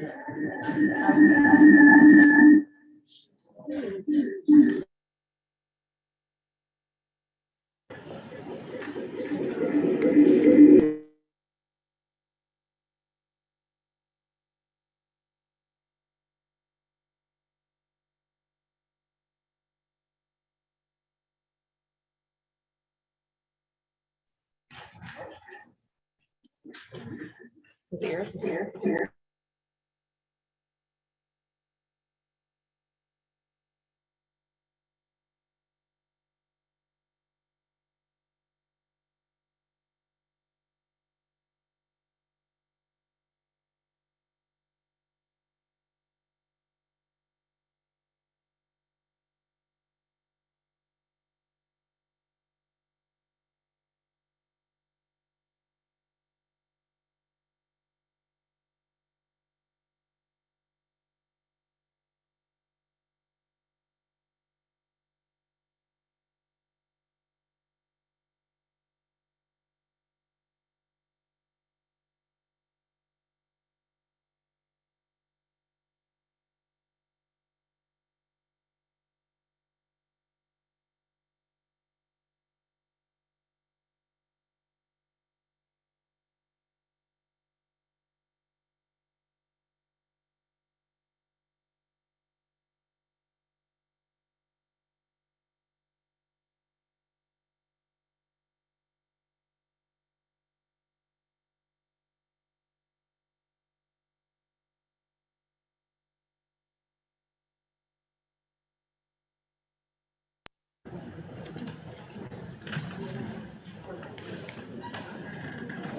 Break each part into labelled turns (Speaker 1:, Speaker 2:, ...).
Speaker 1: Is it yours?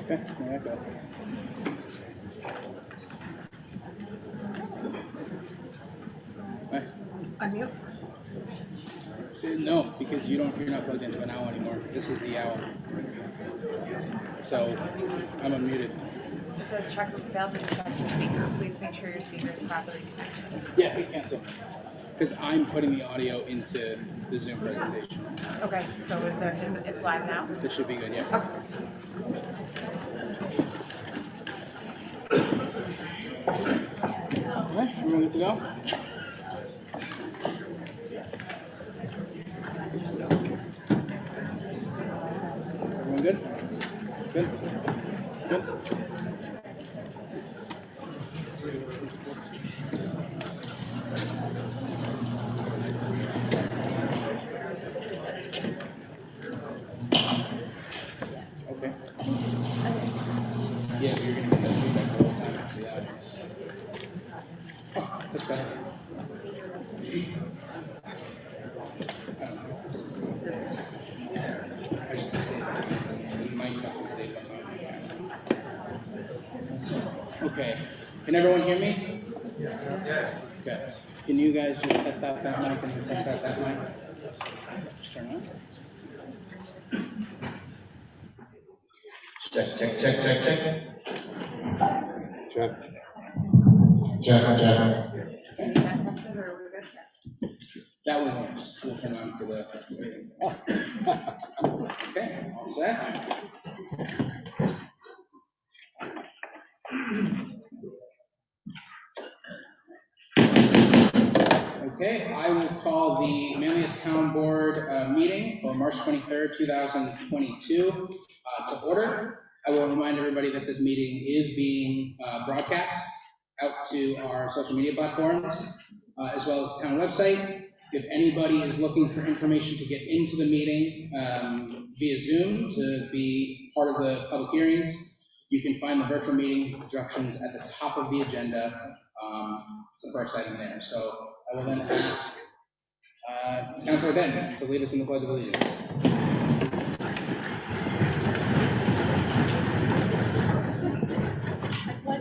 Speaker 2: Okay, there I go.
Speaker 1: Unmute.
Speaker 2: No, because you're not plugged into an owl anymore. This is the owl. So I'm unmuted.
Speaker 1: It says check failed to detect your speaker. Please make sure your speaker is properly connected.
Speaker 2: Yeah, hit cancel. Because I'm putting the audio into the Zoom presentation.
Speaker 1: Okay, so it's live now?
Speaker 2: This should be good, yeah.
Speaker 1: Okay.
Speaker 2: All right, everyone good to go? Everyone good? Good? Good? Okay. Yeah, you're going to get that feedback the whole time after the audience. Oh, that's better. I should say that. The mic has to say that. Okay. Can everyone hear me? Yes. Okay. Can you guys just test out that mic and test out that mic? Turn on.
Speaker 3: Check.
Speaker 2: Check.
Speaker 1: Is that tested or we're good?
Speaker 2: That one works. We'll turn on for the. Okay, all set. Okay, I will call the Manlius Town Board meeting for March 23rd, 2022 to order. I will remind everybody that this meeting is being broadcast out to our social media platforms, as well as the town website. If anybody is looking for information to get into the meeting via Zoom to be part of the public hearings, you can find the virtual meeting instructions at the top of the agenda. It's the first item there. So I will then ask Councilor Denton to lead us in the Pledge of Allegiance.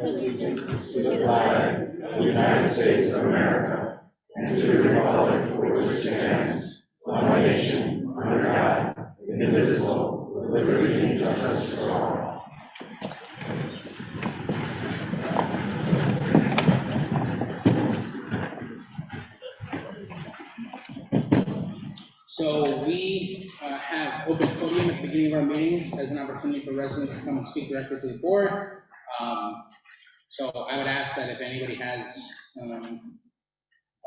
Speaker 3: To the flag of the United States of America and to the republic for which it stands, one nation, under God, indivisible, with liberty and justice for all.
Speaker 2: So we have open podium at the beginning of our meetings as an opportunity for residents to come and speak directly to the board. So I would ask that if anybody has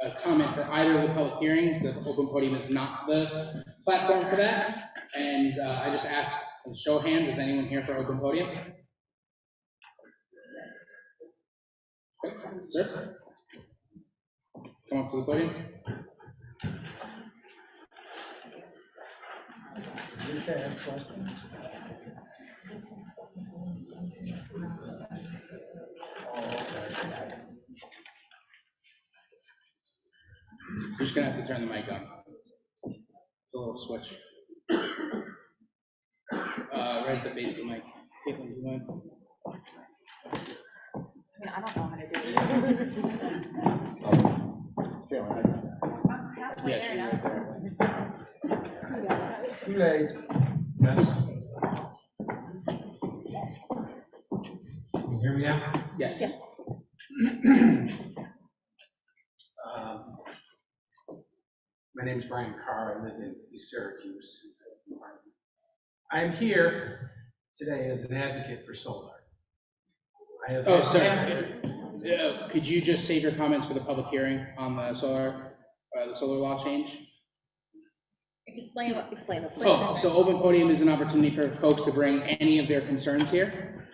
Speaker 2: a comment for either of the public hearings, the open podium is not the platform for that. And I just ask, show of hands, is anyone here for open podium? Okay, sir, come up to the podium. You're just gonna have to turn the mic on. It's a little switch. Right at the base of the mic. Caitlin, do you mind?
Speaker 1: I mean, I don't know how to do it. I'm halfway
Speaker 2: Yeah,
Speaker 1: there
Speaker 2: she's
Speaker 1: now.
Speaker 2: right there.
Speaker 4: Too late.
Speaker 2: Yes.
Speaker 4: Can you hear me now?
Speaker 2: Yes.
Speaker 4: My name is Brian Carr. I live in East Syracuse. I'm here today as an advocate for solar.
Speaker 2: Oh, sorry. Could you just save your comments for the public hearing on the solar law change?
Speaker 1: Explain the.
Speaker 2: Oh, so open podium is an opportunity for folks to bring any of their concerns here.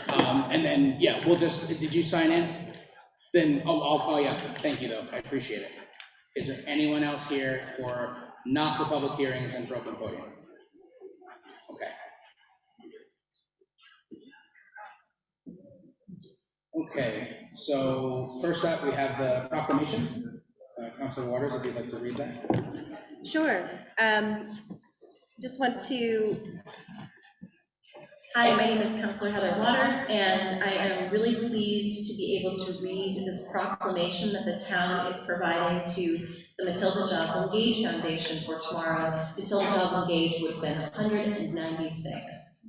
Speaker 2: And then, yeah, we'll just, did you sign in? Then I'll call you up. Thank you, though. I appreciate it. Is there anyone else here for not the public hearings and for open podium? Okay. Okay, so first up, we have the proclamation. Councilor Waters, if you'd like to read that.
Speaker 5: Sure. Just want to, hi, my name is Councilor Heather Waters, and I am really pleased to be able to read this proclamation that the town is providing to the Matilda Joslyn Gage Foundation for tomorrow. Matilda Joslyn Gage would have been 196.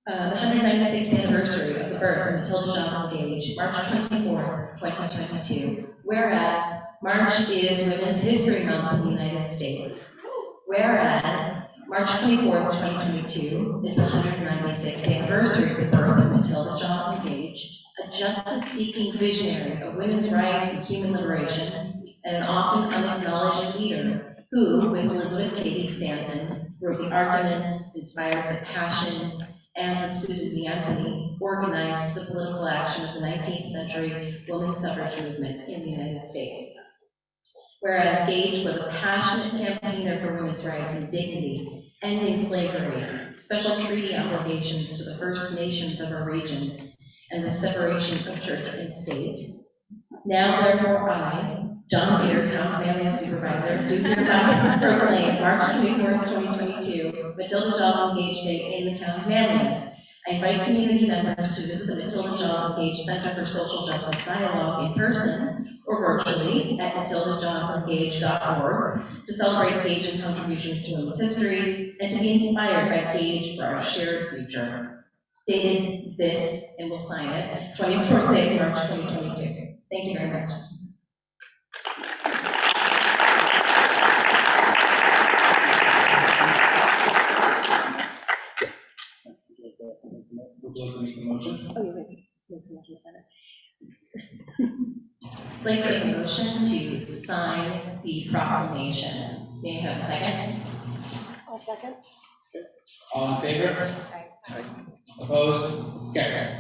Speaker 5: The 196th anniversary of the birth of Matilda Joslyn Gage, March 24th, 2022. Whereas March is Women's History Month in the United States. Whereas March 24th, 2022 is the 196th anniversary of the birth of Matilda Joslyn Gage, a justice-seeking visionary of women's rights and human liberation, and an often unacknowledged leader who, with Elizabeth Cady Stanton, wrote the arguments, inspired the passions, and with Susan B. Anthony, organized the political action of the 19th century women's suffrage movement in the United States. Whereas Gage was a passionate campaigner for women's rights and dignity, ending slavery, special treaty obligations to the First Nations of our region, and the separation of church and state. Now, therefore, I, John Deere, Town Family Supervisor, do hereby proclaim March 24th, 2022, Matilda Joslyn Gage Day in the town of Manlius. I invite community members to visit the Matilda Joslyn Gage Center for Social Justice Dialogue in person or virtually at matildajoslyngage.org to celebrate Gage's contributions to women's history and to be inspired by Gage for our shared future. Dated this, and we'll sign it, 24th day, March 2022. Thank you very much.
Speaker 2: Would you like to make the motion?
Speaker 5: Oh, you wait. Let's make the motion center.
Speaker 1: I'd like to make a motion to sign the proclamation. May I have a second?
Speaker 5: I'll second.
Speaker 2: All in favor?
Speaker 1: Aye.
Speaker 2: Opposed? Carries.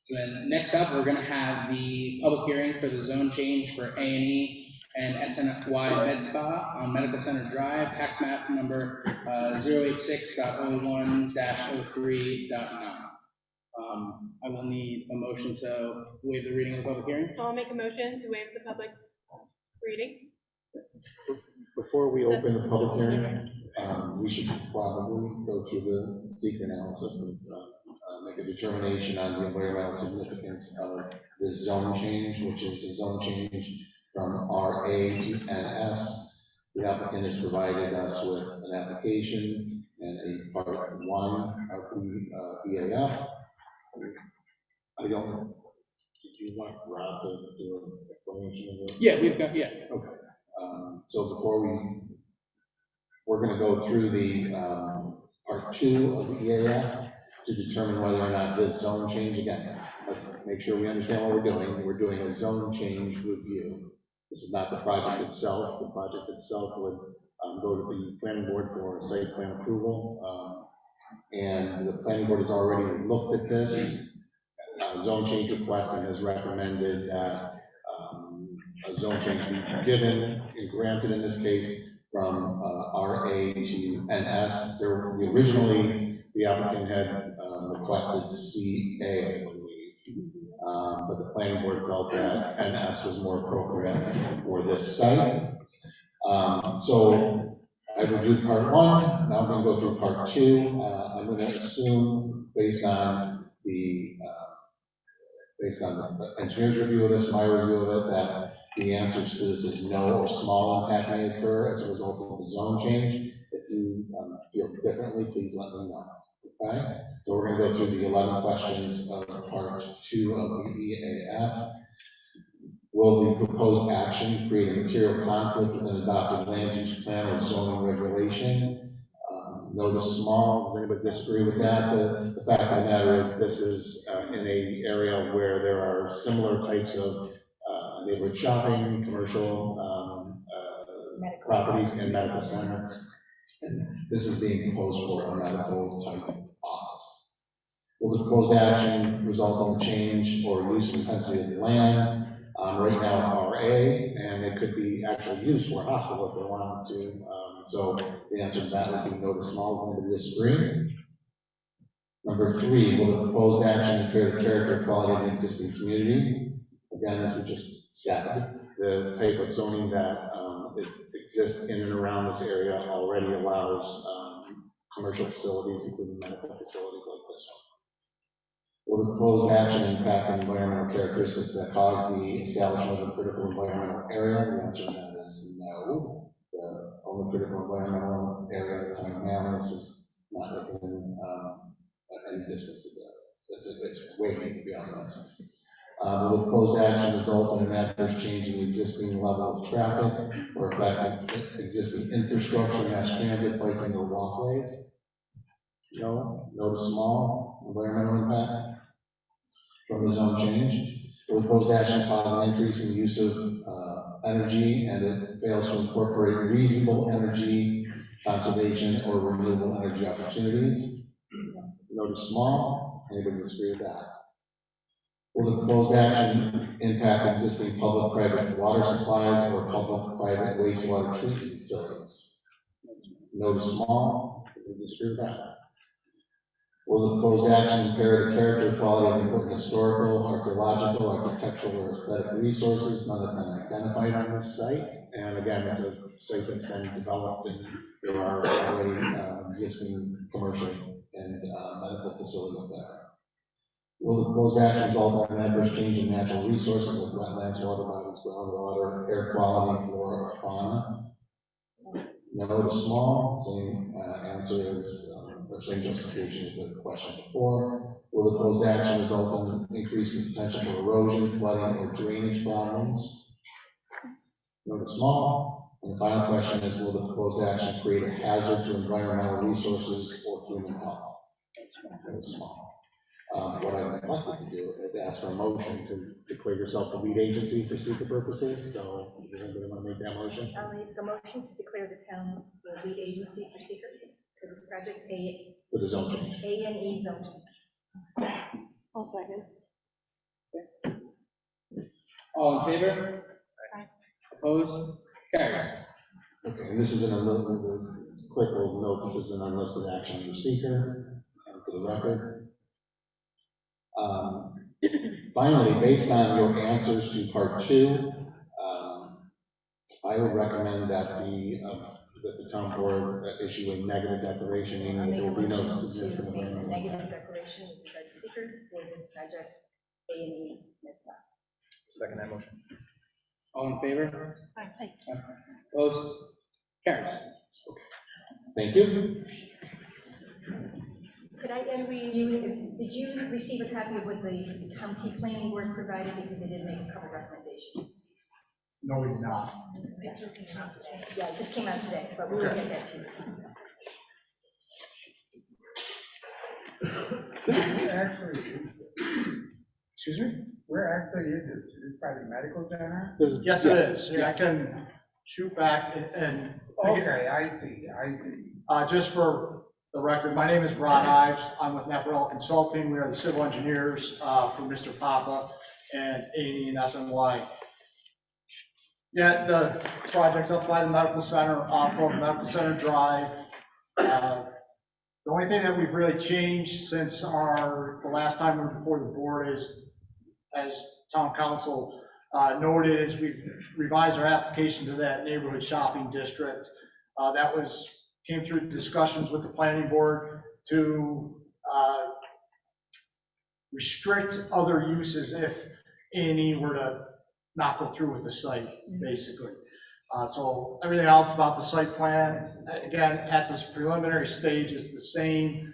Speaker 2: So then next up, we're going to have the public hearing for the zone change for A&E and SNY Med Spa on Medical Center Drive, tax map number 086.01-03.9. I will need a motion to waive the reading of the public hearing.
Speaker 6: So I'll make a motion to waive the public reading.
Speaker 3: Before we open the public hearing, we should probably go through the secret analysis and make a determination on the environmental significance of this zone change, which is a zone change from RA to NS. The applicant has provided us with an application and a part 1 of the EAF. I don't, did you want Rob to do an explanation of it?
Speaker 2: Yeah, we've got, yeah.
Speaker 3: Okay. So before we we're gonna go through the, part 2 of the EAF to determine whether or not this zone change, again, let's make sure we understand what we're doing. We're doing a zone change review. This is not the project itself. The project itself would go to the planning board for site plan approval. And the planning board has already looked at this zone change request and has recommended that a zone change be given and granted in this case from RA to NS. Originally, the applicant had requested CA, I believe. But the planning board felt that NS was more appropriate for this site. So I reviewed part 1, now I'm going to go through part 2. I'm going to assume, based on the engineer's review of this, my review of it, that the answers to this is no or small impact may occur as a result of the zone change. If you feel differently, please let me know. Okay? So we're going to go through the 11 questions of part 2 of the EAF. Will the proposed action create a material conflict with an adopted land use plan or zoning regulation? Notice small. Does anybody disagree with that? The fact of the matter is this is in an area where there are similar types of neighborhood shopping, commercial properties, and medical center. And this is being proposed for a medical type office. Will the proposed action result in change or use of intensity of the land? Right now it's RA, and it could be actually used for a hospital if they wanted to. So the answer to that would be no to small. Does anybody disagree? Number 3, will the proposed action impair the character and quality of the existing community? Again, as we just said, the type of zoning that exists in and around this area already allows commercial facilities, including medical facilities like this one. Will the proposed action impact the environmental characteristics that cause the establishment of a critical environmental area? The answer to that is no. The only critical environmental area at the time of Manlius is not within any distance of that. It's way beyond that. Will the proposed action result in an adverse change in the existing level of traffic or affect existing infrastructure, mass transit, biking, or walkways? No. No to small. Environmental impact from the zone change. Will the proposed action cause an increase in the use of energy and it fails to incorporate reasonable energy conservation or renewable energy opportunities? No to small. Anybody disagree with that? Will the proposed action impact existing public-private water supplies or public-private wastewater treatment facilities? No to small. Anybody disagree with that? Will the proposed action impair the character, quality of important historical, archaeological, architectural, or aesthetic resources? None have been identified on this site. And again, it's a site that's been developed and there are already existing commercial and medical facilities there. Will the proposed action result in an adverse change in natural resources like wetlands, water bodies, groundwater, air quality, flora, or fauna? No to small. Same answer as the same justification as the question before. Will the proposed action result in increasing potential for erosion, flooding, or drainage problems? No to small. And the final question is, will the proposed action create a hazard to environmental resources or human health? No to small. What I'd like to do is ask for a motion to declare yourself the lead agency for seeker purposes. So does anybody want to make that motion?
Speaker 7: I'll make the motion to declare the town the lead agency for seeker for this project
Speaker 3: For the zone change.
Speaker 7: A and E zone.
Speaker 6: I'll second.
Speaker 2: All in favor?
Speaker 6: Aye.
Speaker 2: Opposed? Carries.
Speaker 3: Okay, and this is the clerk will note that this is an unlisted action under seeker, for the record. Finally, based on your answers to part 2, I would recommend that the town board issue a negative declaration,
Speaker 7: I'll
Speaker 3: meaning
Speaker 7: make
Speaker 3: there
Speaker 7: a
Speaker 3: will be no
Speaker 7: motion
Speaker 3: significant
Speaker 7: to make a
Speaker 3: environmental
Speaker 7: negative
Speaker 3: impact.
Speaker 7: declaration with regard to seeker for this project A and E.
Speaker 8: Second that motion.
Speaker 2: All in favor?
Speaker 6: Aye.
Speaker 2: Opposed? Carries.
Speaker 3: Thank you.
Speaker 7: Could I ask did you receive a copy of what the county planning board provided, because they did make a couple recommendations?
Speaker 3: No, we did not.
Speaker 7: Yeah, it just came out today, but we will get that to you.
Speaker 2: Excuse me?
Speaker 9: Where actually is this? Is it by the medical center?
Speaker 3: Yes, it is. Here, I can shoot back and.
Speaker 9: Okay, I see.
Speaker 3: Just for the record, my name is Ron Ives. I'm with Naparel Consulting. We are the civil engineers for Mr. Papa and A&E and SNY. Yeah, the project's up by the medical center, off of Medical Center Drive. The only thing that we've really changed since the last time we were before the board is, as town council noted, is we've revised our application to that neighborhood shopping district. That came through discussions with the planning board to restrict other uses if A&E were to not go through with the site, basically. So everything else about the site plan, again, at this preliminary stage is the same.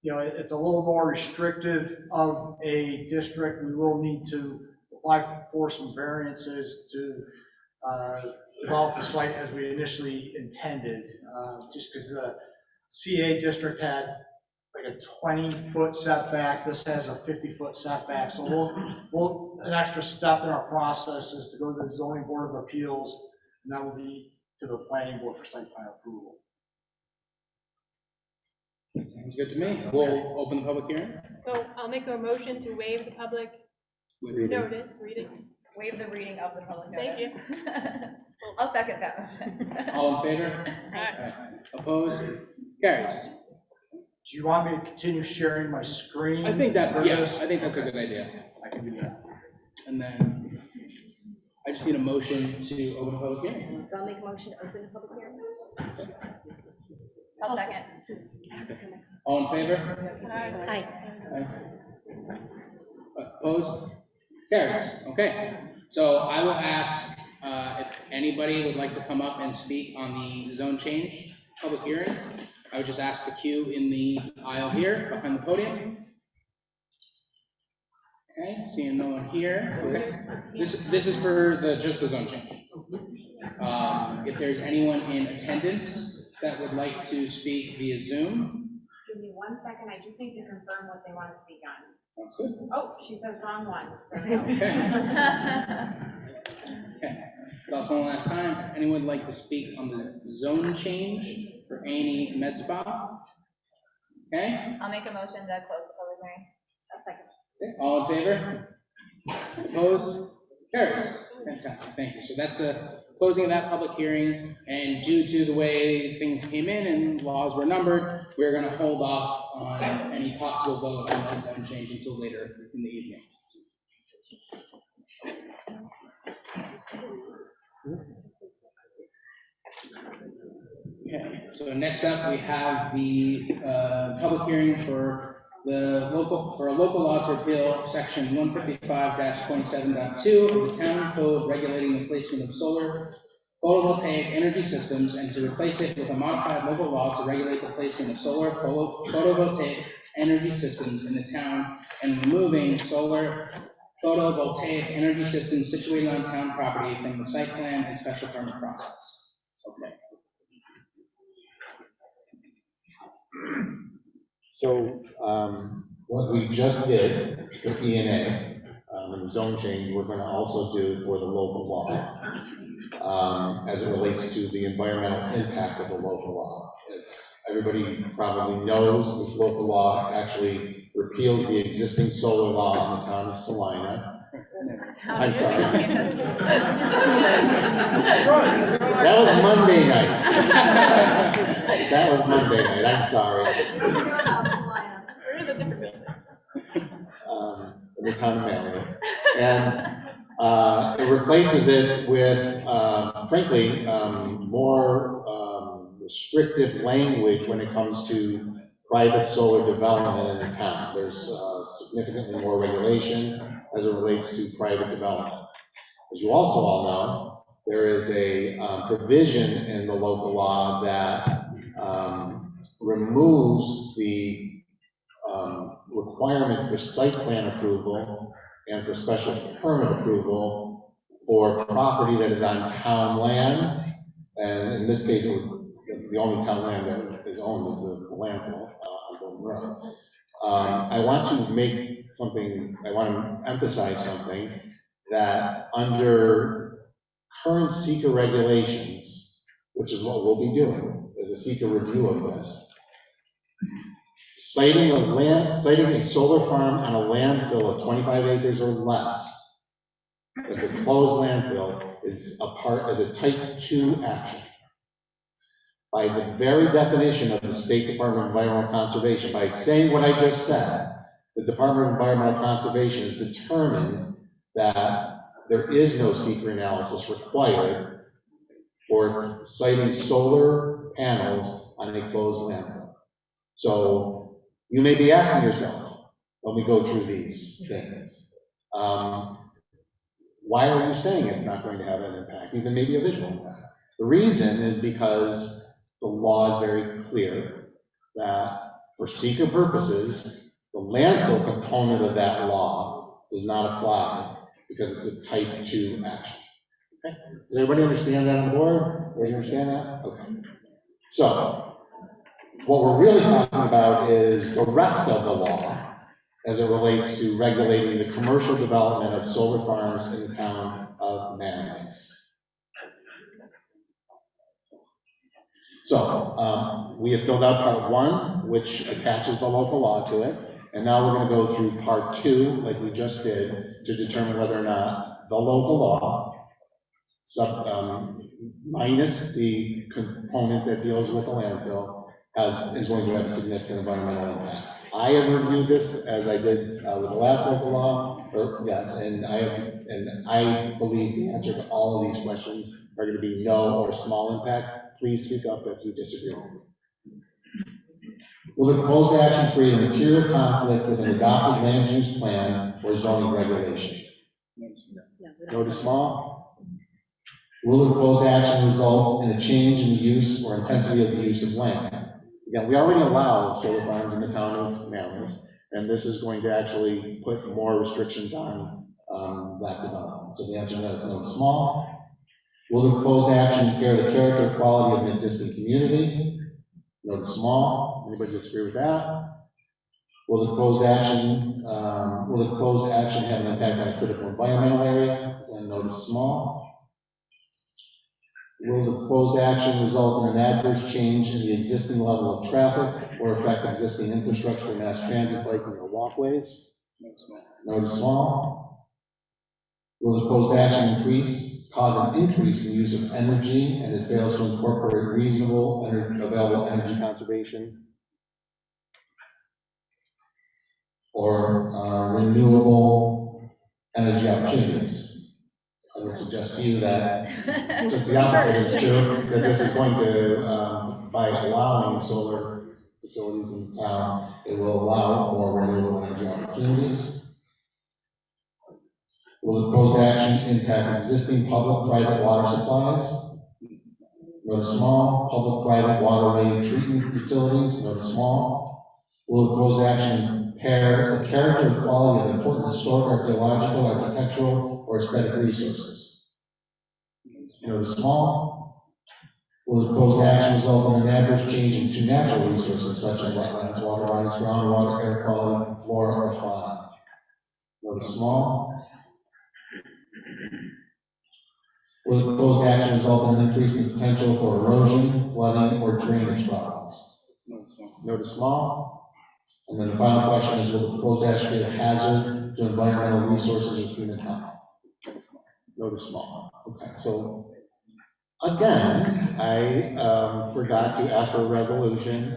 Speaker 3: It's a little more restrictive of a district. We will need to apply for some variances to develop the site as we initially intended, just because the CA district had like a 20-foot setback. This has a 50-foot setback. So an extra step in our process is to go to the zoning board of appeals, and that will be to the planning board for site plan approval.
Speaker 2: Sounds good to me. We'll open the public hearing.
Speaker 6: So I'll make a motion to waive the public notice, reading.
Speaker 7: Waive the reading of the public notice.
Speaker 6: Thank you.
Speaker 7: I'll second that motion.
Speaker 2: All in favor?
Speaker 6: Aye.
Speaker 2: Opposed? Carries.
Speaker 3: Do you want me to continue sharing my screen?
Speaker 2: I think that's a good
Speaker 3: Okay.
Speaker 2: idea.
Speaker 3: I can do that.
Speaker 2: And then I just need a motion to open the public hearing.
Speaker 7: So I'll make a motion to open the public hearing. I'll second.
Speaker 2: All in favor?
Speaker 6: Aye.
Speaker 2: Opposed? Carries. Okay. So I will ask if anybody would like to come up and speak on the zone change public hearing. I would just ask the queue in the aisle here behind the podium. Okay, seeing no one here. Okay. This is for just the zone change. If there's anyone in attendance that would like to speak via Zoom.
Speaker 10: Give me 1 second, I just need to confirm what they want to speak on.
Speaker 2: Sounds good.
Speaker 10: Oh, she says wrong one, so no.
Speaker 2: Okay. Okay. That's one last time. Anyone like to speak on the zone change for A&E Med Spa? Okay.
Speaker 7: I'll make a motion to close the public hearing. A second.
Speaker 2: Okay. All in favor? Opposed? Carries. Fantastic. Thank you. So that's the closing of that public hearing. And due to the way things came in and laws were numbered, we're going to hold off on any possible vote on that zone change until later in the evening. Okay, so next up we have the public hearing for a local law to repeal section 155-27.2 of the town code regulating the placement of solar photovoltaic energy systems and to replace it with a modified local law to regulate the placement of solar photovoltaic energy systems in the town and removing solar photovoltaic energy systems situated on town property from the site plan and special permit process. Okay.
Speaker 11: So what we just did with E&A and the zone change, we're going to also do for the local law as it relates to the environmental impact of the local law. As everybody probably knows, this local law actually repeals the existing solar law in the town of Salina. I'm sorry. That was Monday night. That was Monday night. I'm sorry.
Speaker 6: We're in a different building.
Speaker 11: The town of Manlius. And it replaces it with, frankly, more restrictive language when it comes to private solar development in the town. There's significantly more regulation as it relates to private development. As you also all know, there is a provision in the local law that removes the requirement for site plan approval and for special permit approval for property that is on town land, and in this case, the only town land that is owned is the landfill on Golden Road. I want to emphasize something, that under current seeker regulations, which is what we'll be doing, as a seeker review of this, citing a solar farm on a landfill of 25 acres or less, it's a closed landfill, is a type 2 action. By the very definition of the State Department of Environmental Conservation, by saying what I just said, the Department of Environmental Conservation has determined that there is no seeker analysis required for citing solar panels on a closed landfill. So you may be asking yourself, when we go through these things, why are you saying it's not going to have an impact, even maybe a visual impact? The reason is because the law is very clear that for seeker purposes, the landfill component of that law does not apply because it's a type 2 action. Okay? Does everybody understand that on board? Do you understand that? Okay. So, what we're really talking about is the rest of the law as it relates to regulating the commercial development of solar farms in the town of Manlius. So, we have filled out part 1, which attaches the local law to it, and now we're going to go through part 2, like we just did, to determine whether or not the local law, minus the component that deals with the landfill, is going to have a significant environmental impact. I have reviewed this as I did with the last local law, and I believe the answer to all of these questions are going to be no or small impact. Please speak up if you disagree. Will the proposed action create a material conflict with an adopted land use plan or zoning regulation? No to small. Will the proposed action result in a change in the use or intensity of the use of land? Again, we already allow solar farms in the town of Manlius, and this is going to actually put more restrictions on that development. So the answer to that is no to small. Will the proposed action impair the character or quality of an existing community? No to small. Anybody disagree with that? Will the proposed action have an impact on a critical environmental area? And no to small. Will the proposed action result in an adverse change in the existing level of traffic or affect existing infrastructure, mass transit, biking, or walkways? No to small. Will the proposed action cause an increase in the use of energy and it fails to incorporate reasonable available energy conservation or renewable energy opportunities? I would suggest to you that just the opposite is true, that this is going to, by allowing solar facilities in the town, it will allow more renewable energy opportunities. Will the proposed action impact existing public-private water supplies? No to small. Public-private waterway treatment utilities? No to small. Will the proposed action impair the character and quality of important historic, archaeological, architectural, or aesthetic resources? No to small. Will the proposed action result in an adverse change in two natural resources such as wetlands, water bodies, groundwater, air quality, flora, or fauna? No to small. Will the proposed action result in an increase in the potential for erosion, flooding, or drainage problems? No to small. And then the final question is, will the proposed action be a hazard to environmental resources or human health? No to small. Okay, so again, I forgot to ask for a resolution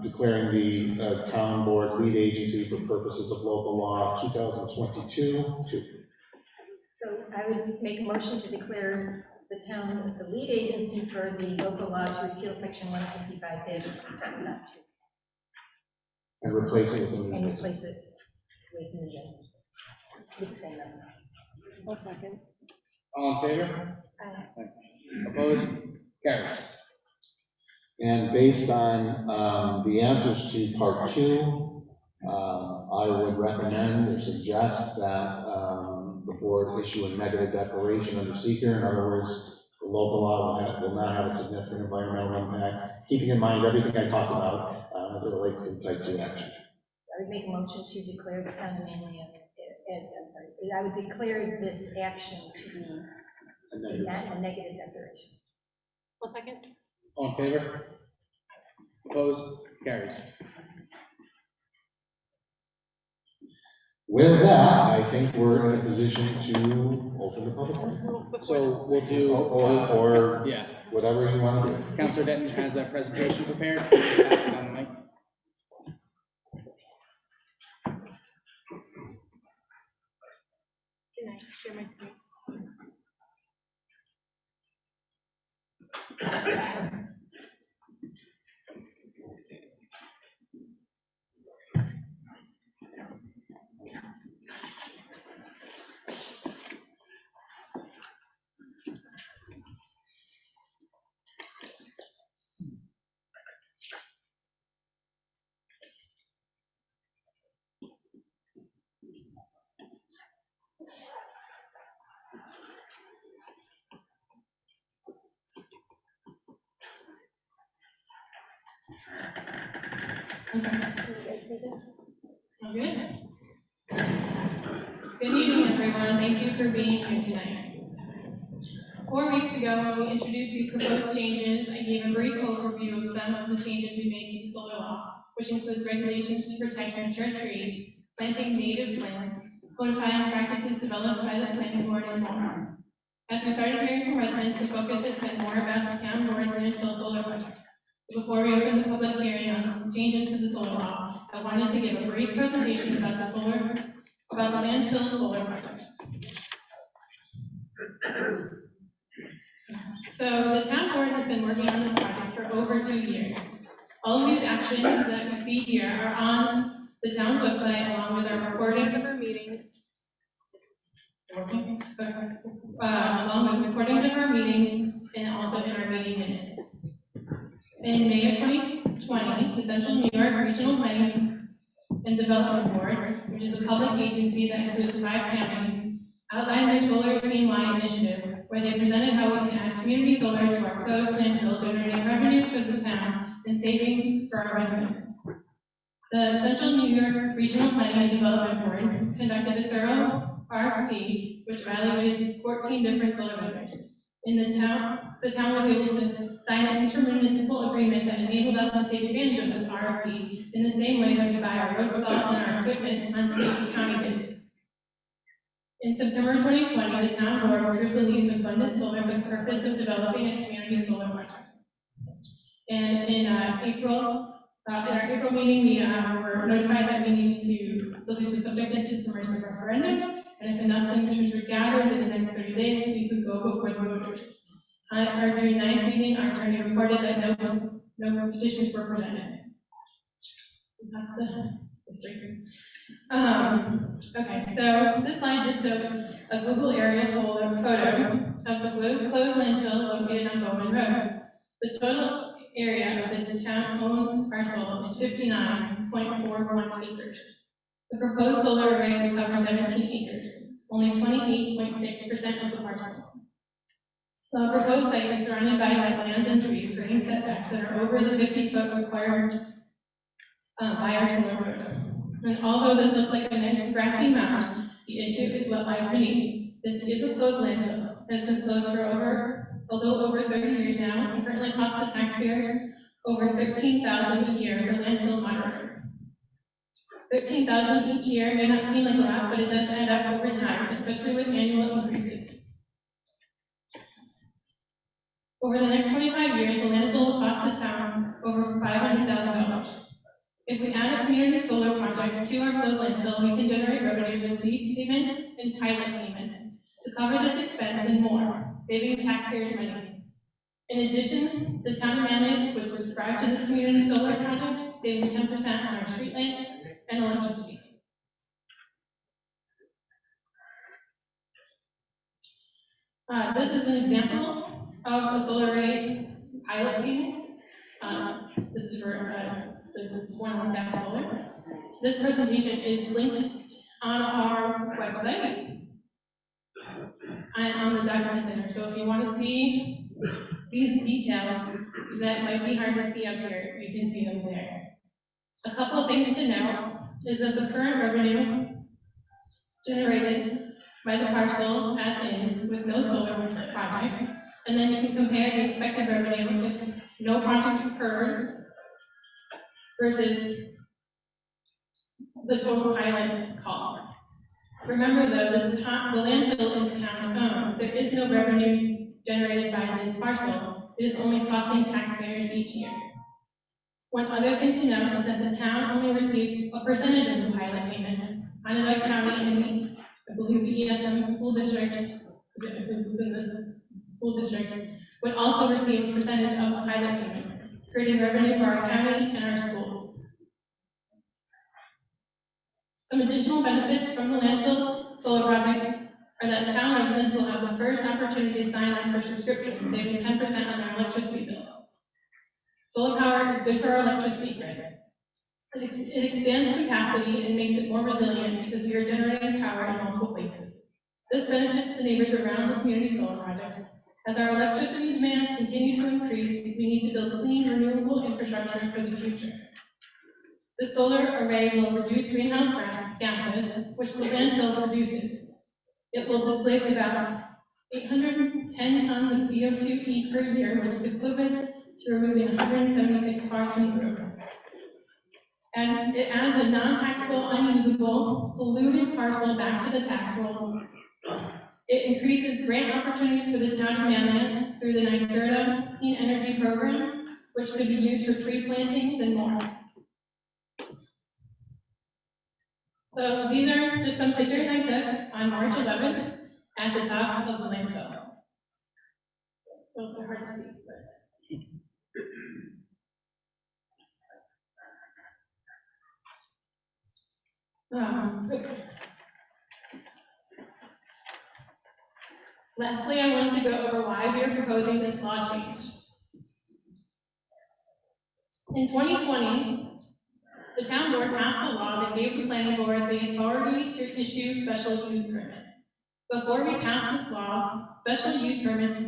Speaker 11: declaring the town board lead agency for purposes of local law 2022-2.
Speaker 7: So I would make a motion to declare the town the lead agency for the local law to repeal section 155(b).
Speaker 11: And replace it with
Speaker 7: And replace it with the same number.
Speaker 6: One second.
Speaker 2: All in favor? Opposed? Carries.
Speaker 11: And based on the answers to part 2, I would recommend or suggest that the board issue a negative declaration under seeker. In other words, the local law will not have a significant environmental impact, keeping in mind everything I talked about as it relates to type 2 action.
Speaker 7: I would make a motion to declare the town of Manlius I would declare this action to be a negative declaration.
Speaker 6: One second.
Speaker 2: All in favor? Opposed? Carries.
Speaker 11: With that, I think we're in a position to open the public hearing.
Speaker 2: So we'll do,
Speaker 11: Or
Speaker 2: yeah,
Speaker 11: whatever you want to do.
Speaker 2: Councilor Denton has a presentation prepared. Just pass it on the mic.
Speaker 6: Can I share my screen?
Speaker 12: Good. Good evening, everyone. Thank you for being here tonight. 4 weeks ago, when we introduced these proposed changes, I gave a brief overview of some of the changes we made to the solar law, which includes regulations to protect mature trees, planting native plants, codifying practices developed by the planning board, and more. As we started hearing from residents, the focus has been more about the town board's landfill solar project. Before we open the public hearing on changes to the solar law, I wanted to give a brief presentation about the landfill solar project. So the town board has been working on this project for over 2 years. All of these actions that you see here are on the town's website along with our recording
Speaker 6: of our meeting.
Speaker 12: Along with recordings of our meetings and also in our meeting minutes. In May of 2020, the Central New York Regional Planning and Development Board, which is a public agency that includes 5 counties, outlined their solar statewide initiative, where they presented how we can add community solar to our closed landfill, generating revenue for the town and savings for our residents. The Central New York Regional Planning and Development Board conducted a thorough RFP, which evaluated 14 different solar vendors. In the town was able to sign an intermunicipal agreement that enabled us to take advantage of this RFP in the same way that we buy our road salt and our equipment on state and county bids. In September 2020, the town board approved the lease with Abundant Solar for the purpose of developing a community solar project. And in our April meeting, we were notified that we needed the lease was subjected to the commercial referendum, and if enough signatures were gathered in the next 30 days, the lease would go before the voters. At our June 9th meeting, our attorney reported that no petitions were presented. That's the history. Okay, so this slide just shows a Google aerial photo of the closed landfill located on Bowman Road. The total area of the town-owned parcel is 59.41 acres. The proposed solar array will cover 17 acres, only 28.6% of the parcel. The proposed site is surrounded by wetlands and trees, creating setbacks that are over the 50-foot required by our solar code. And although this looks like a nice grassy mound, the issue is what lies beneath. This is a closed landfill. It has been closed for a little over 30 years now, and currently costs the taxpayers over $13,000 a year for landfill moderator. $13,000 each year may not seem like a lot, but it does add up over time, especially with annual increases. Over the next 25 years, the landfill will cost the town over $500,000. If we add a community solar project to our closed landfill, we can generate revenue with lease payments and pilot payments to cover this expense and more, saving the taxpayers money. In addition, the town of Manlius would subscribe to this community solar project, saving 10% on our street lights and electricity. This is an example of a solar array pilot payment. This is for the Gunzack solar. This presentation is linked on our website. on the document center. So if you want to see these details that might be hard to see up here, you can see them there. A couple of things to note is that the current revenue generated by the parcel as is with no solar project, and then you can compare the expected revenue if no project occurred versus the total pilot cost. Remember though, the landfill is town owned. There is no revenue generated by this parcel. It is only costing taxpayers each year. One other thing to note is that the town only receives a percentage of the pilot payments. Onondaga County and I believe the ESM school district, within this school district, would also receive a percentage of the pilot payments, creating revenue for our county and our schools. Some additional benefits from the landfill solar project are that town residents will have the first opportunity to sign up for subscriptions, saving 10% on their electricity bills. Solar power is good for our electricity grid. It expands capacity and makes it more resilient because we are generating power in multiple places. This benefits the neighbors around the community solar project. As our electricity demands continue to increase, we need to build clean, renewable infrastructure for the future. The solar array will reduce greenhouse gases, which the landfill produces. It will displace about 810 tons of CO2e per year, which is equivalent to removing 176 cars from the road. And it adds a non-taxable, unusable, polluted parcel back to the tax rolls. It increases grant opportunities for the town of Manlius through the NYSERDA Clean Energy Program, which could be used for tree plantings and more. So these are just some pictures I took on March 11th at the top of the landfill. So they're hard to see, but. Lastly, I wanted to go over why we are proposing this law change. In 2020, the town board passed a law that gave the planning board the authority to issue special use permits. Before we passed this law, special use permits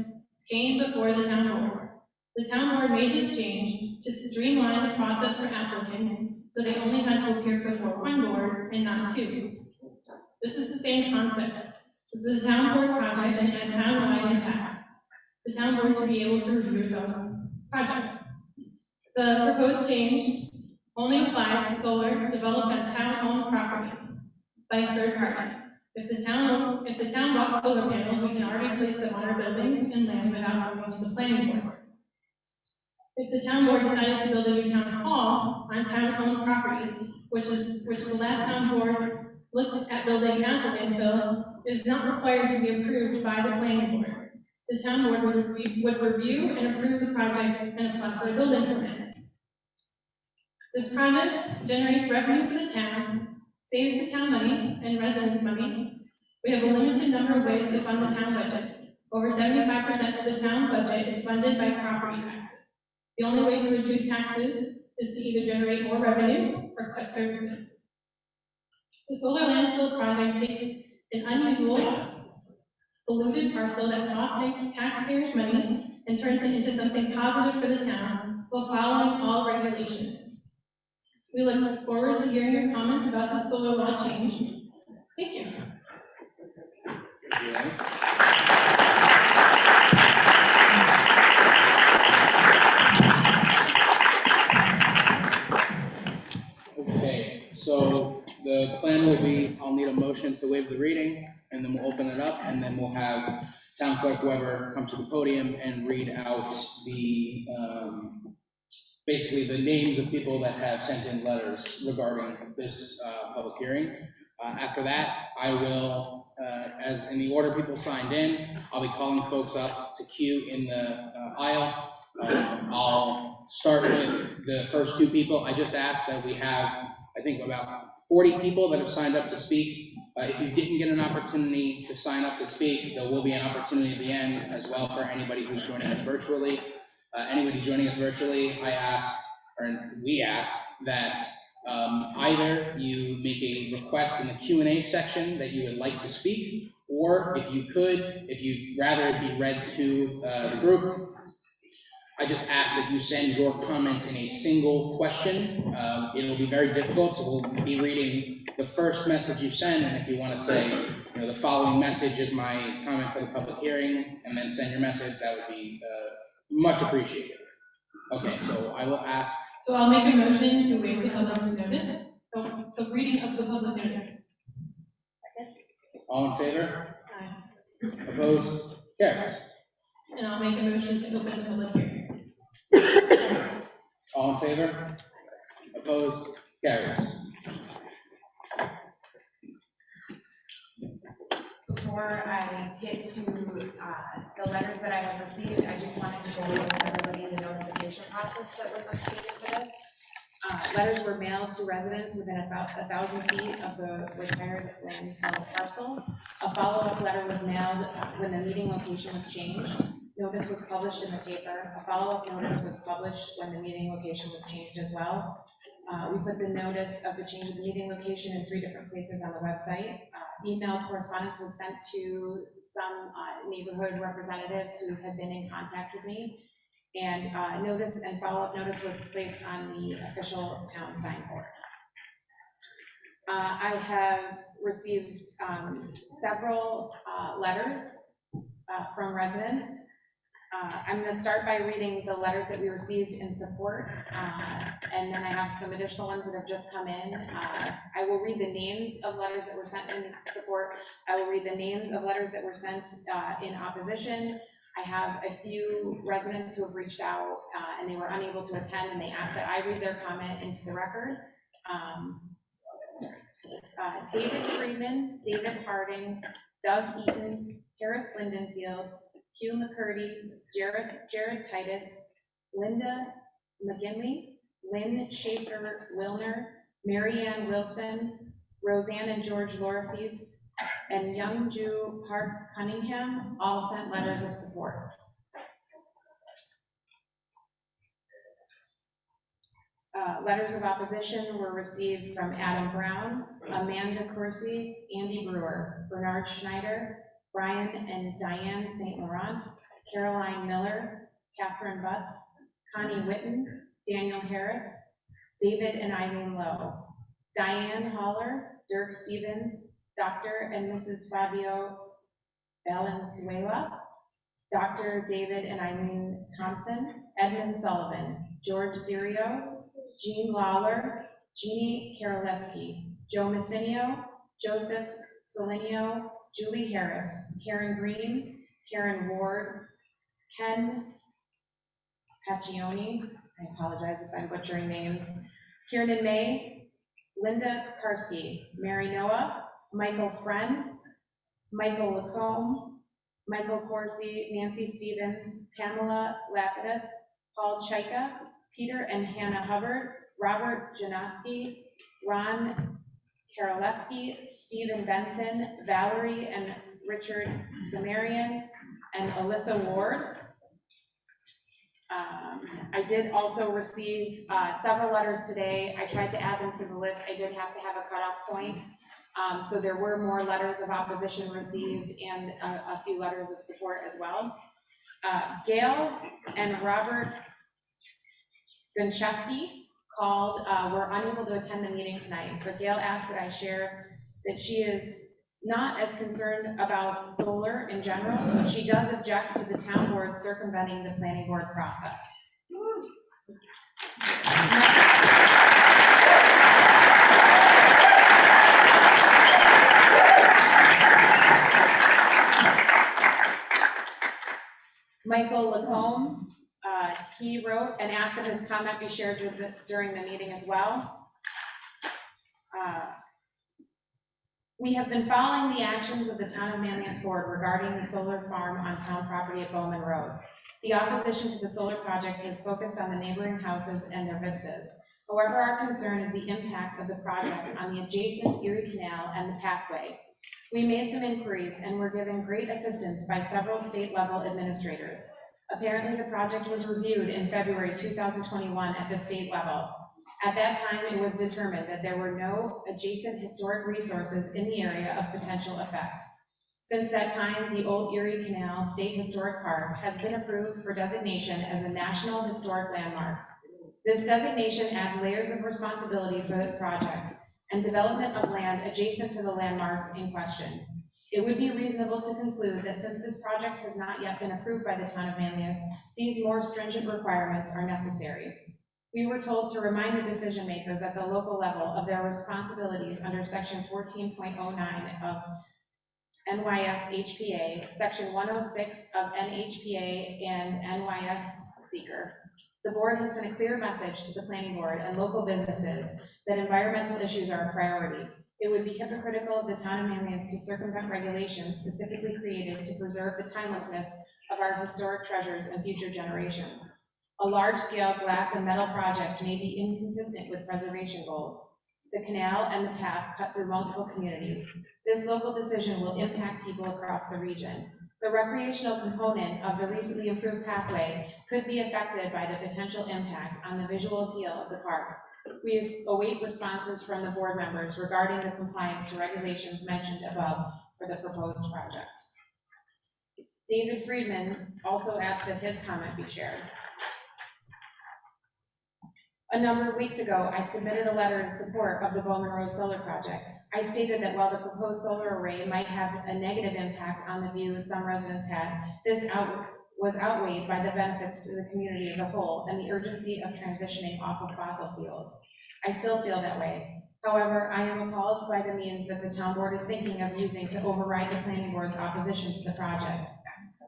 Speaker 12: came before the town board. The town board made this change to streamline the process for applicants, so they only had to appear before one board and not two. This is the same concept. This is a town board project and has town-wide impacts. The town board should be able to review its own projects. The proposed change only applies to solar developed on town-owned property by a third party. If the town bought solar panels, we can already place them on our buildings and land without going to the planning board. If the town board decided to build a new town hall on town-owned property, which the last town board looked at building at the landfill, is not required to be approved by the planning board. The town board would review and approve the project and apply for a building permit. This project generates revenue for the town, saves the town money and residents money. We have a limited number of ways to fund the town budget. Over 75% of the town budget is funded by property taxes. The only way to reduce taxes is to either generate more revenue or cut services. The solar landfill project takes an unusable, polluted parcel that costs taxpayers money and turns it into something positive for the town while following all regulations. We look forward to hearing your comments about the solar law change. Thank you.
Speaker 2: Okay, so the plan will be, I'll need a motion to waive the reading, and then we'll open it up, and then we'll have Town Clerk Weber come to the podium and read out the, basically the names of people that have sent in letters regarding this public hearing. After that, I will, as in the order people signed in, I'll be calling folks up to queue in the aisle. I'll start with the first two people. I just asked that we have, I think, about 40 people that have signed up to speak. If you didn't get an opportunity to sign up to speak, there will be an opportunity at the end as well for anybody who's joining us virtually. Anybody joining us virtually, we ask that either you make a request in the Q&A section that you would like to speak, or if you'd rather it be read to the group, I just ask that you send your comment in a single question. It'll be very difficult, so we'll be reading the first message you send, and if you want to say, the following message is my comment for the public hearing, and then send your message, that would be much appreciated. Okay, so I will ask.
Speaker 12: So I'll make a motion to waive the public notice, the reading of the public notice.
Speaker 2: All in favor?
Speaker 12: Aye.
Speaker 2: Opposed? Carries.
Speaker 12: And I'll make a motion to open the public hearing.
Speaker 2: All in favor? Opposed? Carries.
Speaker 10: Before I get to the letters that I have received, I just wanted to go over with everybody the notification process that was updated for this. Letters were mailed to residents within about 1,000 feet of the retired landfill parcel. A follow-up letter was mailed when the meeting location was changed. Notice was published in the paper. A follow-up notice was published when the meeting location was changed as well. We put the notice of the change of the meeting location in 3 different places on the website. Email correspondence was sent to some neighborhood representatives who had been in contact with me. And notice and follow-up notice was placed on the official town signboard. I have received several letters from residents. I'm going to start by reading the letters that we received in support, and then I have some additional ones that have just come in. I will read the names of letters that were sent in support. I will read the names of letters that were sent in opposition. I have a few residents who have reached out and they were unable to attend, and they asked that I read their comment into the record. David Friedman, David Harding, Doug Eaton, Harris Lindenfield, Hugh McCurdy, Jared Titus, Linda McGinley, Lynn Schaefer Wilner, Marianne Wilson, Roseanne and George Lorfies, and Youngju Park Cunningham all sent letters of support. Letters of opposition were received from Adam Brown, Amanda Corsi, Andy Brewer, Bernard Schneider, Brian and Diane St. Laurent, Caroline Miller, Catherine Butts, Connie Witten, Daniel Harris, David and Eileen Lowe, Diane Haller, Dirk Stevens, Dr. and Mrs. Fabio Valenzuela, Dr. David and Eileen Thompson, Edmund Sullivan, George Sirio, Jean Lawler, Jeannie Karolewski, Joe Messinio, Joseph Salinio, Julie Harris, Karen Green, Karen Ward, Ken Paccioni, I apologize if I'm butchering names, Kieran May, Linda Karski, Mary Noah, Michael Friend, Michael Lacombe, Michael Corsi, Nancy Stevens, Pamela Lapidus, Paul Chaika, Peter and Hannah Hubbard, Robert Janoski, Ron Karolewski, Stephen Benson, Valerie and Richard Samarian, and Alyssa Ward. I did also receive several letters today. I tried to add them to the list. I did have to have a cutoff point. So there were more letters of opposition received and a few letters of support as well. Gail and Robert Guncheski called, were unable to attend the meeting tonight, but Gail asked that I share that she is not as concerned about solar in general, but she does object to the town board circumventing the planning board process. Michael Lacombe, he wrote and asked that his comment be shared during the meeting as well. We have been following the actions of the town of Manlius board regarding the solar farm on town property at Bowman Road. The opposition to the solar project has focused on the neighboring houses and their vistas. However, our concern is the impact of the project on the adjacent Erie Canal and the pathway. We made some inquiries and were given great assistance by several state-level administrators. Apparently, the project was reviewed in February 2021 at the state level. At that time, it was determined that there were no adjacent historic resources in the area of potential effect. Since that time, the Old Erie Canal State Historic Park has been approved for designation as a National Historic Landmark. This designation adds layers of responsibility for the projects and development of land adjacent to the landmark in question. It would be reasonable to conclude that since this project has not yet been approved by the town of Manlius, these more stringent requirements are necessary. We were told to remind the decision makers at the local level of their responsibilities under section 14.09 of NYS HPA, section 106 of NHPA and NYS Seeker. The board has sent a clear message to the planning board and local businesses that environmental issues are a priority. It would be hypocritical of the town of Manlius to circumvent regulations specifically created to preserve the timelessness of our historic treasures and future generations. A large-scale glass and metal project may be inconsistent with preservation goals. The canal and the path cut through multiple communities. This local decision will impact people across the region. The recreational component of the recently improved pathway could be affected by the potential impact on the visual appeal of the park. We await responses from the board members regarding the compliance to regulations mentioned above for the proposed project. David Friedman also asked that his comment be shared. A number of weeks ago, I submitted a letter in support of the Bowman Road Solar Project. I stated that while the proposed solar array might have a negative impact on the view some residents had, this was outweighed by the benefits to the community as a whole and the urgency of transitioning off of fossil fuels. I still feel that way. However, I am appalled by the means that the town board is thinking of using to override the planning board's opposition to the project.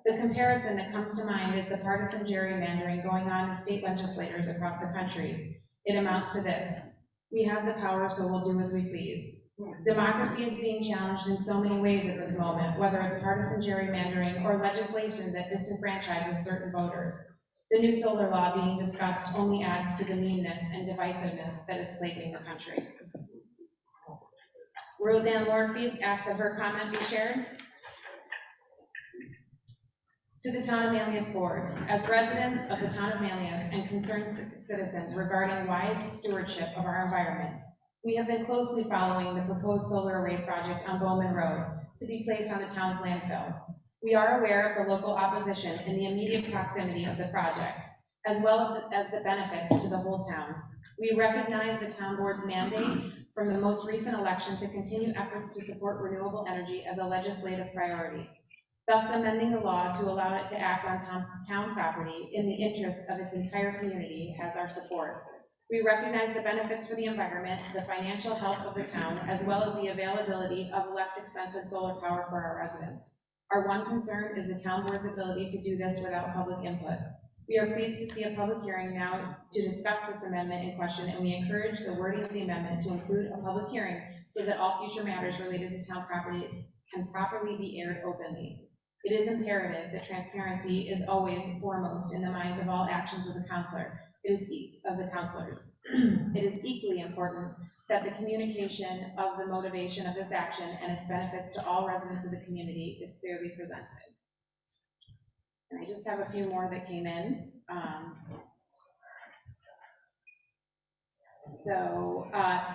Speaker 10: The comparison that comes to mind is the partisan gerrymandering going on in state legislators across the country. It amounts to this: we have the power, so we'll do as we please. Democracy is being challenged in so many ways at this moment, whether it's partisan gerrymandering or legislation that disenfranchises certain voters. The new solar law being discussed only adds to the meanness and divisiveness that is plaguing the country. Roseanne Lorfies asked that her comment be shared. To the Town of Manlius Board, as residents of the Town of Manlius and concerned citizens regarding wise stewardship of our environment, we have been closely following the proposed solar array project on Bowman Road to be placed on the town's landfill. We are aware of the local opposition in the immediate proximity of the project, as well as the benefits to the whole town. We recognize the town board's mandate from the most recent election to continue efforts to support renewable energy as a legislative priority, thus amending the law to allow it to act on town property in the interest of its entire community has our support. We recognize the benefits for the environment, the financial health of the town, as well as the availability of less expensive solar power for our residents. Our one concern is the town board's ability to do this without public input. We are pleased to see a public hearing now to discuss this amendment in question, and we encourage the wording of the amendment to include a public hearing so that all future matters related to town property can properly be aired openly. It is imperative that transparency is always foremost in the minds of all actions of the councilors. It is equally important that the communication of the motivation of this action and its benefits to all residents of the community is clearly presented. And I just have a few more that came in.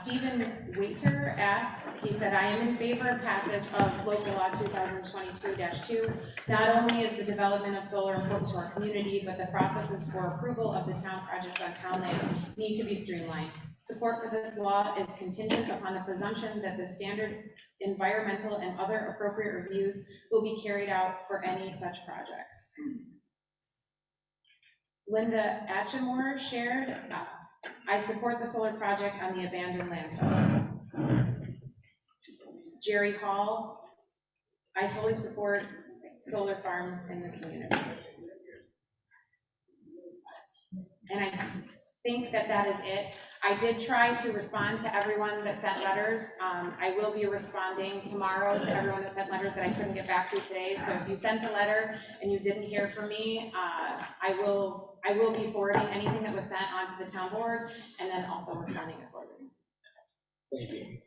Speaker 10: Stephen Waiter asked, he said, I am in favor of passage of local law 2022-2. Not only is the development of solar important to our community, but the processes for approval of the town projects on town land need to be streamlined. Support for this law is contingent upon the presumption that the standard environmental and other appropriate reviews will be carried out for any such projects. Linda Atchimore shared, I support the solar project on the abandoned landfill. Jerry Hall, I fully support solar farms in the community. And I think that that is it. I did try to respond to everyone that sent letters. I will be responding tomorrow to everyone that sent letters that I couldn't get back to today. So if you sent a letter and you didn't hear from me, I will be forwarding anything that was sent onto the town board and then also responding accordingly.
Speaker 2: Thank you.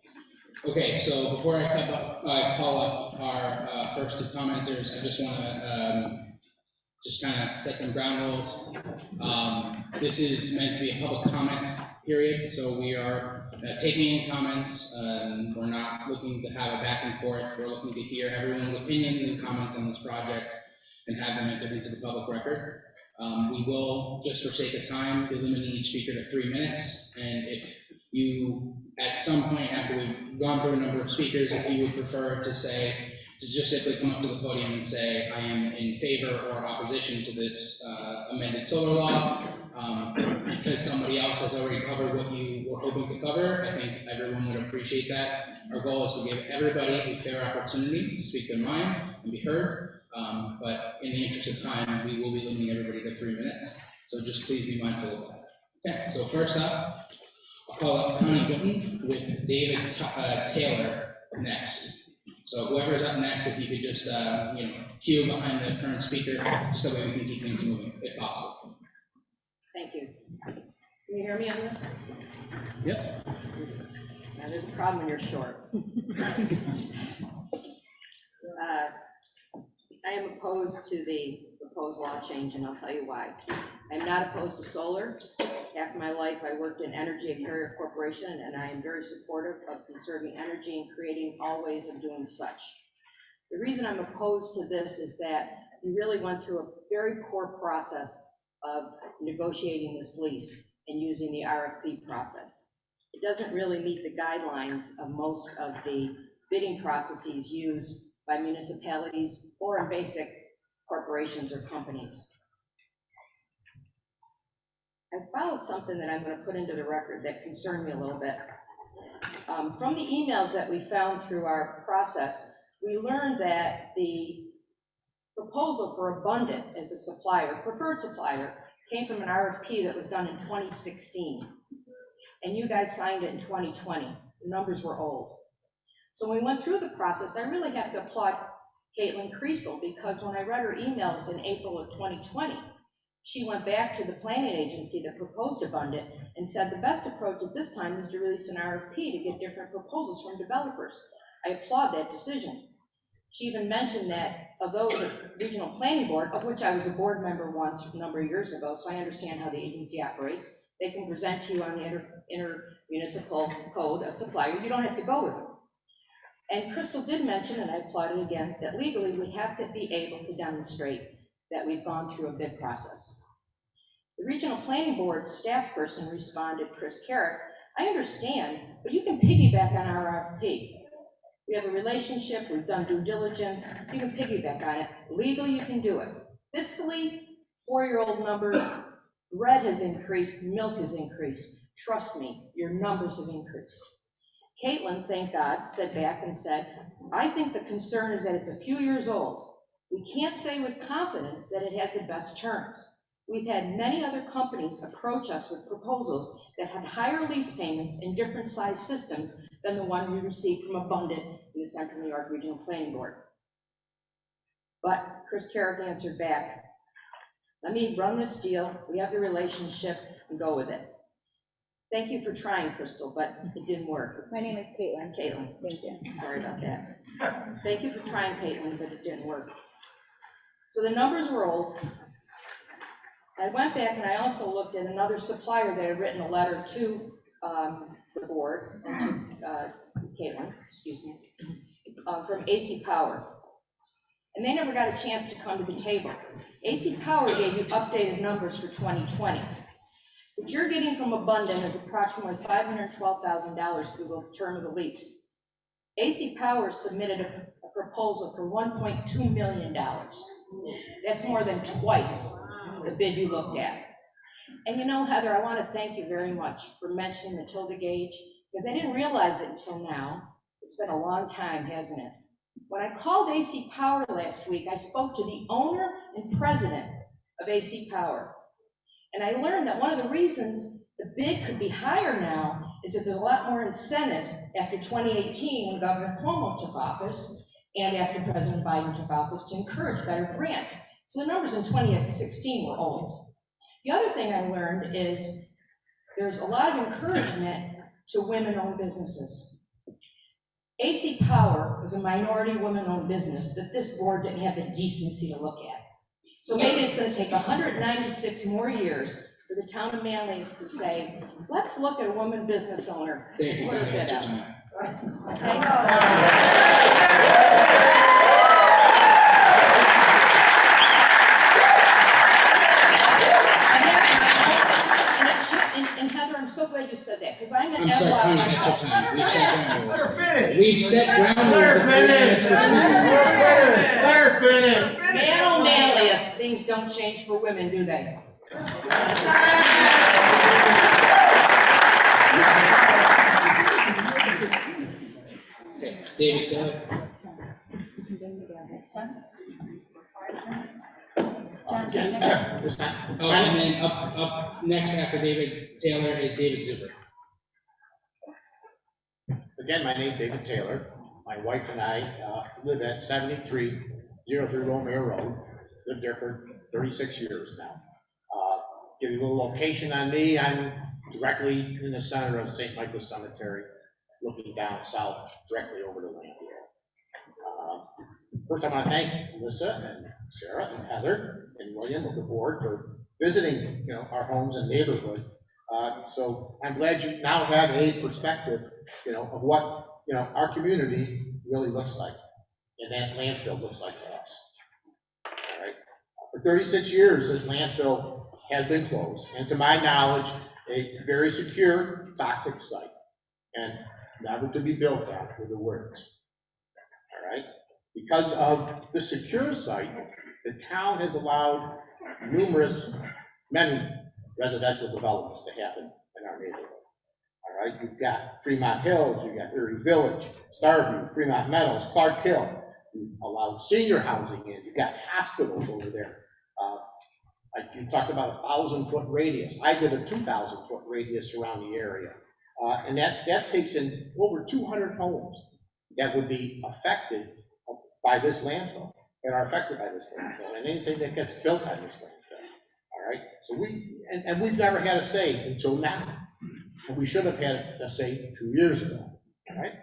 Speaker 2: Okay, so before I call up our first two commenters, I just want to just kind of set some ground rules. This is meant to be a public comment period, so we are taking in comments. We're not looking to have a back and forth. We're looking to hear everyone's opinions and comments on this project and have them entered into the public record. We will, just for sake of time, be limiting each speaker to 3 minutes. And if you, at some point after we've gone through a number of speakers, if you would prefer to say, to just simply come up to the podium and say, I am in favor or opposition to this amended solar law, because somebody else has already covered what you were hoping to cover, I think everyone would appreciate that. Our goal is to give everybody a fair opportunity to speak their mind and be heard. But in the interest of time, we will be limiting everybody to 3 minutes. So just please be mindful of that. Okay, so first up, I'll call up Connie Witten with David Taylor next. So whoever's up next, if you could just, queue behind the current speaker, just so that way we can keep things moving, if possible.
Speaker 13: Thank you. Can you hear me on this?
Speaker 2: Yep.
Speaker 13: Now, there's a problem when you're short. I am opposed to the proposed law change, and I'll tell you why. I'm not opposed to solar. Half my life I worked in energy at Carrier Corporation, and I am very supportive of conserving energy and creating all ways of doing such. The reason I'm opposed to this is that we really went through a very poor process of negotiating this lease and using the RFP process. It doesn't really meet the guidelines of most of the bidding processes used by municipalities or in basic corporations or companies. I found something that I'm going to put into the record that concerned me a little bit. From the emails that we found through our process, we learned that the proposal for Abundant as a supplier, preferred supplier, came from an RFP that was done in 2016. And you guys signed it in 2020. The numbers were old. So when we went through the process, I really have to applaud Caitlin Creasel, because when I read her emails in April of 2020, she went back to the planning agency that proposed Abundant and said the best approach at this time is to release an RFP to get different proposals from developers. I applaud that decision. She even mentioned that although the regional planning board, of which I was a board member once a number of years ago, so I understand how the agency operates, they can present to you on the inter-municipal code a supplier. You don't have to go with them. And Crystal did mention, and I applaud it again, that legally we have to be able to demonstrate that we've gone through a bid process. The regional planning board staff person responded, Chris Carrick, I understand, but you can piggyback on our RFP. We have a relationship, we've done due diligence, you can piggyback on it. Legally, you can do it. Fiscally, 4-year-old numbers, bread has increased, milk has increased. Trust me, your numbers have increased. Caitlin, thank God, said back and said, I think the concern is that it's a few years old. We can't say with confidence that it has the best terms. We've had many other companies approach us with proposals that had higher lease payments and different size systems than the one we received from Abundant in the Central New York Regional Planning Board. But Chris Carrick answered back, let me run this deal, we have the relationship, and go with it. Thank you for trying, Crystal, but it didn't work.
Speaker 6: My name is Caitlin.
Speaker 13: Caitlin,
Speaker 6: Thank you.
Speaker 13: sorry about that. Thank you for trying, Caitlin, but it didn't work. So the numbers were old. I went back and I also looked at another supplier that had written a letter to the board, and to Caitlin, excuse me, from AC Power. And they never got a chance to come to the table. AC Power gave you updated numbers for 2020. What you're getting from Abundant is approximately $512,000 through the term of the lease. AC Power submitted a proposal for $1.2 million. That's more than twice the bid you looked at. And you know, Heather, I want to thank you very much for mentioning Matilda Gage, because I didn't realize it until now. It's been a long time, hasn't it? When I called AC Power last week, I spoke to the owner and president of AC Power. And I learned that one of the reasons the bid could be higher now is that there's a lot more incentives after 2018 when Governor Cuomo took office and after President Biden took office to encourage better grants. So the numbers in 2016 were old. The other thing I learned is there's a lot of encouragement to women-owned businesses. AC Power was a minority woman-owned business that this board didn't have the decency to look at. So maybe it's gonna take 196 more years for the town of Manlius to say, let's look at a woman business owner.
Speaker 2: Thank you,
Speaker 13: Put her
Speaker 2: Connie,
Speaker 13: bid
Speaker 2: that's your
Speaker 13: out.
Speaker 2: time.
Speaker 13: And Heather, I'm so glad you said that, because I'm an
Speaker 2: I'm sorry,
Speaker 13: FY
Speaker 2: Connie, that's your
Speaker 13: myself.
Speaker 2: time. We've set ground rules.
Speaker 9: finish.
Speaker 2: We've set ground rules for 3 minutes for speaking.
Speaker 9: Let her finish.
Speaker 13: Man, oh Manlius, things don't change for women, do they?
Speaker 2: Okay, David Taylor. Oh, and then up next after David Taylor is David Zuber.
Speaker 11: Again, my name is David Taylor. My wife and I live at 7303 Romeo Road. Lived there for 36 years now. Give you a little location on me. I'm directly in the center of St. Michael's Cemetery, looking down south, directly over the Landfill. First, I want to thank Melissa and Sarah and Heather and William of the board for visiting, our homes and neighborhood. So I'm glad you now have a perspective, of what, our community really looks like, and that landfill looks like to us. All right. For 36 years, this landfill has been closed, and to my knowledge, a very secure, toxic site, and never to be built on with the words. All right. Because of the secure site, the town has allowed many residential developments to happen in our neighborhood. All right, you've got Fremont Hills, you've got Erie Village, Starview, Fremont Meadows, Clark Hill. You've allowed senior housing in. You've got hospitals over there. You talked about a 1,000-foot radius. I did a 2,000-foot radius around the area, and that takes in over 200 homes that would be affected by this landfill, and are affected by this landfill, and anything that gets built on this landfill. All right, so we've never had a say until now. And we should have had a say 2 years ago. All right.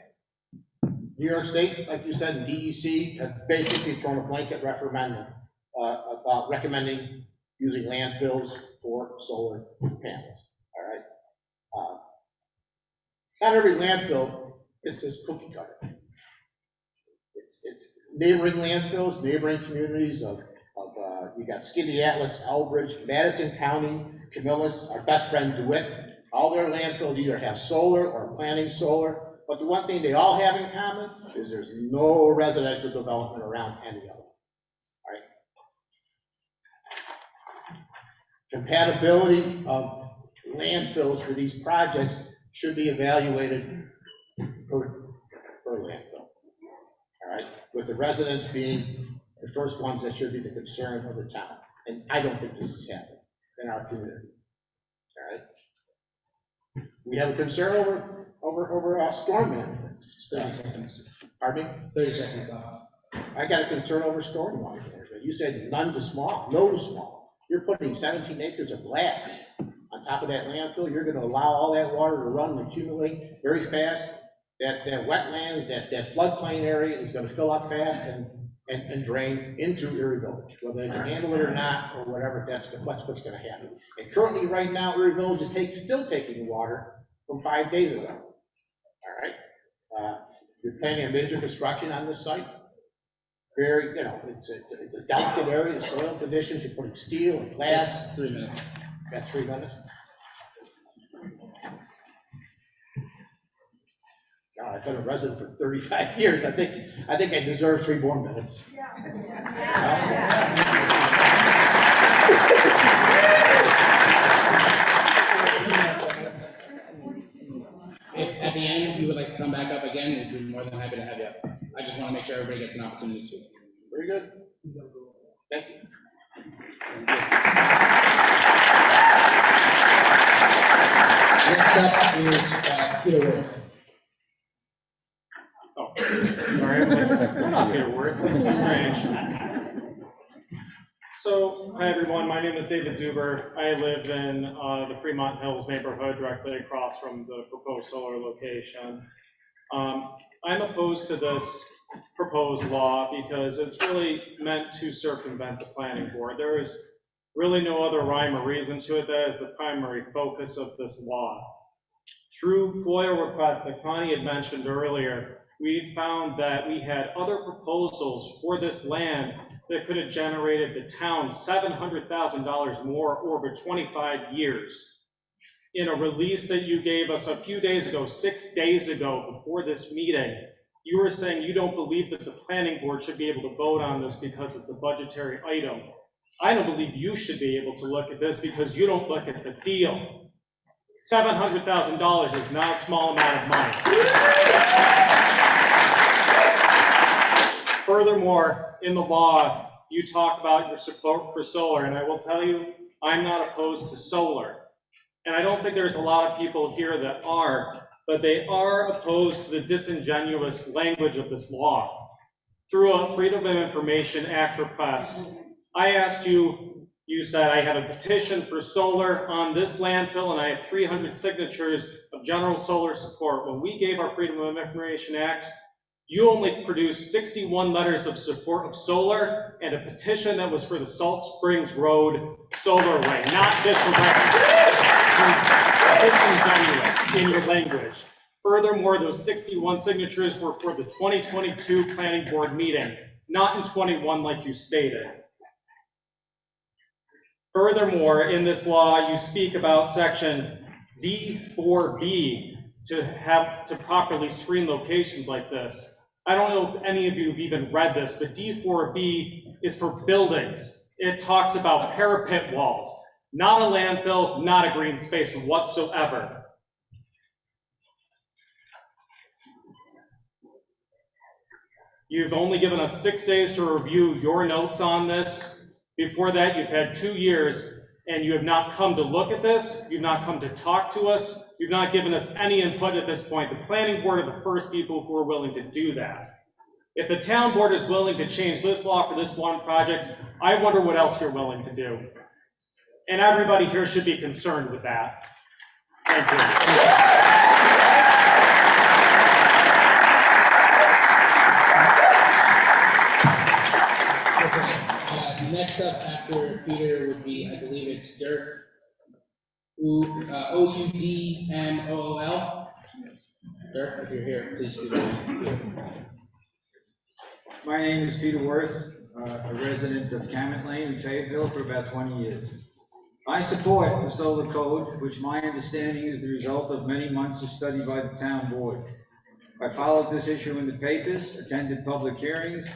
Speaker 11: New York State, like you said, and DEC have basically thrown a blanket referendum about recommending using landfills for solar panels. All right. Not every landfill is this cookie cutter. It's neighboring landfills, neighboring communities of you got Skinny Atlas, Elbridge, Madison County, Camillus, our best friend DeWitt. All their landfills either have solar or are planning solar, but the one thing they all have in common is there's no residential development around any of them. All right. Compatibility of landfills for these projects should be evaluated per landfill. All right, with the residents being the first ones that should be the concern of the town, and I don't think this has happened in our community. All right. We have a concern over storm management.
Speaker 2: 30 seconds.
Speaker 11: Pardon me?
Speaker 2: 30 seconds left.
Speaker 11: I got a concern over storm management. You said none to small, no to small. You're putting 17 acres of glass on top of that landfill. You're going to allow all that water to run and accumulate very fast. That wetlands, that floodplain area is going to fill up fast and drain into Erie Village, whether they can handle it or not, or whatever. That's what's going to happen. And currently, right now, Erie Village is still taking water from 5 days ago. All right. You're planning a major construction on this site. Very, it's a delicate area. The soil conditions. You're putting steel and glass.
Speaker 2: That's 3 minutes.
Speaker 11: That's 3 minutes. God, I've been a resident for 35 years. I think I deserve 3 more minutes.
Speaker 2: If at the end you would like to come back up again, we'd be more than happy to have you up. I just want to make sure everybody gets an opportunity to speak.
Speaker 11: Very good. Thank you.
Speaker 2: Next up is Peter Worth.
Speaker 14: Oh, sorry, I'm not Peter Worth, that's strange. So, hi everyone, my name is David Zuber. I live in the Fremont Hills neighborhood directly across from the proposed solar location. I'm opposed to this proposed law because it's really meant to circumvent the planning board. There is really no other rhyme or reason to it. That is the primary focus of this law. Through FOIA requests that Connie had mentioned earlier, we found that we had other proposals for this land that could have generated the town $700,000 more over 25 years. In a release that you gave us a few days ago, 6 days ago, before this meeting, you were saying you don't believe that the planning board should be able to vote on this because it's a budgetary item. I don't believe you should be able to look at this because you don't look at the deal. $700,000 is not a small amount of money. Furthermore, in the law, you talk about your support for solar, and I will tell you, I'm not opposed to solar. And I don't think there's a lot of people here that are, but they are opposed to the disingenuous language of this law. Through a Freedom of Information Act request, I asked you, you said I have a petition for solar on this landfill and I have 300 signatures of general solar support. When we gave our Freedom of Information Act, you only produced 61 letters of support of solar and a petition that was for the Salt Springs Road solar array, not this array. Disingenuous in your language. Furthermore, those 61 signatures were for the 2022 Planning Board meeting, not in 21 like you stated. Furthermore, in this law, you speak about section D4B to properly screen locations like this. I don't know if any of you have even read this, but D4B is for buildings. It talks about parapet walls, not a landfill, not a green space whatsoever. You've only given us 6 days to review your notes on this. Before that, you've had 2 years, and you have not come to look at this. You've not come to talk to us. You've not given us any input at this point. The planning board are the first people who are willing to do that. If the town board is willing to change this law for this one project, I wonder what else you're willing to do. And everybody here should be concerned with that. Thank
Speaker 2: Okay, next up after Peter would be, I believe it's Dirk, Oudmool. Dirk, if you're here, please do that.
Speaker 15: My name is Peter Worth, a resident of Camet Lane in Fayetteville for about 20 years. I support the solar code, which my understanding is the result of many months of study by the town board. I followed this issue in the papers, attended public hearings,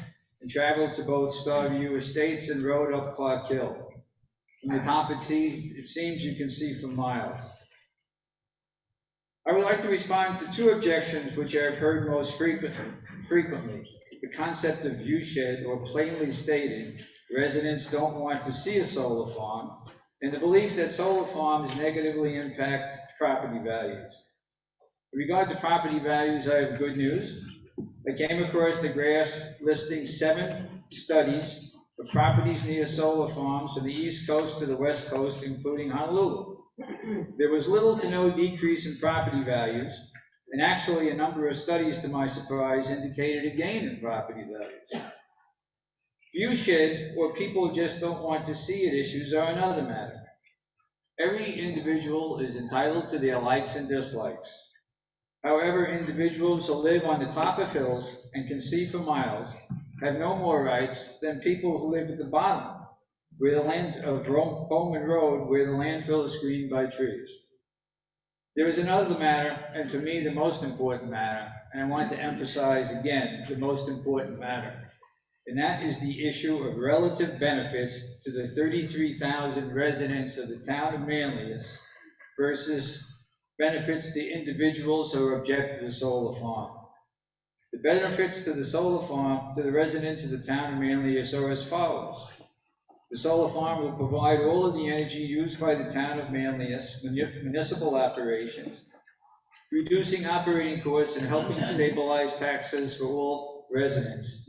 Speaker 15: and traveled to both Starview Estates and rode up Clark Hill. From the top it seems you can see for miles. I would like to respond to 2 objections which I have heard most frequently. The concept of viewshed, or plainly stated, residents don't want to see a solar farm, and the belief that solar farms negatively impact property values. In regard to property values, I have good news. I came across the graph listing 7 studies of properties near solar farms from the East Coast to the West Coast, including Honolulu. There was little to no decrease in property values, and actually a number of studies, to my surprise, indicated a gain in property values. Viewshed, or people just don't want to see it issues, are another matter. Every individual is entitled to their likes and dislikes. However, individuals who live on the top of hills and can see for miles have no more rights than people who live at the bottom, where the land of Bowman Road, where the landfill is screened by trees. There is another matter, and to me the most important matter, and I want to emphasize again the most important matter, and that is the issue of relative benefits to the 33,000 residents of the town of Manlius versus benefits to individuals who object to the solar farm. The benefits to the solar farm, to the residents of the town of Manlius, are as follows. The solar farm will provide all of the energy used by the town of Manlius municipal operations, reducing operating costs and helping stabilize taxes for all residents.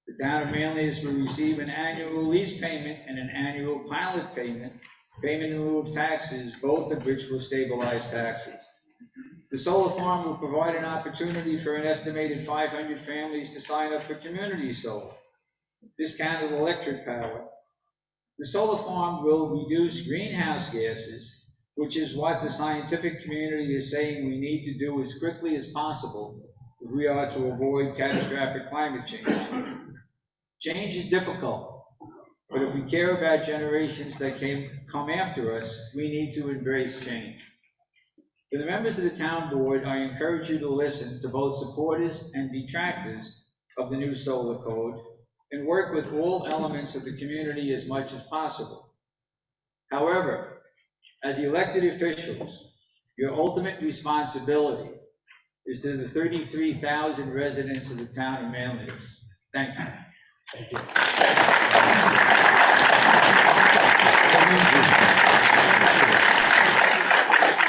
Speaker 15: The town of Manlius will receive an annual lease payment and an annual pilot payment in lieu of taxes, both of which will stabilize taxes. The solar farm will provide an opportunity for an estimated 500 families to sign up for community solar, discounted electric power. The solar farm will reduce greenhouse gases, which is what the scientific community is saying we need to do as quickly as possible if we are to avoid catastrophic climate change. Change is difficult, but if we care about generations that come after us, we need to embrace change. For the members of the town board, I encourage you to listen to both supporters and detractors of the new solar code and work with all elements of the community as much as possible. However, as elected officials, your ultimate responsibility is to the 33,000 residents of the town of Manlius. Thank you.
Speaker 2: Thank you.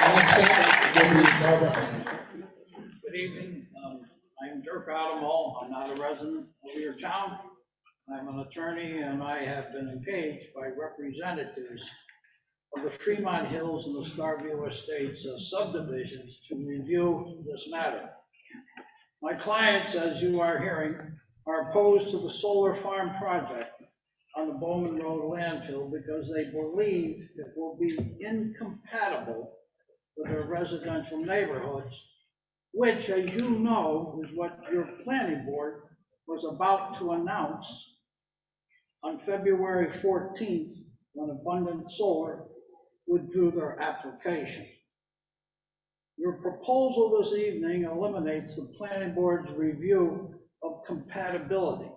Speaker 2: Next up will be Barbara.
Speaker 16: Good evening. I'm Dirk Adamo. I'm not a resident of your town. I'm an attorney, and I have been engaged by representatives of the Fremont Hills and the Starview Estates subdivisions to review this matter. My clients, as you are hearing, are opposed to the solar farm project on the Bowman Road landfill because they believe it will be incompatible with their residential neighborhoods, which, as you know, is what your planning board was about to announce on February 14th, when Abundant Solar withdrew their application. Your proposal this evening eliminates the planning board's review of compatibility.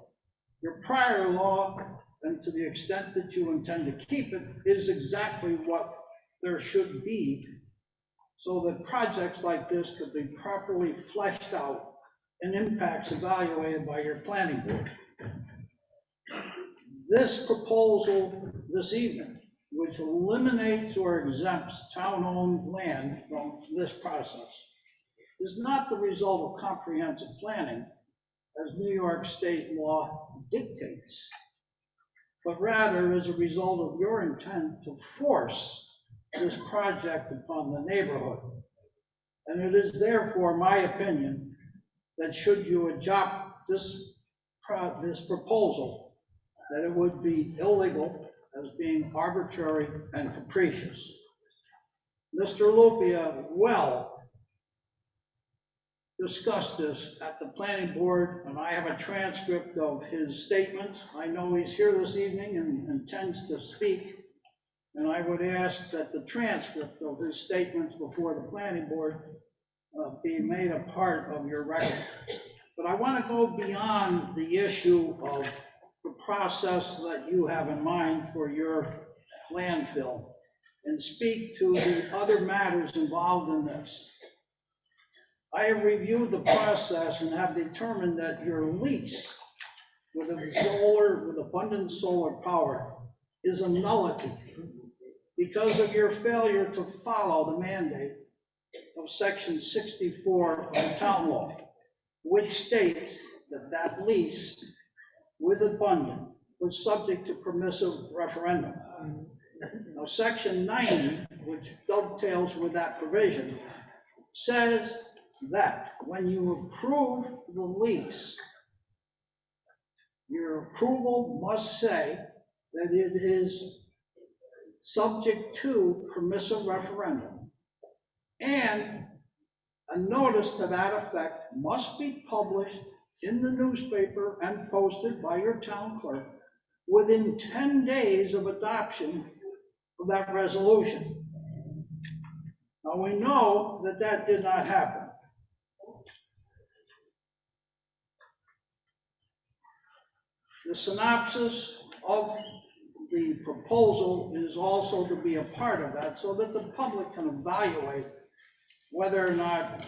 Speaker 16: Your prior law, and to the extent that you intend to keep it, is exactly what there should be, so that projects like this could be properly fleshed out and impacts evaluated by your planning board. This proposal this evening, which eliminates or exempts town-owned land from this process, is not the result of comprehensive planning, as New York state law dictates, but rather is a result of your intent to force this project upon the neighborhood. And it is therefore my opinion that should you adopt this proposal, that it would be illegal as being arbitrary and capricious. Mr. Lupia well discussed this at the planning board, and I have a transcript of his statements. I know he's here this evening and intends to speak, and I would ask that the transcript of his statements before the planning board be made a part of your record. But I want to go beyond the issue of the process that you have in mind for your landfill and speak to the other matters involved in this. I have reviewed the process and have determined that your lease with Abundant Solar Power is a nullity because of your failure to follow the mandate of Section 64 of the town law, which states that that lease with Abundant was subject to permissive referendum. Now, Section 90, which dovetails with that provision, says that when you approve the lease, your approval must say that it is subject to permissive referendum, and a notice to that effect must be published in the newspaper and posted by your town clerk within 10 days of adoption of that resolution. Now, we know that that did not happen. The synopsis of the proposal is also to be a part of that so that the public can evaluate whether or not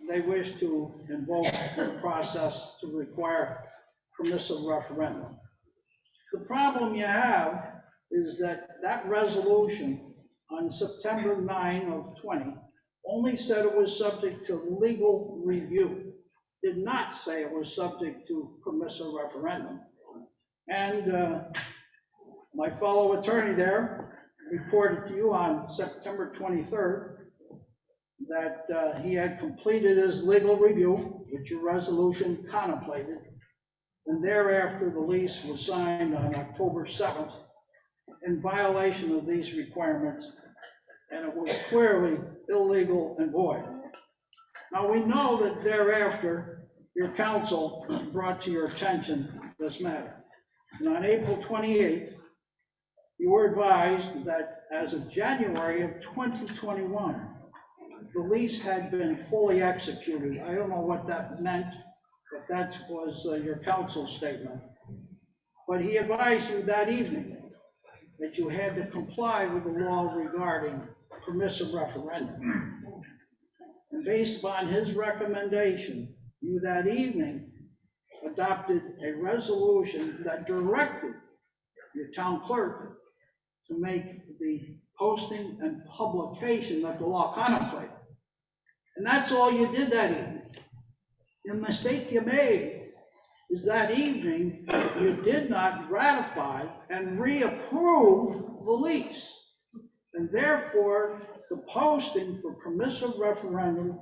Speaker 16: they wish to invoke the process to require permissive referendum. The problem you have is that that resolution on September 9 of 20 only said it was subject to legal review, did not say it was subject to permissive referendum. And my fellow attorney there reported to you on September 23rd that that he had completed his legal review, which your resolution contemplated, and thereafter the lease was signed on October 7th in violation of these requirements, and it was clearly illegal and void. Now, we know that thereafter, your council brought to your attention this matter. And on April 28th, you were advised that as of January of 2021, the lease had been fully executed. I don't know what that meant, but that was your council statement. But he advised you that evening that you had to comply with the law regarding permissive referendum. And based upon his recommendation, you that evening adopted a resolution that directed your town clerk to make the posting and publication that the law contemplated. And that's all you did that evening. The mistake you made is that evening you did not ratify and reapprove the lease. And therefore, the posting for permissive referendum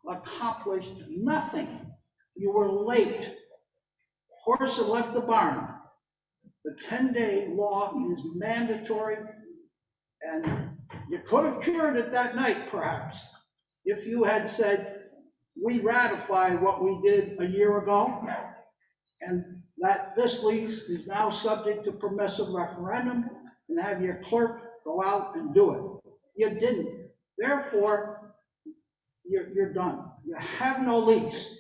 Speaker 16: accomplished nothing. You were late. Horse had left the barn. The 10-day law is mandatory, and you could have cured it that night, perhaps, if you had said, we ratify what we did a year ago, and that this lease is now subject to permissive referendum, and have your clerk go out and do it. You didn't. Therefore, you're done. You have no lease.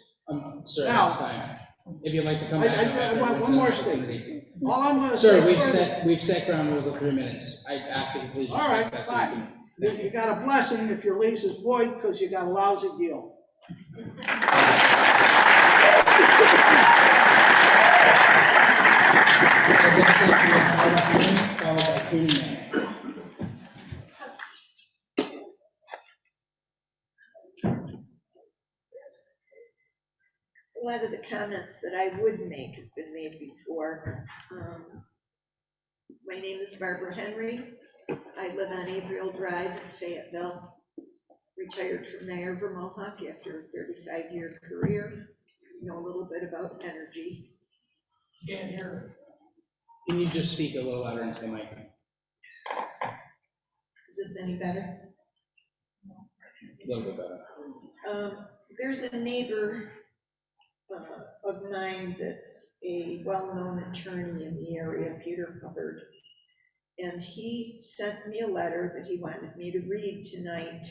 Speaker 2: Sir,
Speaker 16: Now,
Speaker 2: that's time. If you'd like to come
Speaker 16: I
Speaker 2: back.
Speaker 16: want one more statement. All I'm gonna
Speaker 2: Sir,
Speaker 16: say.
Speaker 2: we've set ground rules of 3 minutes. I ask that you please
Speaker 16: All
Speaker 2: respect
Speaker 16: right,
Speaker 2: that. So you
Speaker 16: fine.
Speaker 2: can-
Speaker 16: You got a blessing if your lease is void because you got a lousy deal.
Speaker 2: So next up, we have public hearing, followed by Q&A.
Speaker 17: A lot of the comments that I would make have been made before. My name is Barbara Henry. I live on Averill Drive in Fayetteville. Retired from Niagara Mohawk after a 35-year career. Know a little bit about energy.
Speaker 2: Can't hear. Can you just speak a little louder into the mic?
Speaker 17: Is this any better?
Speaker 2: A little bit better.
Speaker 17: There's a neighbor of mine that's a well-known attorney in the area, Peter Hubbard. And he sent me a letter that he wanted me to read tonight.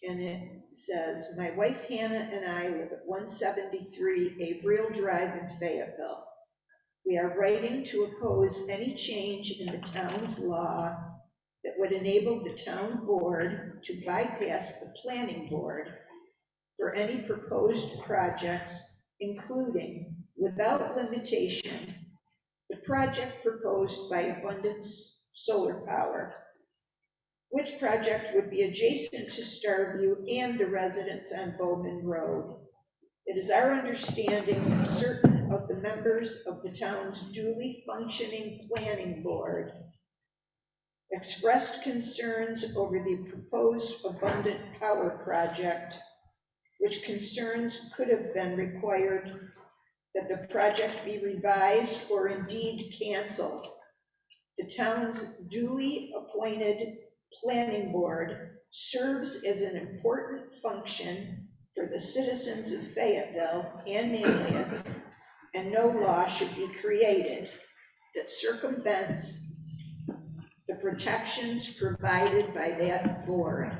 Speaker 17: And it says, my wife Hannah and I live at 173 Averill Drive in Fayetteville. We are writing to oppose any change in the town's law that would enable the town board to bypass the planning board for any proposed projects, including, without limitation, the project proposed by Abundance Solar Power, which project would be adjacent to Starview and the residents on Bowman Road. It is our understanding that certain of the members of the town's duly functioning planning board expressed concerns over the proposed Abundant Power project, which concerns could have been required that the project be revised or indeed canceled. The town's duly appointed planning board serves as an important function for the citizens of Fayetteville and Manlius, and no law should be created that circumvents the protections provided by that board.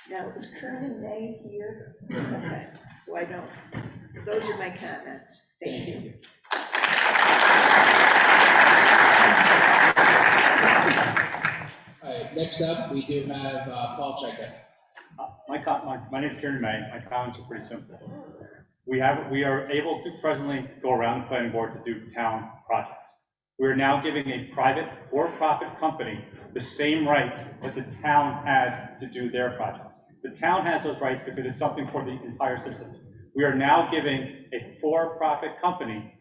Speaker 17: Now, is Kernan May here? Okay, so I don't, those are my comments. Thank you.
Speaker 2: All right, next up, we do have Paul Checker.
Speaker 18: My name is Kieran May. My comments are pretty simple. We are able to presently go around the planning board to do town projects. We are now giving a private for-profit company the same rights that the town had to do their projects. The town has those rights because it's something for the entire citizens. We are now giving a for-profit company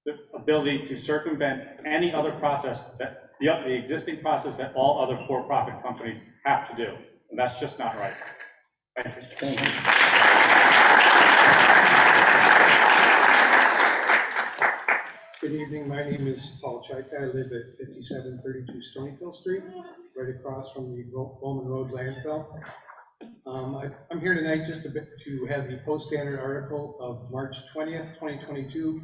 Speaker 18: the ability to circumvent any other process that the existing process that all other for-profit companies have to do. And that's just not right. Thank you.
Speaker 2: Thank you.
Speaker 19: Good evening, my name is Paul Chaika. I live at 5732 Stonyfield Street, right across from the Bowman Road landfill. I'm here tonight just to have the post-standard article of March 20th, 2022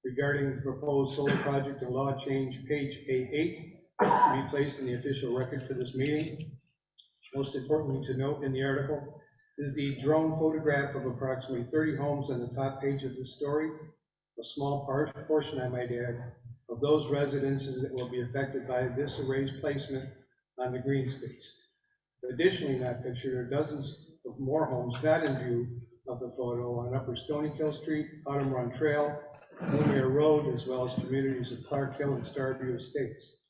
Speaker 19: regarding the proposed solar project and law change, page A8, to be placed in the official record for this meeting. Most importantly to note in the article is the drone photograph of approximately 30 homes on the top page of the story. A small portion, I might add, of those residences that will be affected by this array's placement on the green space. Additionally, in that picture, there are dozens of more homes not in view of the photo on Upper Stonyfield Street, Autumn Run Trail, Lumiere Road, as well as communities of Clark Hill and Starview Estates.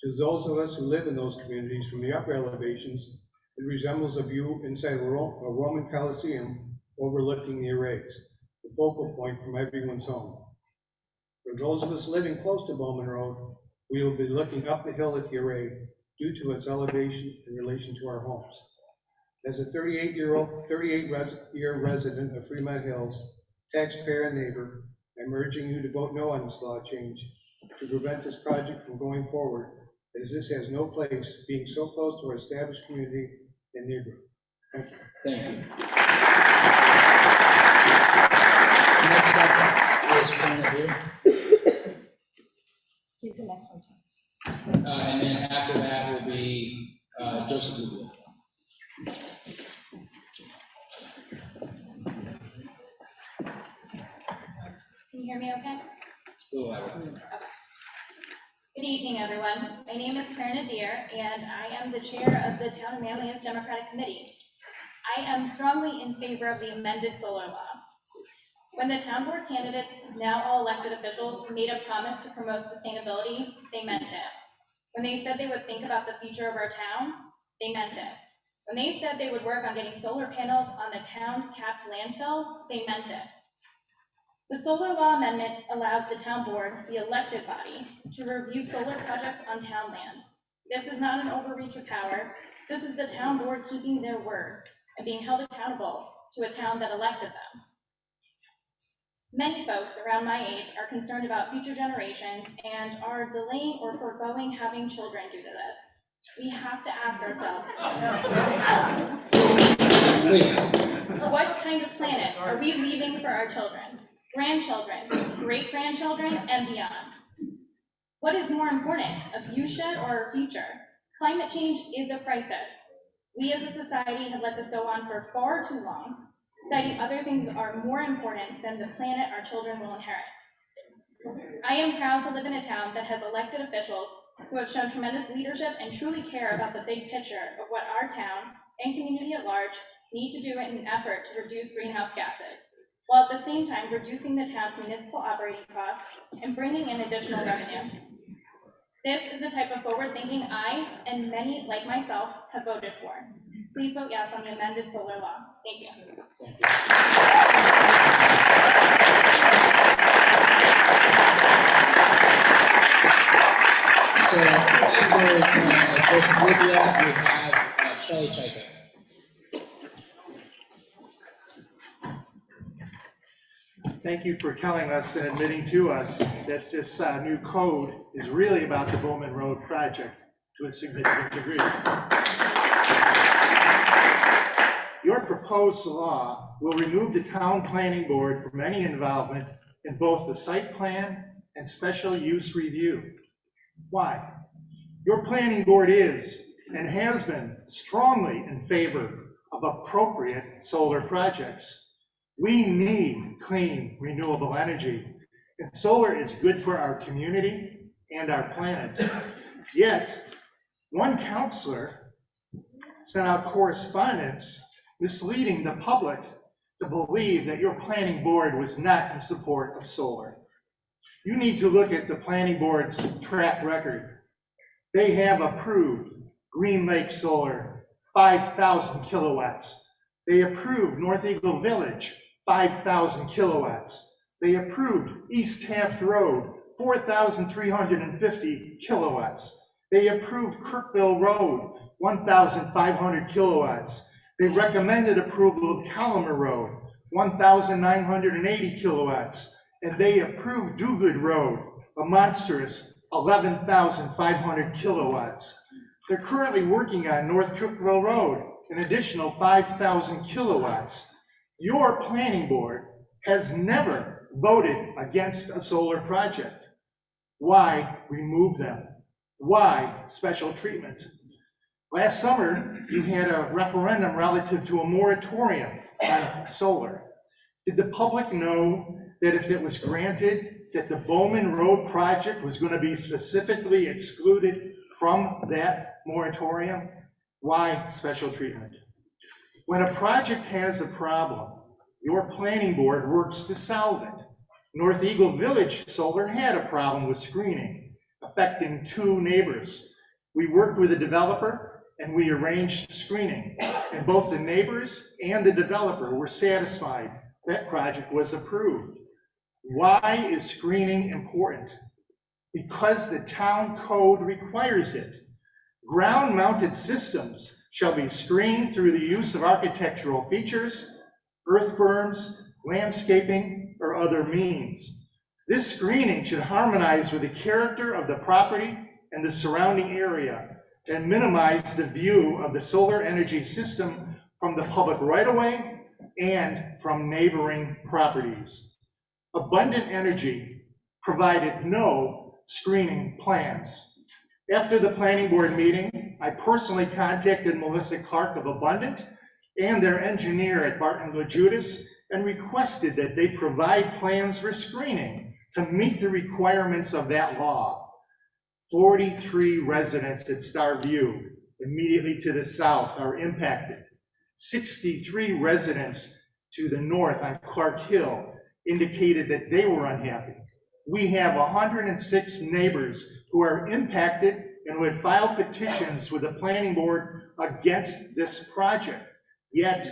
Speaker 19: To those of us who live in those communities from the upper elevations, it resembles a view inside a Roman Colosseum overlooking the arrays, the focal point from everyone's home. For those of us living close to Bowman Road, we will be looking up the hill at the array due to its elevation in relation to our homes. As a 38-year resident of Fremont Hills, taxpayer and neighbor, I'm urging you to vote no on this law change to prevent this project from going forward, as this has no place being so close to our established community and neighborhood. Thank you.
Speaker 2: Thank you. Next up is Karen Deere.
Speaker 10: Here's the next one, too.
Speaker 2: And then after that will be Joseph Lugo.
Speaker 20: Can you hear me okay?
Speaker 2: A little louder.
Speaker 20: Okay. Good evening, everyone. My name is Karen Adair, and I am the chair of the Town of Manlius Democratic Committee. I am strongly in favor of the amended solar law. When the town board candidates, now all elected officials, made a promise to promote sustainability, they meant it. When they said they would think about the future of our town, they meant it. When they said they would work on getting solar panels on the town's capped landfill, they meant it. The solar law amendment allows the town board, the elected body, to review solar projects on town land. This is not an overreach of power. This is the town board keeping their word and being held accountable to a town that elected them. Many folks around my age are concerned about future generations and are delaying or foregoing having children due to this. We have to ask ourselves, what kind of planet are we leaving for our children, grandchildren, great-grandchildren, and beyond? What is more important, a view shed or our future? Climate change is a crisis. We as a society have let this go on for far too long, citing other things are more important than the planet our children will inherit. I am proud to live in a town that has elected officials who have shown tremendous leadership and truly care about the big picture of what our town and community at large need to do in an effort to reduce greenhouse gases, while at the same time reducing the town's municipal operating costs and bringing in additional revenue. This is the type of forward-thinking I, and many like myself, have voted for. Please vote yes on the amended solar law. Thank you.
Speaker 2: So after Joseph Lugo, we have Shelley Chaika.
Speaker 21: Thank you for telling us and admitting to us that this new code is really about the Bowman Road project to a significant degree. Your proposed law will remove the town planning board from any involvement in both the site plan and special use review. Why? Your planning board is and has been strongly in favor of appropriate solar projects. We need clean, renewable energy, and solar is good for our community and our planet. Yet, one counselor sent out correspondence misleading the public to believe that your planning board was not in support of solar. You need to look at the planning board's track record. They have approved Green Lake Solar, 5,000 kilowatts. They approved North Eagle Village, 5,000 kilowatts. They approved East Taft Road, 4,350 kilowatts. They approved Kirkville Road, 1,500 kilowatts. They recommended approval of Colomer Road, 1,980 kilowatts. And they approved Dogood Road, a monstrous 11,500 kilowatts. They're currently working on North Kirkville Road, an additional 5,000 kilowatts. Your planning board has never voted against a solar project. Why remove them? Why special treatment? Last summer, you had a referendum relative to a moratorium on solar. Did the public know that if it was granted, that the Bowman Road project was going to be specifically excluded from that moratorium? Why special treatment? When a project has a problem, your planning board works to solve it. North Eagle Village Solar had a problem with screening, affecting 2 neighbors. We worked with the developer and we arranged screening, and both the neighbors and the developer were satisfied that project was approved. Why is screening important? Because the town code requires it. Ground-mounted systems shall be screened through the use of architectural features, earth berms, landscaping, or other means. This screening should harmonize with the character of the property and the surrounding area and minimize the view of the solar energy system from the public right-of-way and from neighboring properties. Abundant Energy provided no screening plans. After the planning board meeting, I personally contacted Melissa Clark of Abundant and their engineer at Barton LaJudas and requested that they provide plans for screening to meet the requirements of that law. 43 residents at Starview, immediately to the south, are impacted. 63 residents to the north on Clark Hill indicated that they were unhappy. We have 106 neighbors who are impacted and who had filed petitions with the planning board against this project. Yet,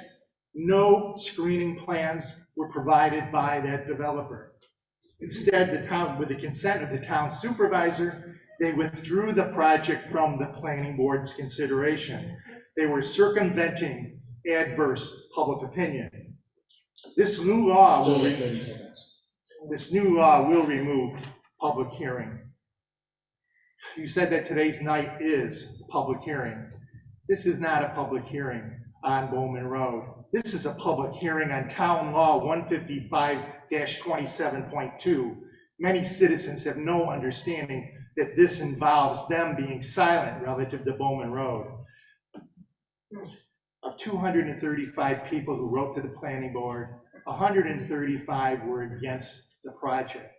Speaker 21: no screening plans were provided by that developer. Instead, the town, with the consent of the town supervisor, they withdrew the project from the planning board's consideration. They were circumventing adverse public opinion. This new law will remove public hearing. You said that today's night is public hearing. This is not a public hearing on Bowman Road. This is a public hearing on Town Law 155-27.2. Many citizens have no understanding that this involves them being silent relative to Bowman Road. Of 235 people who wrote to the planning board, 135 were against the project.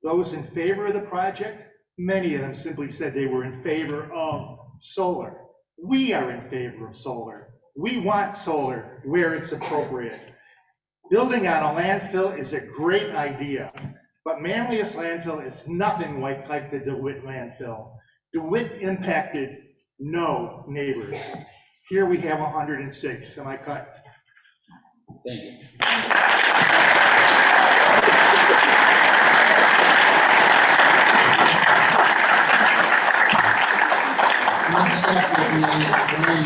Speaker 21: Those in favor of the project, many of them simply said they were in favor of solar. We are in favor of solar. We want solar where it's appropriate. Building on a landfill is a great idea, but Manlius landfill is nothing like the DeWitt landfill. DeWitt impacted no neighbors. Here we have 106. Am I cut?
Speaker 2: Thank you.
Speaker 17: Next up will be Brian.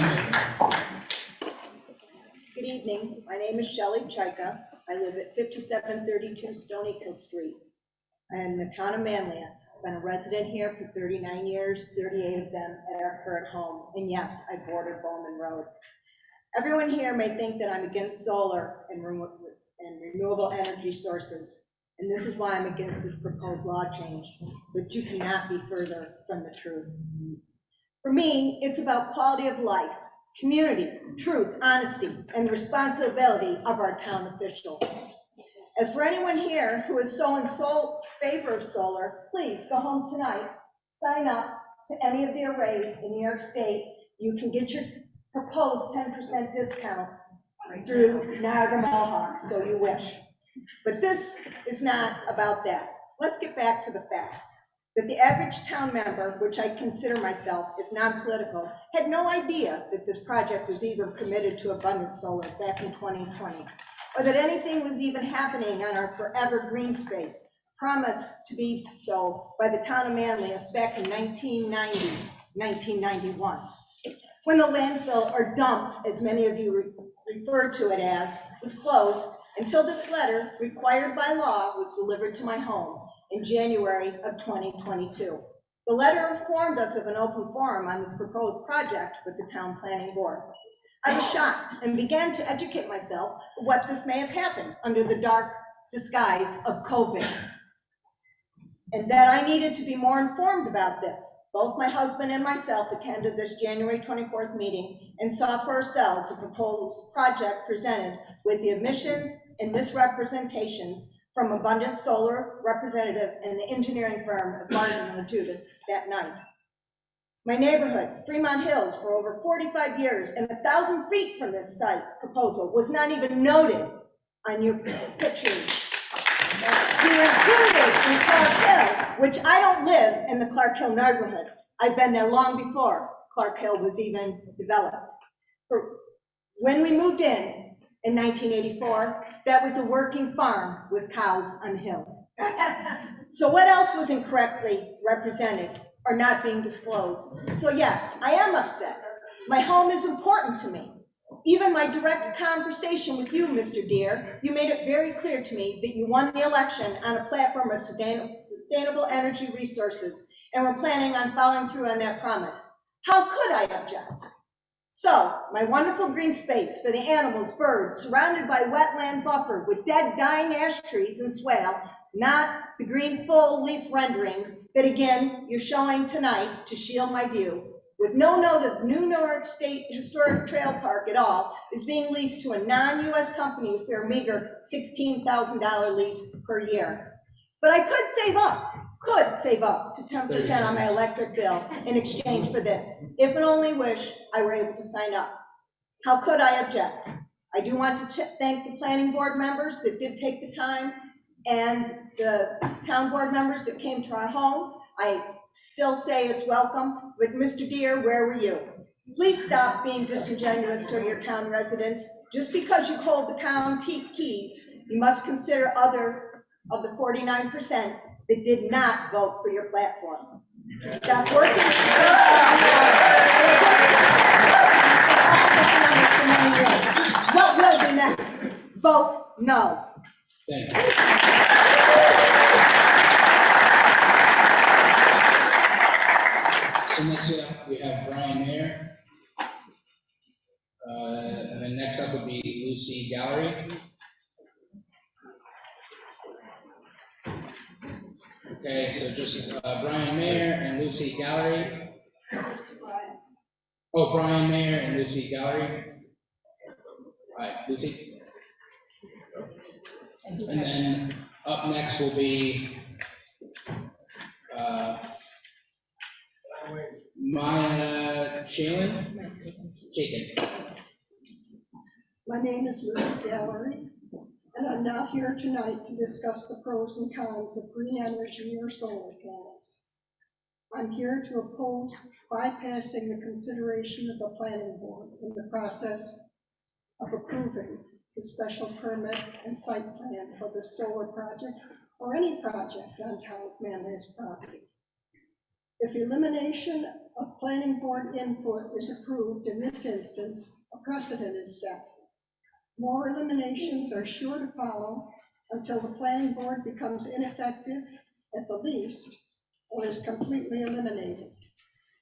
Speaker 17: Good evening. My name is Shelley Chaika. I live at 5732 Stony Hill Street. I am in the town of Manlius. I've been a resident here for 39 years, 38 of them at our current home. And yes, I border Bowman Road. Everyone here may think that I'm against solar and renewable energy sources. And this is why I'm against this proposed law change. But you cannot be further from the truth. For me, it's about quality of life, community, truth, honesty, and the responsibility of our town officials. As for anyone here who is so in favor of solar, please go home tonight, sign up to any of the arrays in New York State. You can get your proposed 10% discount through Niagara Mohawk, so you wish. But this is not about that. Let's get back to the facts. That the average town member, which I consider myself, is non-political, had no idea that this project was even permitted to Abundant Solar back in 2020, or that anything was even happening on our forever green space, promised to be so by the town of Manlius back in 1991, when the landfill, or dump, as many of you refer to it as, was closed until this letter, required by law, was delivered to my home in January of 2022. The letter informed us of an open forum on this proposed project with the town planning board. I was shocked and began to educate myself what this may have happened under the dark disguise of COVID, and that I needed to be more informed about this. Both my husband and myself attended this January 24th meeting and saw for ourselves the proposed project presented with the omissions and misrepresentations from Abundant Solar representative and the engineering firm of Martin and Latudas that night. My neighborhood, Fremont Hills, for over 45 years and 1,000 feet from this site proposal was not even noted on your pictures. You included in Clark Hill, which I don't live in the Clark Hill neighborhood. I've been there long before Clark Hill was even developed. When we moved in 1984, that was a working farm with cows on the hills. So what else was incorrectly represented or not being disclosed? So yes, I am upset. My home is important to me. Even my direct conversation with you, Mr. Deere, you made it very clear to me that you won the election on a platform of sustainable energy resources and were planning on following through on that promise. How could I object? So, my wonderful green space for the animals, birds, surrounded by wetland buffer with dead, dying ash trees and swale, not the green full leaf renderings that again you're showing tonight to shield my view, with no note of New York State Historic Trail Park at all, is being leased to a non-US company with their meager $16,000 lease per year. But I could save up to 10% on my electric bill in exchange for this, if and only wish I were able to sign up. How could I object? I do want to thank the planning board members that did take the time and the town board members that came to our home. I still say it's welcome, but Mr. Deere, where were you? Please stop being disingenuous to your town residents. Just because you hold the county keys, you must consider other of the 49% that did not vote for your platform. Stop working. What will be next? Vote no.
Speaker 2: Thank you. So next up, we have Brian Mayer. And then next up would be Lucy Gallery. Okay, so just Brian Mayer and Lucy Gallery. Oh, Brian Mayer and Lucy Gallery. All right, Lucy. And then up next will be Maya Chaikin.
Speaker 4: My name is Lucy Gallery, and I'm not here tonight to discuss the pros and cons of green energy or solar panels. I'm here to oppose bypassing the consideration of the planning board in the process of approving the special permit and site plan for the solar project or any project on town of Manlius property. If elimination of planning board input is approved in this instance, a precedent is set. More eliminations are sure to follow until the planning board becomes ineffective at the least or is completely eliminated.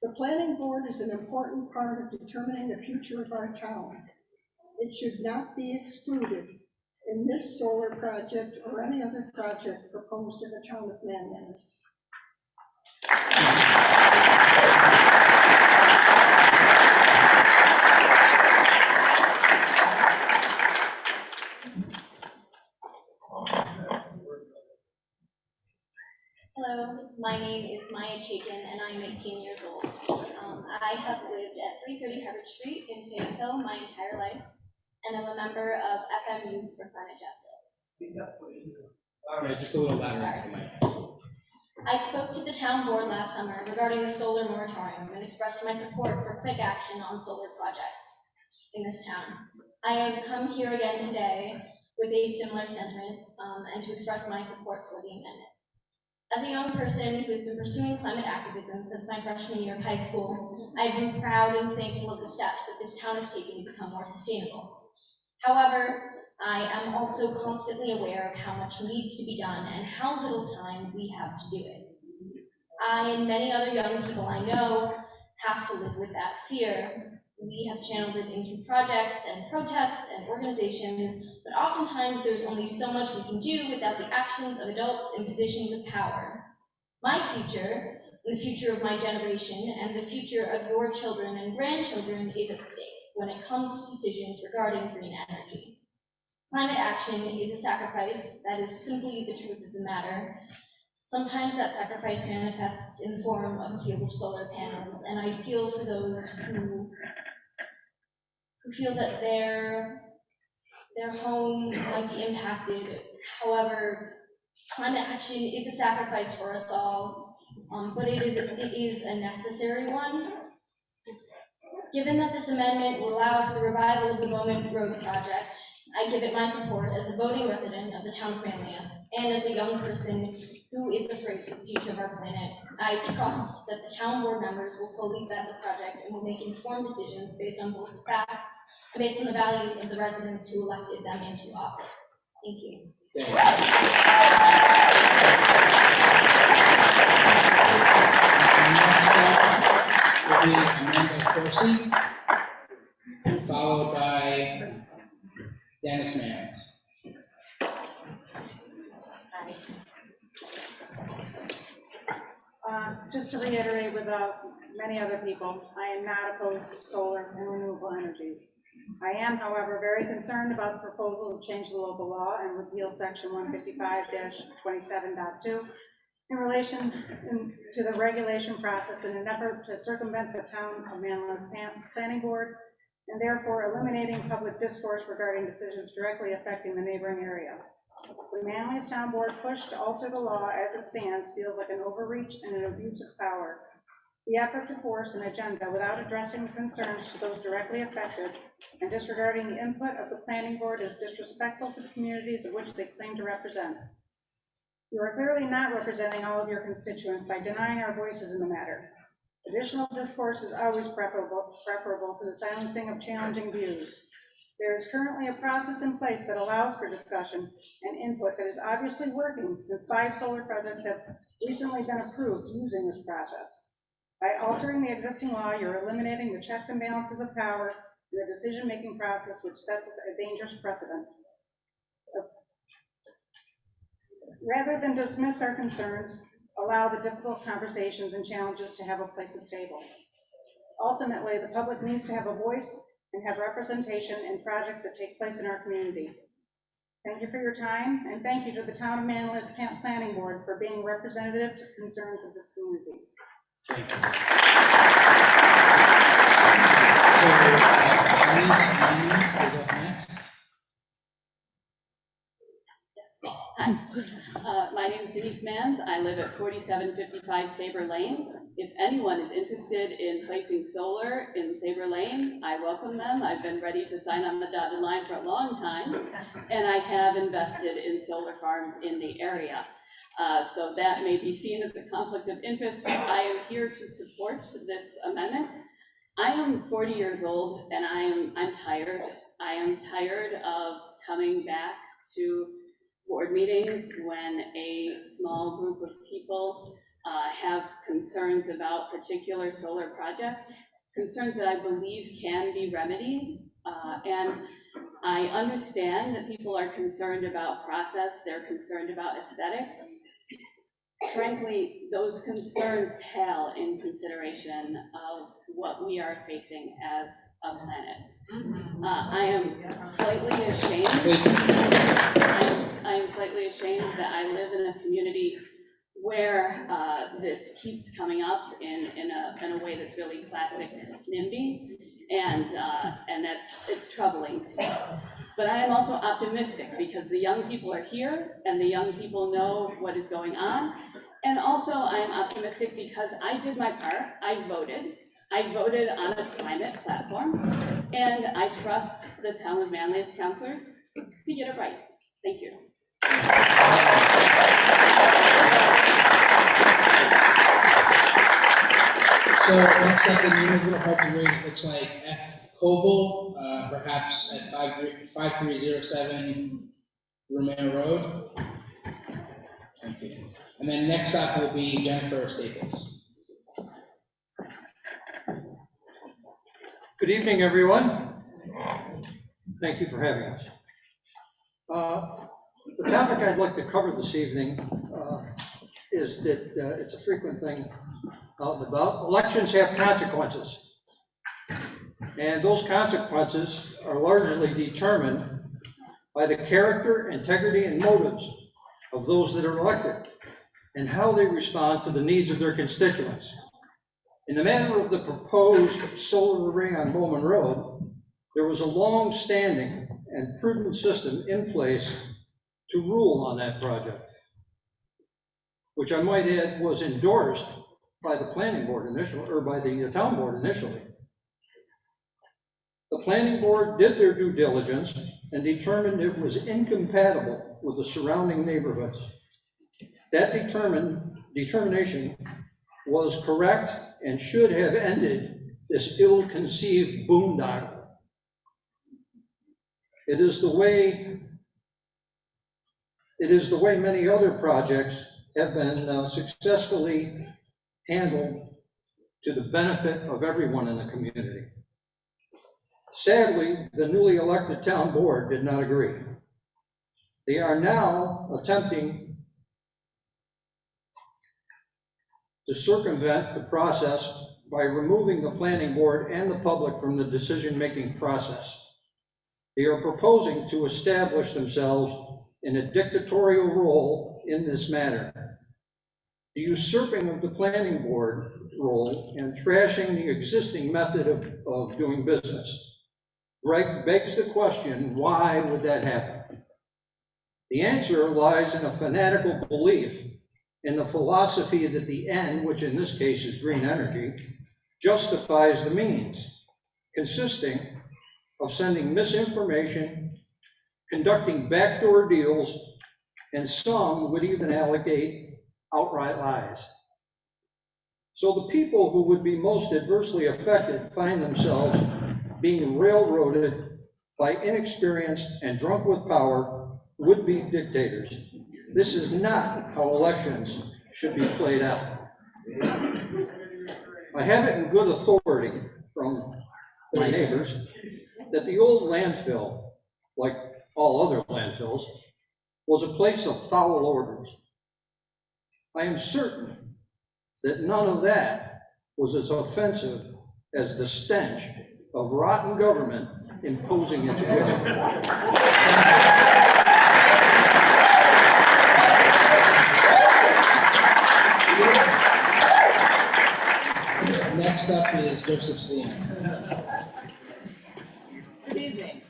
Speaker 4: The planning board is an important part of determining the future of our town. It should not be excluded in this solar project or any other project proposed in the town of Manlius.
Speaker 20: Hello, my name is Maya Chaikin, and I'm 18 years old. I have lived at 330 Harvard Street in Fayetteville my entire life, and I'm a member of FMU for Climate Justice.
Speaker 2: Yeah, just a little louder into the mic.
Speaker 20: I spoke to the town board last summer regarding the solar moratorium and expressed my support for quick action on solar projects in this town. I have come here again today with a similar sentiment and to express my support for the amendment. As a young person who has been pursuing climate activism since my freshman year of high school, I have been proud and thankful of the steps that this town has taken to become more sustainable. However, I am also constantly aware of how much needs to be done and how little time we have to do it. I and many other young people I know have to live with that fear. We have channeled it into projects and protests and organizations, but oftentimes there's only so much we can do without the actions of adults in positions of power. My future, the future of my generation, and the future of your children and grandchildren is at stake when it comes to decisions regarding green energy. Climate action is a sacrifice. That is simply the truth of the matter. Sometimes that sacrifice manifests in the form of a field of solar panels, and I feel for those who feel that their home might be impacted. However, climate action is a sacrifice for us all, but it is a necessary one. Given that this amendment will allow for the revival of the Bowman Road project, I give it my support as a voting resident of the town of Manlius and as a young person who is afraid for the future of our planet. I trust that the town board members will fully vet the project and will make informed decisions based on both the facts and based on the values of the residents who elected them into office. Thank you.
Speaker 2: Will be Amanda Corsi, followed by Dennis Mans.
Speaker 5: Just to reiterate with many other people, I am not opposed to solar and renewable energies. I am, however, very concerned about the proposal to change the local law and repeal section 155-27.2 in relation to the regulation process in an effort to circumvent the town of Manlius Planning Board and therefore eliminating public discourse regarding decisions directly affecting the neighboring area. The Manlius Town Board push to alter the law as it stands feels like an overreach and an abuse of power. The effort to force an agenda without addressing concerns to those directly affected and disregarding the input of the planning board is disrespectful to the communities of which they claim to represent. You are clearly not representing all of your constituents by denying our voices in the matter. Additional discourse is always preferable to the silencing of challenging views. There is currently a process in place that allows for discussion and input that is obviously working since 5 solar projects have recently been approved using this process. By altering the existing law, you're eliminating the checks and balances of power in the decision-making process, which sets a dangerous precedent. Rather than dismiss our concerns, allow the difficult conversations and challenges to have a place at the table. Ultimately, the public needs to have a voice and have representation in projects that take place in our community. Thank you for your time, and thank you to the Town of Manlius Planning Board for being representative to the concerns of this community.
Speaker 2: Thank you. So, is up next.
Speaker 22: Hi, my name is Denise Mans. I live at 4755 Sabre Lane. If anyone is interested in placing solar in Sabre Lane, I welcome them. I've been ready to sign on the dotted line for a long time, and I have invested in solar farms in the area. So that may be seen as a conflict of interest. I am here to support this amendment. I am 40 years old, and I'm tired. I am tired of coming back to board meetings when a small group of people have concerns about particular solar projects, concerns that I believe can be remedied. And I understand that people are concerned about process, they're concerned about aesthetics. Frankly, those concerns pale in consideration of what we are facing as a planet. I am slightly ashamed. I am slightly ashamed that I live in a community where this keeps coming up in a way that's really classic NIMBY, and it's troubling to me. But I am also optimistic because the young people are here and the young people know what is going on. And also I am optimistic because I did my part. I voted on a climate platform, and I trust the Town of Manlius councilors to get it right. Thank you.
Speaker 2: So next up, the name is a little hard to read, it looks like F. Koval, perhaps at 5307 Romero Road. Thank you. And then next up will be Jennifer Staples.
Speaker 1: Good evening, everyone. Thank you for having us. The topic I'd like to cover this evening is that it's a frequent thing out and about. Elections have consequences. And those consequences are largely determined by the character, integrity, and motives of those that are elected and how they respond to the needs of their constituents. In the matter of the proposed solar array on Bowman Road, there was a long-standing and prudent system in place to rule on that project, which I might add was endorsed by the planning board initially, or by the town board initially. The planning board did their due diligence and determined it was incompatible with the surrounding neighborhoods. That determination was correct and should have ended this ill-conceived boondoggle. It is the way many other projects have been successfully handled to the benefit of everyone in the community. Sadly, the newly elected town board did not agree. They are now attempting to circumvent the process by removing the planning board and the public from the decision-making process. They are proposing to establish themselves in a dictatorial role in this matter. The usurping of the planning board role and trashing the existing method of doing business begs the question, why would that happen? The answer lies in a fanatical belief in the philosophy that the end, which in this case is green energy, justifies the means, consisting of sending misinformation, conducting backdoor deals, and some would even allocate outright lies. So the people who would be most adversely affected find themselves being railroaded by inexperienced and drunk with power would-be dictators. This is not how elections should be played out. I have it in good authority from my neighbors that the old landfill, like all other landfills, was a place of foul odors. I am certain that none of that was as offensive as the stench of rotten government imposing its will.
Speaker 2: Next up is Joseph Selena.
Speaker 8: Good evening.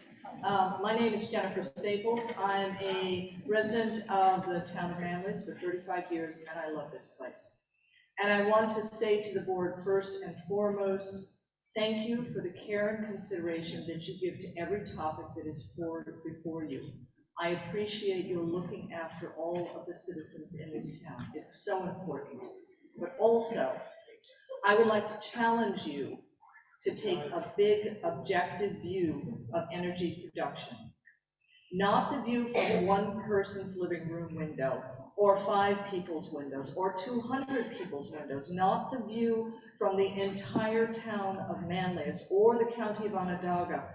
Speaker 8: My name is Jennifer Staples. I'm a resident of the town of Manlius for 35 years, and I love this place. And I want to say to the board first and foremost, thank you for the care and consideration that you give to every topic that is before you. I appreciate your looking after all of the citizens in this town. It's so important. But also, I would like to challenge you to take a big objective view of energy production. Not the view from one person's living room window, or 5 people's windows, or 200 people's windows, not the view from the entire town of Manlius or the county of Onondaga.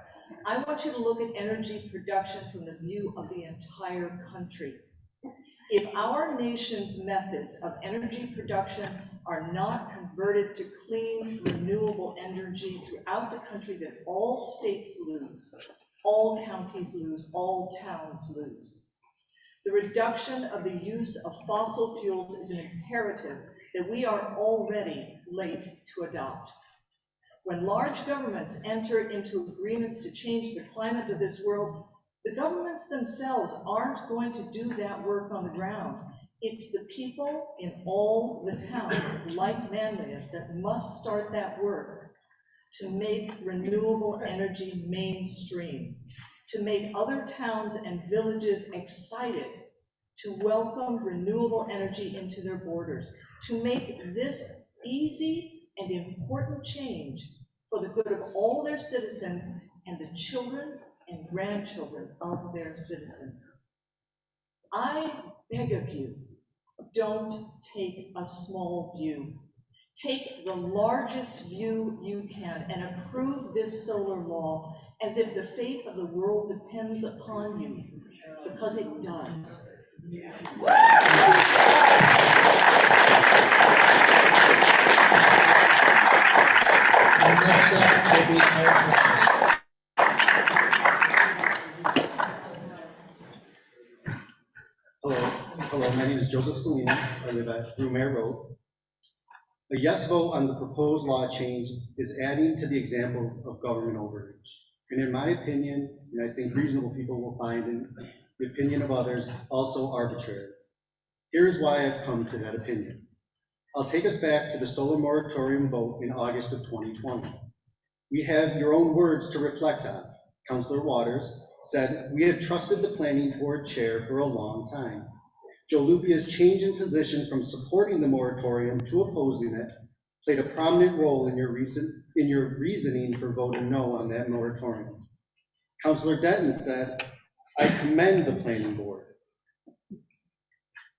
Speaker 8: I want you to look at energy production from the view of the entire country. If our nation's methods of energy production are not converted to clean, renewable energy throughout the country, then all states lose, all counties lose, all towns lose. The reduction of the use of fossil fuels is an imperative that we are already late to adopt. When large governments enter into agreements to change the climate of this world, the governments themselves aren't going to do that work on the ground. It's the people in all the towns, like Manlius, that must start that work to make renewable energy mainstream, to make other towns and villages excited to welcome renewable energy into their borders, to make this easy and important change for the good of all their citizens and the children and grandchildren of their citizens. I beg of you, don't take a small view. Take the largest view you can and approve this solar law as if the fate of the world depends upon you, because it does.
Speaker 2: Next up will be
Speaker 3: Hello, my name is Joseph Salino. I live at Brumare Road. A yes vote on the proposed law change is adding to the examples of government overreach. And in my opinion, and I think reasonable people will find in the opinion of others, also arbitrary. Here is why I've come to that opinion. I'll take us back to the solar moratorium vote in August of 2020. We have your own words to reflect on. Councilor Waters said, "We have trusted the planning board chair for a long time. Joe Lupia's change in position from supporting the moratorium to opposing it played a prominent role in your reasoning for voting no on that moratorium." Councilor Denton said, "I commend the planning board.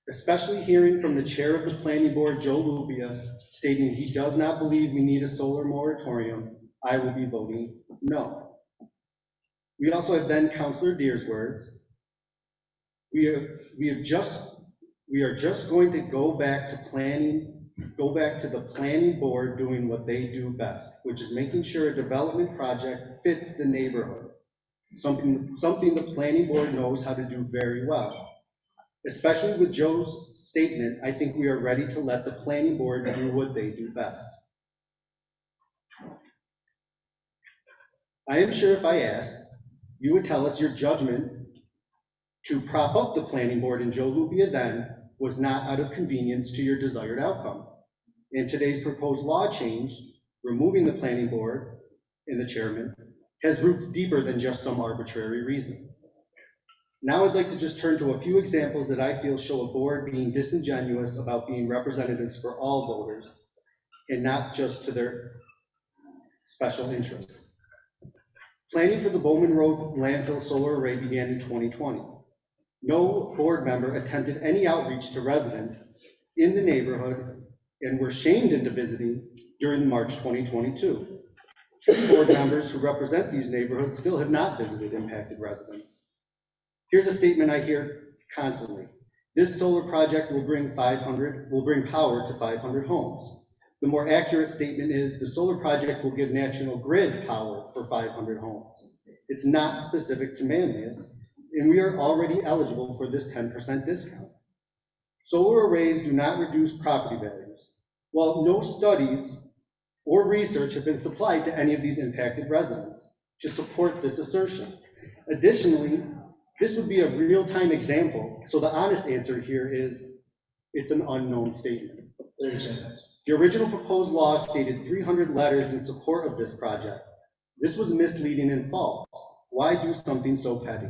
Speaker 3: Especially hearing from the chair of the planning board, Joe Lupia, stating he does not believe we need a solar moratorium, I will be voting no." We also have then Councilor Deere's words, we are just going to go back to the planning board doing what they do best, which is making sure a development project fits the neighborhood. Something the planning board knows how to do very well. Especially with Joe's statement, I think we are ready to let the planning board do what they do best. I am sure if I asked, you would tell us your judgment to prop up the planning board and Joe Lupia then was not out of convenience to your desired outcome. And today's proposed law change, removing the planning board and the chairman, has roots deeper than just some arbitrary reason. Now I'd like to just turn to a few examples that I feel show a board being disingenuous about being representatives for all voters and not just to their special interests. Planning for the Bowman Road landfill solar array began in 2020. No board member attempted any outreach to residents in the neighborhood and were shamed into visiting during March 2022. Board members who represent these neighborhoods still have not visited impacted residents. Here's a statement I hear constantly. This solar project will bring power to 500 homes. The more accurate statement is the solar project will give National Grid power for 500 homes. It's not specific to Manlius, and we are already eligible for this 10% discount. Solar arrays do not reduce property values. While no studies or research have been supplied to any of these impacted residents to support this assertion. Additionally, this would be a real-time example, so the honest answer here is it's an unknown statement.
Speaker 2: 30 seconds.
Speaker 3: The original proposed law stated 300 letters in support of this project. This was misleading and false. Why do something so petty?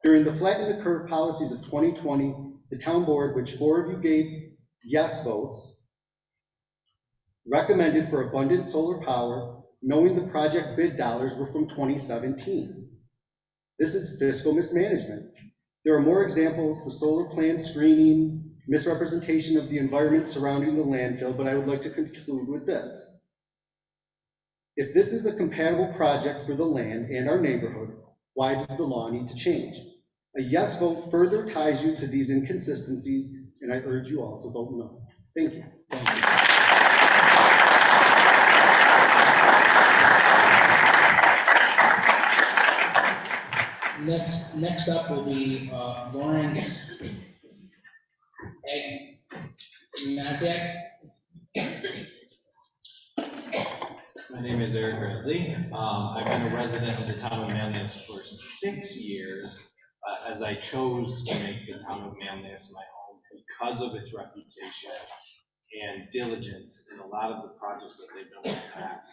Speaker 3: During the flatten the curve policies of 2020, the town board, which 4 of you gave yes votes, recommended for abundant solar power, knowing the project bid dollars were from 2017. This is fiscal mismanagement. There are more examples, the solar plan screening, misrepresentation of the environment surrounding the landfill, but I would like to conclude with this. If this is a compatible project for the land and our neighborhood, why does the law need to change? A yes vote further ties you to these inconsistencies, and I urge you all to vote no. Thank you.
Speaker 2: Thank you. Next up will be Lauren Gunzack.
Speaker 7: My name is Eric Bradley. I've been a resident of the town of Manlius for 6 years, as I chose to make the town of Manlius my home because of its reputation and diligence in a lot of the projects that they've done in the past.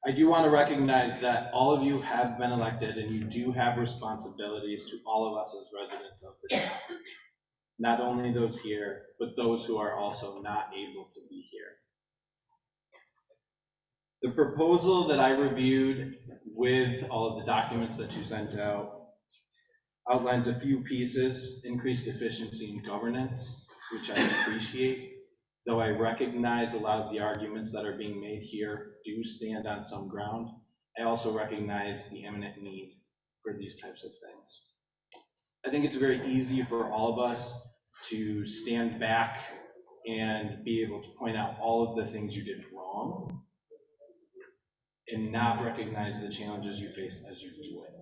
Speaker 7: I do want to recognize that all of you have been elected and you do have responsibilities to all of us as residents of the town. Not only those here, but those who are also not able to be here. The proposal that I reviewed with all of the documents that you sent out outlines a few pieces: increased efficiency in governance, which I appreciate, though I recognize a lot of the arguments that are being made here do stand on some ground. I also recognize the imminent need for these types of things. I think it's very easy for all of us to stand back and be able to point out all of the things you did wrong and not recognize the challenges you face as you do it.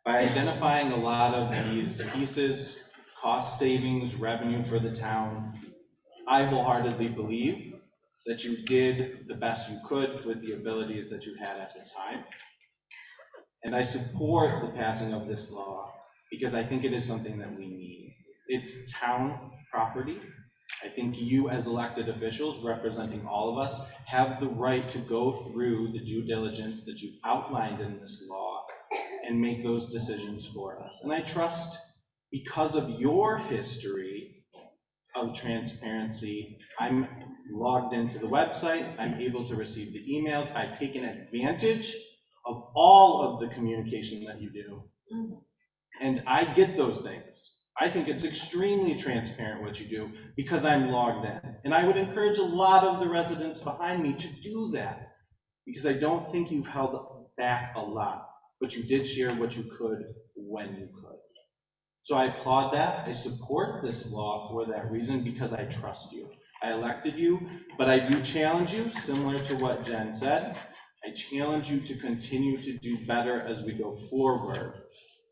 Speaker 7: By identifying a lot of these pieces, cost savings, revenue for the town, I wholeheartedly believe that you did the best you could with the abilities that you had at the time. And I support the passing of this law because I think it is something that we need. It's town property. I think you as elected officials representing all of us have the right to go through the due diligence that you've outlined in this law and make those decisions for us. And I trust, because of your history of transparency, I'm logged into the website, I'm able to receive the emails, I've taken advantage of all of the communication that you do. And I get those things. I think it's extremely transparent what you do because I'm logged in. And I would encourage a lot of the residents behind me to do that because I don't think you've held back a lot, but you did share what you could when you could. So I applaud that. I support this law for that reason because I trust you. I elected you, but I do challenge you, similar to what Jen said. I challenge you to continue to do better as we go forward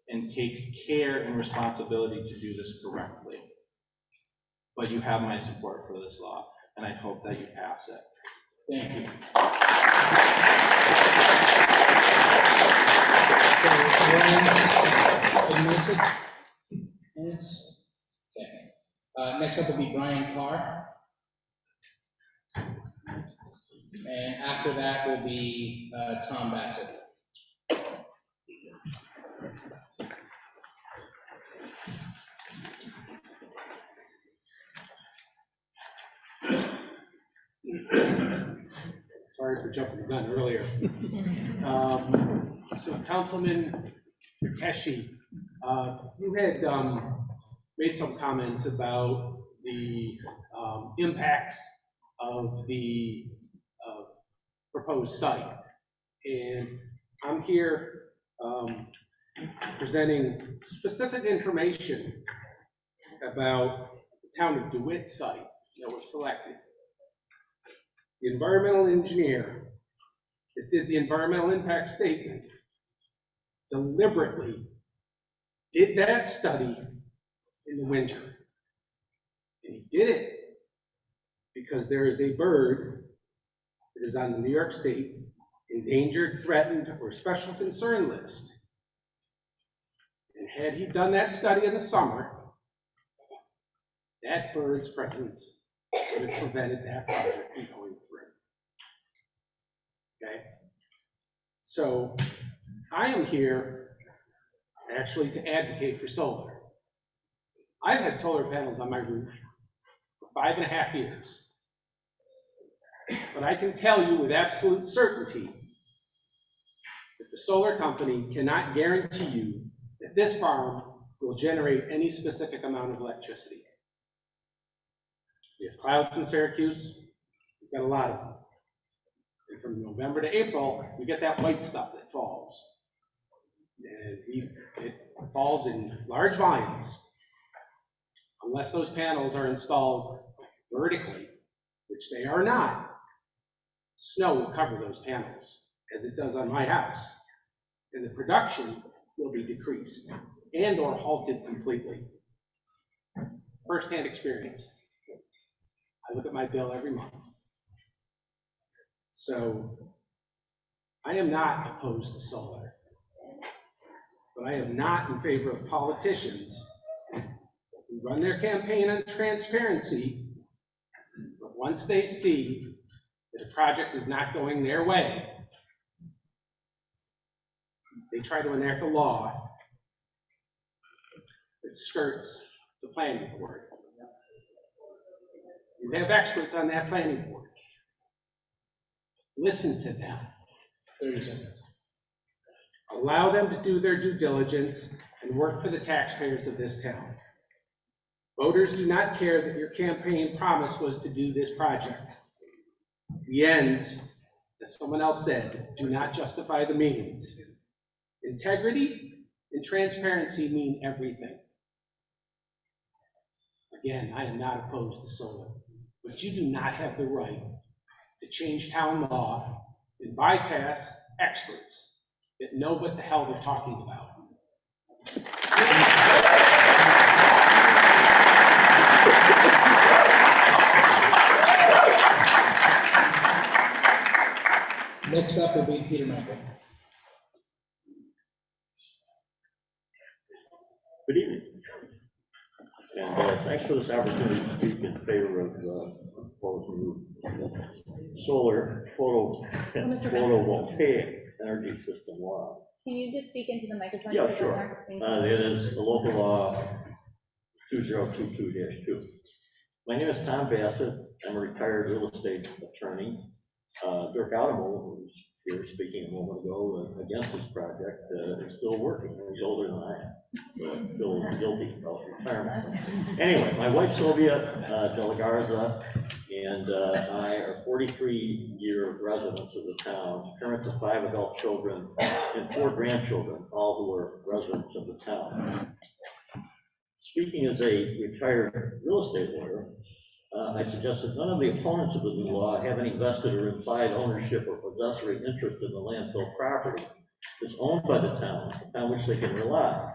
Speaker 7: and take care and responsibility to do this correctly. But you have my support for this law, and I hope that you pass it.
Speaker 2: Thank you. Minutes? Okay. Next up will be Brian Carr. And after that will be Tom Bassett.
Speaker 6: Sorry for jumping the gun earlier. So Councilman Teshi, you had made some comments about the impacts of the proposed site. And I'm here presenting specific information about the town of DeWitt site that was selected. The environmental engineer that did the environmental impact statement deliberately did that study in the winter. And he did it because there is a bird that is on the New York State endangered, threatened, or special concern list. And had he done that study in the summer, that bird's presence would have prevented that project from going through. Okay? So I am here actually to advocate for solar. I've had solar panels on my roof for 5.5 years. But I can tell you with absolute certainty that the solar company cannot guarantee you that this farm will generate any specific amount of electricity. We have clouds in Syracuse, we've got a lot of them. And from November to April, we get that white stuff that falls. And it falls in large volumes. Unless those panels are installed vertically, which they are not, snow will cover those panels, as it does on my house. And the production will be decreased and or halted completely. First-hand experience. I look at my bill every month. So I am not opposed to solar, but I am not in favor of politicians who run their campaign on transparency, but once they see that a project is not going their way, they try to enact a law that skirts the planning board. You have experts on that planning board. Listen to them.
Speaker 2: 30 seconds.
Speaker 6: Allow them to do their due diligence and work for the taxpayers of this town. Voters do not care that your campaign promise was to do this project. The ends, as someone else said, do not justify the means. Integrity and transparency mean everything. Again, I am not opposed to solar, but you do not have the right to change town law and bypass experts that know what the hell they're talking about.
Speaker 2: Next up will be Peter Michael.
Speaker 9: Good evening. And thanks for this opportunity to speak in favor of proposed new solar photovoltaic energy system law.
Speaker 20: Can you just speak into the microphone?
Speaker 9: Yeah, sure. It is the local law 2022-2. My name is Tom Bassett. I'm a retired real estate attorney. Dirk Adamo, who's here speaking a moment ago against this project, is still working. He's older than I am, so I feel guilty about retirement. Anyway, my wife Sylvia De La Garza and I are 43-year residents of the town, parents of 5 adult children and 4 grandchildren, all who are residents of the town. Speaking as a retired real estate lawyer, I suggest that none of the opponents of the new law have any vested or implied ownership or possessory interest in the landfill property. It's owned by the town, upon which they can rely,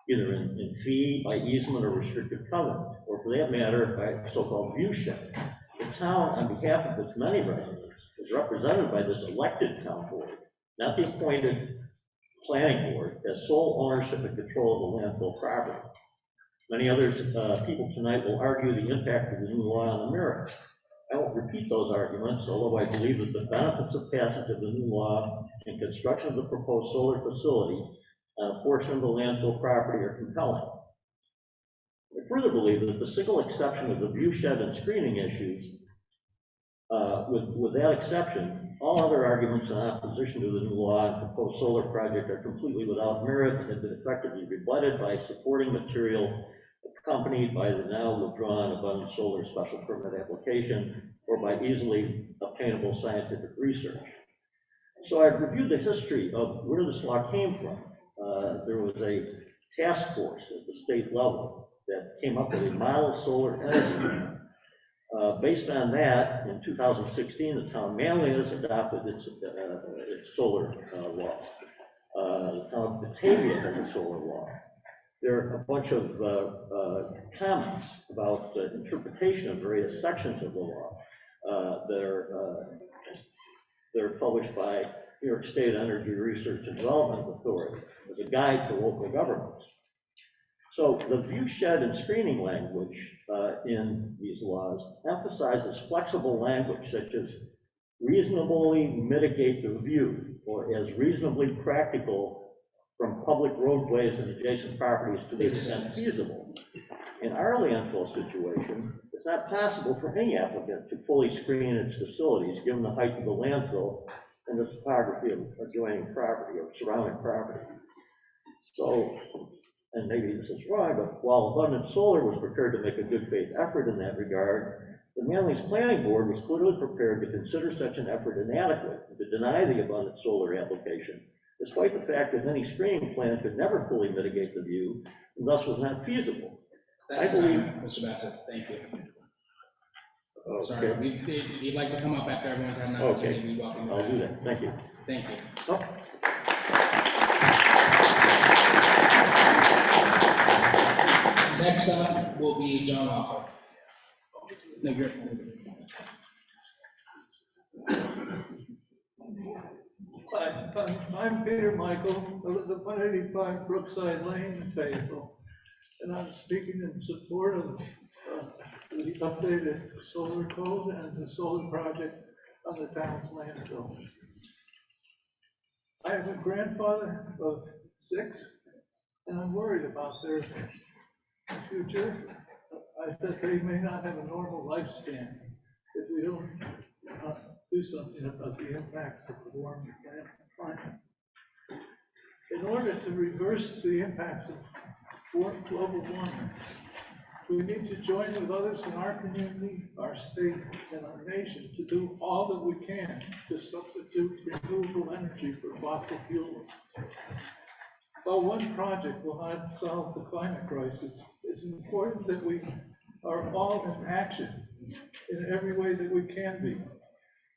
Speaker 9: either in fee, by easement, or restrictive covenant, or for that matter, by so-called view shed. The town, on behalf of its many residents, is represented by this elected town board, not the appointed planning board, as sole ownership and control of the landfill property. Many others, people tonight will argue the impact of the new law on the merits. I won't repeat those arguments, although I believe that the benefits of passage of the new law and construction of the proposed solar facility on a portion of the landfill property are compelling. I further believe that the single exception of the view shed and screening issues, with that exception, all other arguments in opposition to the new law and proposed solar project are completely without merit and have been effectively rebutted by supporting material accompanied by the now withdrawn abundant solar special permit application or by easily obtainable scientific research. So I've reviewed the history of where this law came from. There was a task force at the state level that came up with a model solar energy. Based on that, in 2016, the town of Manlius adopted its solar law. The town of Batavia has a solar law. There are a bunch of comments about the interpretation of various sections of the law that are published by New York State Energy Research and Development Authority as a guide to local governments. So the view shed and screening language in these laws emphasizes flexible language such as reasonably mitigate the view or as reasonably practical from public roadways and adjacent properties to the extent feasible. In our landfill situation, it's not possible for any applicant to fully screen its facilities given the height of the landfill and the topography of adjoining property or surrounding property. So, and maybe this is wrong, but while Abundant Solar was prepared to make a good faith effort in that regard, the Manlius Planning Board was clearly prepared to consider such an effort inadequate and to deny the Abundant Solar application, despite the fact that any screening plan could never fully mitigate the view and thus was not feasible.
Speaker 2: That's
Speaker 9: I believe,
Speaker 2: Mr. Bassett, thank you.
Speaker 9: Okay.
Speaker 2: Sorry, if you'd like to come up after everyone's had an opportunity, we welcome you.
Speaker 9: I'll do that, thank you.
Speaker 2: Thank you.
Speaker 9: Oh.
Speaker 2: Next up will be John Walker. No, you're.
Speaker 12: Hi, I'm Peter Michael, I live at 185 Brookside Lane in Fayetteville, and I'm speaking in support of the updated solar code and the solar project on the town's landfill. I have a grandfather of 6, and I'm worried about their future. I said they may not have a normal lifespan if we don't do something about the impacts of the warming climate. In order to reverse the impacts of global warming, we need to join with others in our community, our state, and our nation to do all that we can to substitute renewable energy for fossil fuels. While one project will not solve the climate crisis, it's important that we are all in action in every way that we can be.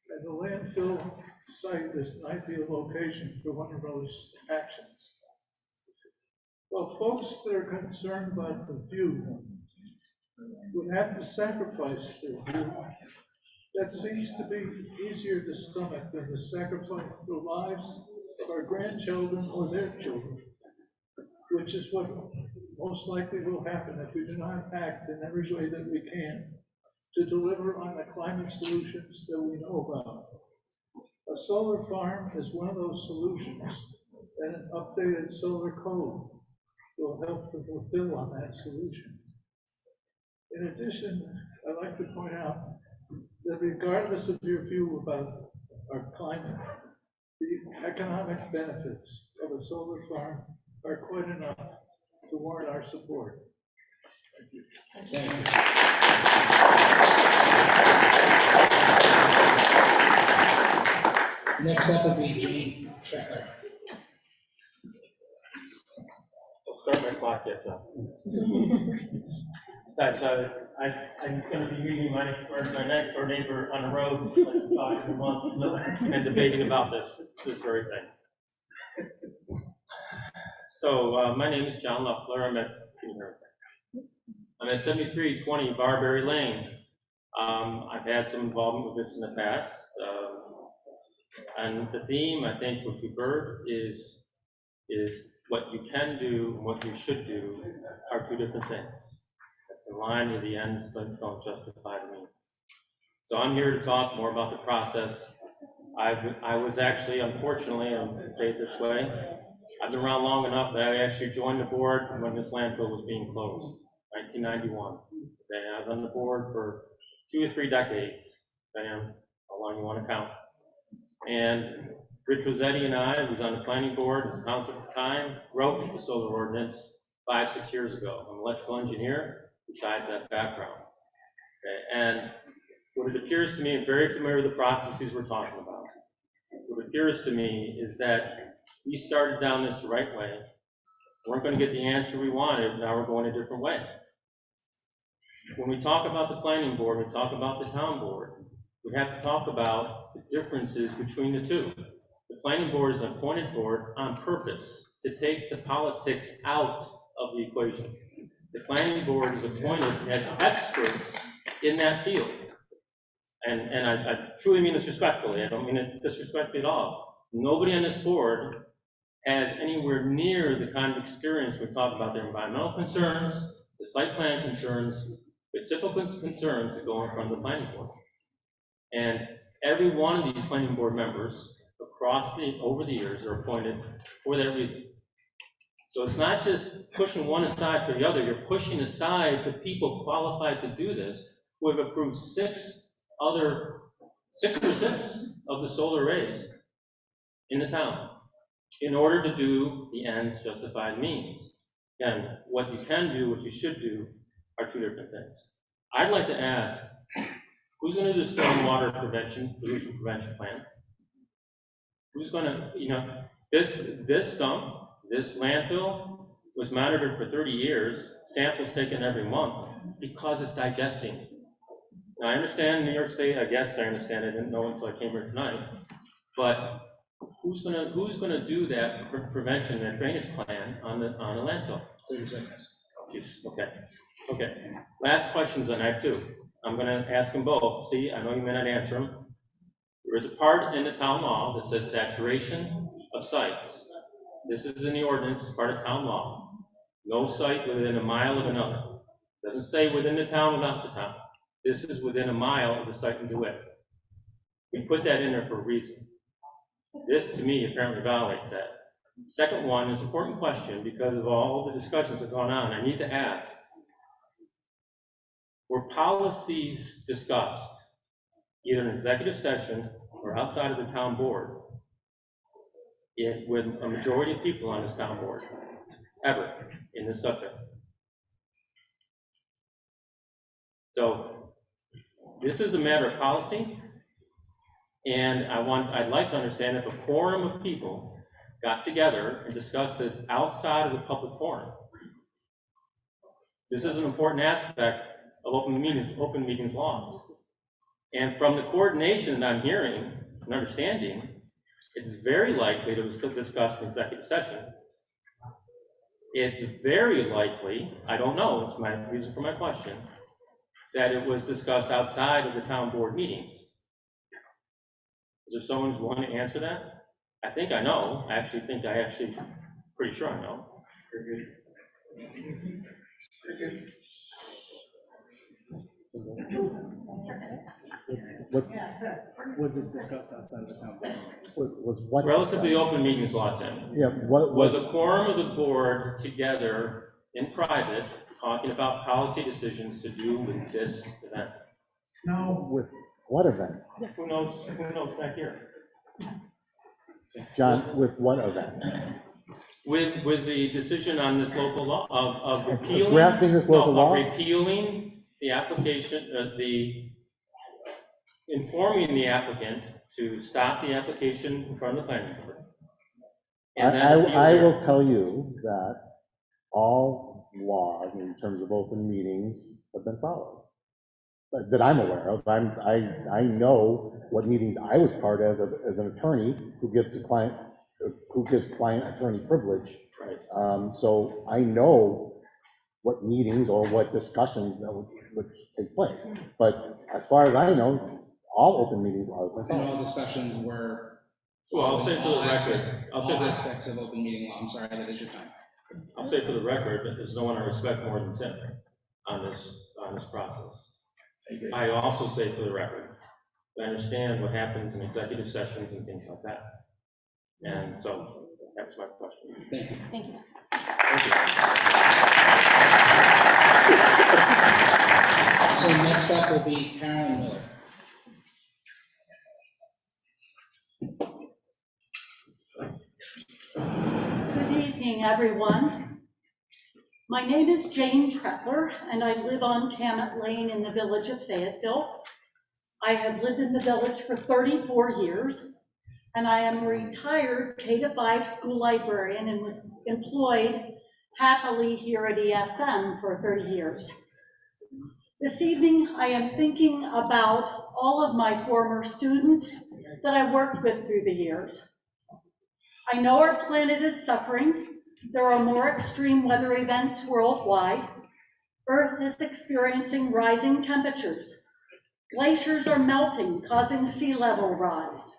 Speaker 12: And the landfill site is an ideal location for one of those actions. Well, folks that are concerned about the view would have to sacrifice their view. That seems to be easier to stomach than to sacrifice the lives of our grandchildren or their children, which is what most likely will happen if we do not act in every way that we can to deliver on the climate solutions that we know about. A solar farm is one of those solutions, and an updated solar code will help to fulfill on that solution. In addition, I'd like to point out that regardless of your view about our climate, the economic benefits of a solar farm are quite enough to warrant our support. Thank you.
Speaker 2: Thank you. Next up will be Jane Tretler.
Speaker 11: Start my clock yet, though. Besides, I'm going to be meeting my next door neighbor on the road in a month and debating about this very thing. So my name is John Loeffler. I'm at 7320 Barberry Lane. I've had some involvement with this in the past. And the theme, I think, what you've heard is what you can do and what you should do are two different things. That's in line with the ends don't justify the means. So I'm here to talk more about the process. I was actually, unfortunately, I'm going to say it this way, I've been around long enough that I actually joined the board when this landfill was being closed, 1991. Okay, I was on the board for 2 or 3 decades, depending on how long you want to count. And Rich Rossetti and I, who was on the planning board as council at the time, wrote the solar ordinance 5 or 6 years ago. I'm an electrical engineer, besides that background. Okay, and what it appears to me, I'm very familiar with the processes we're talking about. What appears to me is that we started down this the right way. We weren't going to get the answer we wanted, now we're going a different way. When we talk about the planning board, we talk about the town board, we have to talk about the differences between the two. The planning board is an appointed board on purpose to take the politics out of the equation. The planning board is appointed as experts in that field. And I truly mean this respectfully. I don't mean it disrespectfully at all. Nobody on this board has anywhere near the kind of experience we talk about their environmental concerns, the site plan concerns, the typical concerns that go in front of the planning board. And every one of these planning board members over the years are appointed for that reason. So it's not just pushing one aside for the other, you're pushing aside the people qualified to do this who have approved 6 of the solar arrays in the town in order to do the ends justify the means. Again, what you can do, what you should do are 2 different things. I'd like to ask, who's going to do the stormwater pollution prevention plan? Who's going to, this dump, this landfill was monitored for 30 years, samples taken every month because it's digesting. Now, I understand New York State, I guess I understand, I didn't know until I came here tonight, but who's gonna do that prevention, that drainage plan on the landfill?
Speaker 2: 30 seconds.
Speaker 11: Okay. Last questions on that too. I'm gonna ask them both. See, I know you may not answer them. There is a part in the town law that says saturation of sites. This is in the ordinance, part of town law. No site within a mile of another. Doesn't say within the town or not the town. This is within a mile of the site in DeWitt. We put that in there for a reason. This, to me, apparently violates that. Second one is an important question because of all the discussions that have gone on. I need to ask, were policies discussed, either in executive session or outside of the town board, with a majority of people on this town board, ever, in this subject. So, this is a matter of policy, and I'd like to understand if a quorum of people got together and discussed this outside of the public forum. This is an important aspect of open meetings laws. And from the coordination that I'm hearing and understanding, it's very likely that it was discussed in executive session. It's very likely, I don't know, it's my reason for my question, that it was discussed outside of the town board meetings. Is there someone who's willing to answer that? I think I know. I actually pretty sure I know.
Speaker 2: Was this discussed outside of the town board?
Speaker 13: Was what?
Speaker 11: Relative to the open meetings law, Tim.
Speaker 13: Yeah, what
Speaker 11: was a quorum of the board together in private talking about policy decisions to do with this event?
Speaker 13: No. With what event?
Speaker 11: Who knows back here?
Speaker 13: John, with what event?
Speaker 11: With the decision on this local law of repealing.
Speaker 13: Drafting this local law?
Speaker 11: Repealing the application, informing the applicant to stop the application in front of the planning board.
Speaker 13: I will tell you that all laws in terms of open meetings have been followed, that I'm aware of. I know what meetings I was part of as an attorney who gives client attorney privilege.
Speaker 11: Right.
Speaker 13: So I know what meetings or what discussions that would take place. But as far as I know, all open meetings laws have been
Speaker 2: And
Speaker 13: followed.
Speaker 2: all discussions were.
Speaker 11: Well, I'll say for the record.
Speaker 2: All aspects of open meeting law. I'm sorry, that is your time.
Speaker 11: I'll say for the record that there's no one I respect more than Tim on this process. I also say for the record that I understand what happens in executive sessions and things like that. And so that was my question.
Speaker 2: Thank you.
Speaker 20: Thank you.
Speaker 2: So next up will be Carolyn Miller.
Speaker 14: Good evening, everyone. My name is Jane Tretler, and I live on Camet Lane in the village of Fayetteville. I have lived in the village for 34 years, and I am a retired K-5 school librarian and was employed happily here at ESM for 30 years. This evening, I am thinking about all of my former students that I worked with through the years. I know our planet is suffering. There are more extreme weather events worldwide. Earth is experiencing rising temperatures. Glaciers are melting, causing sea level rise.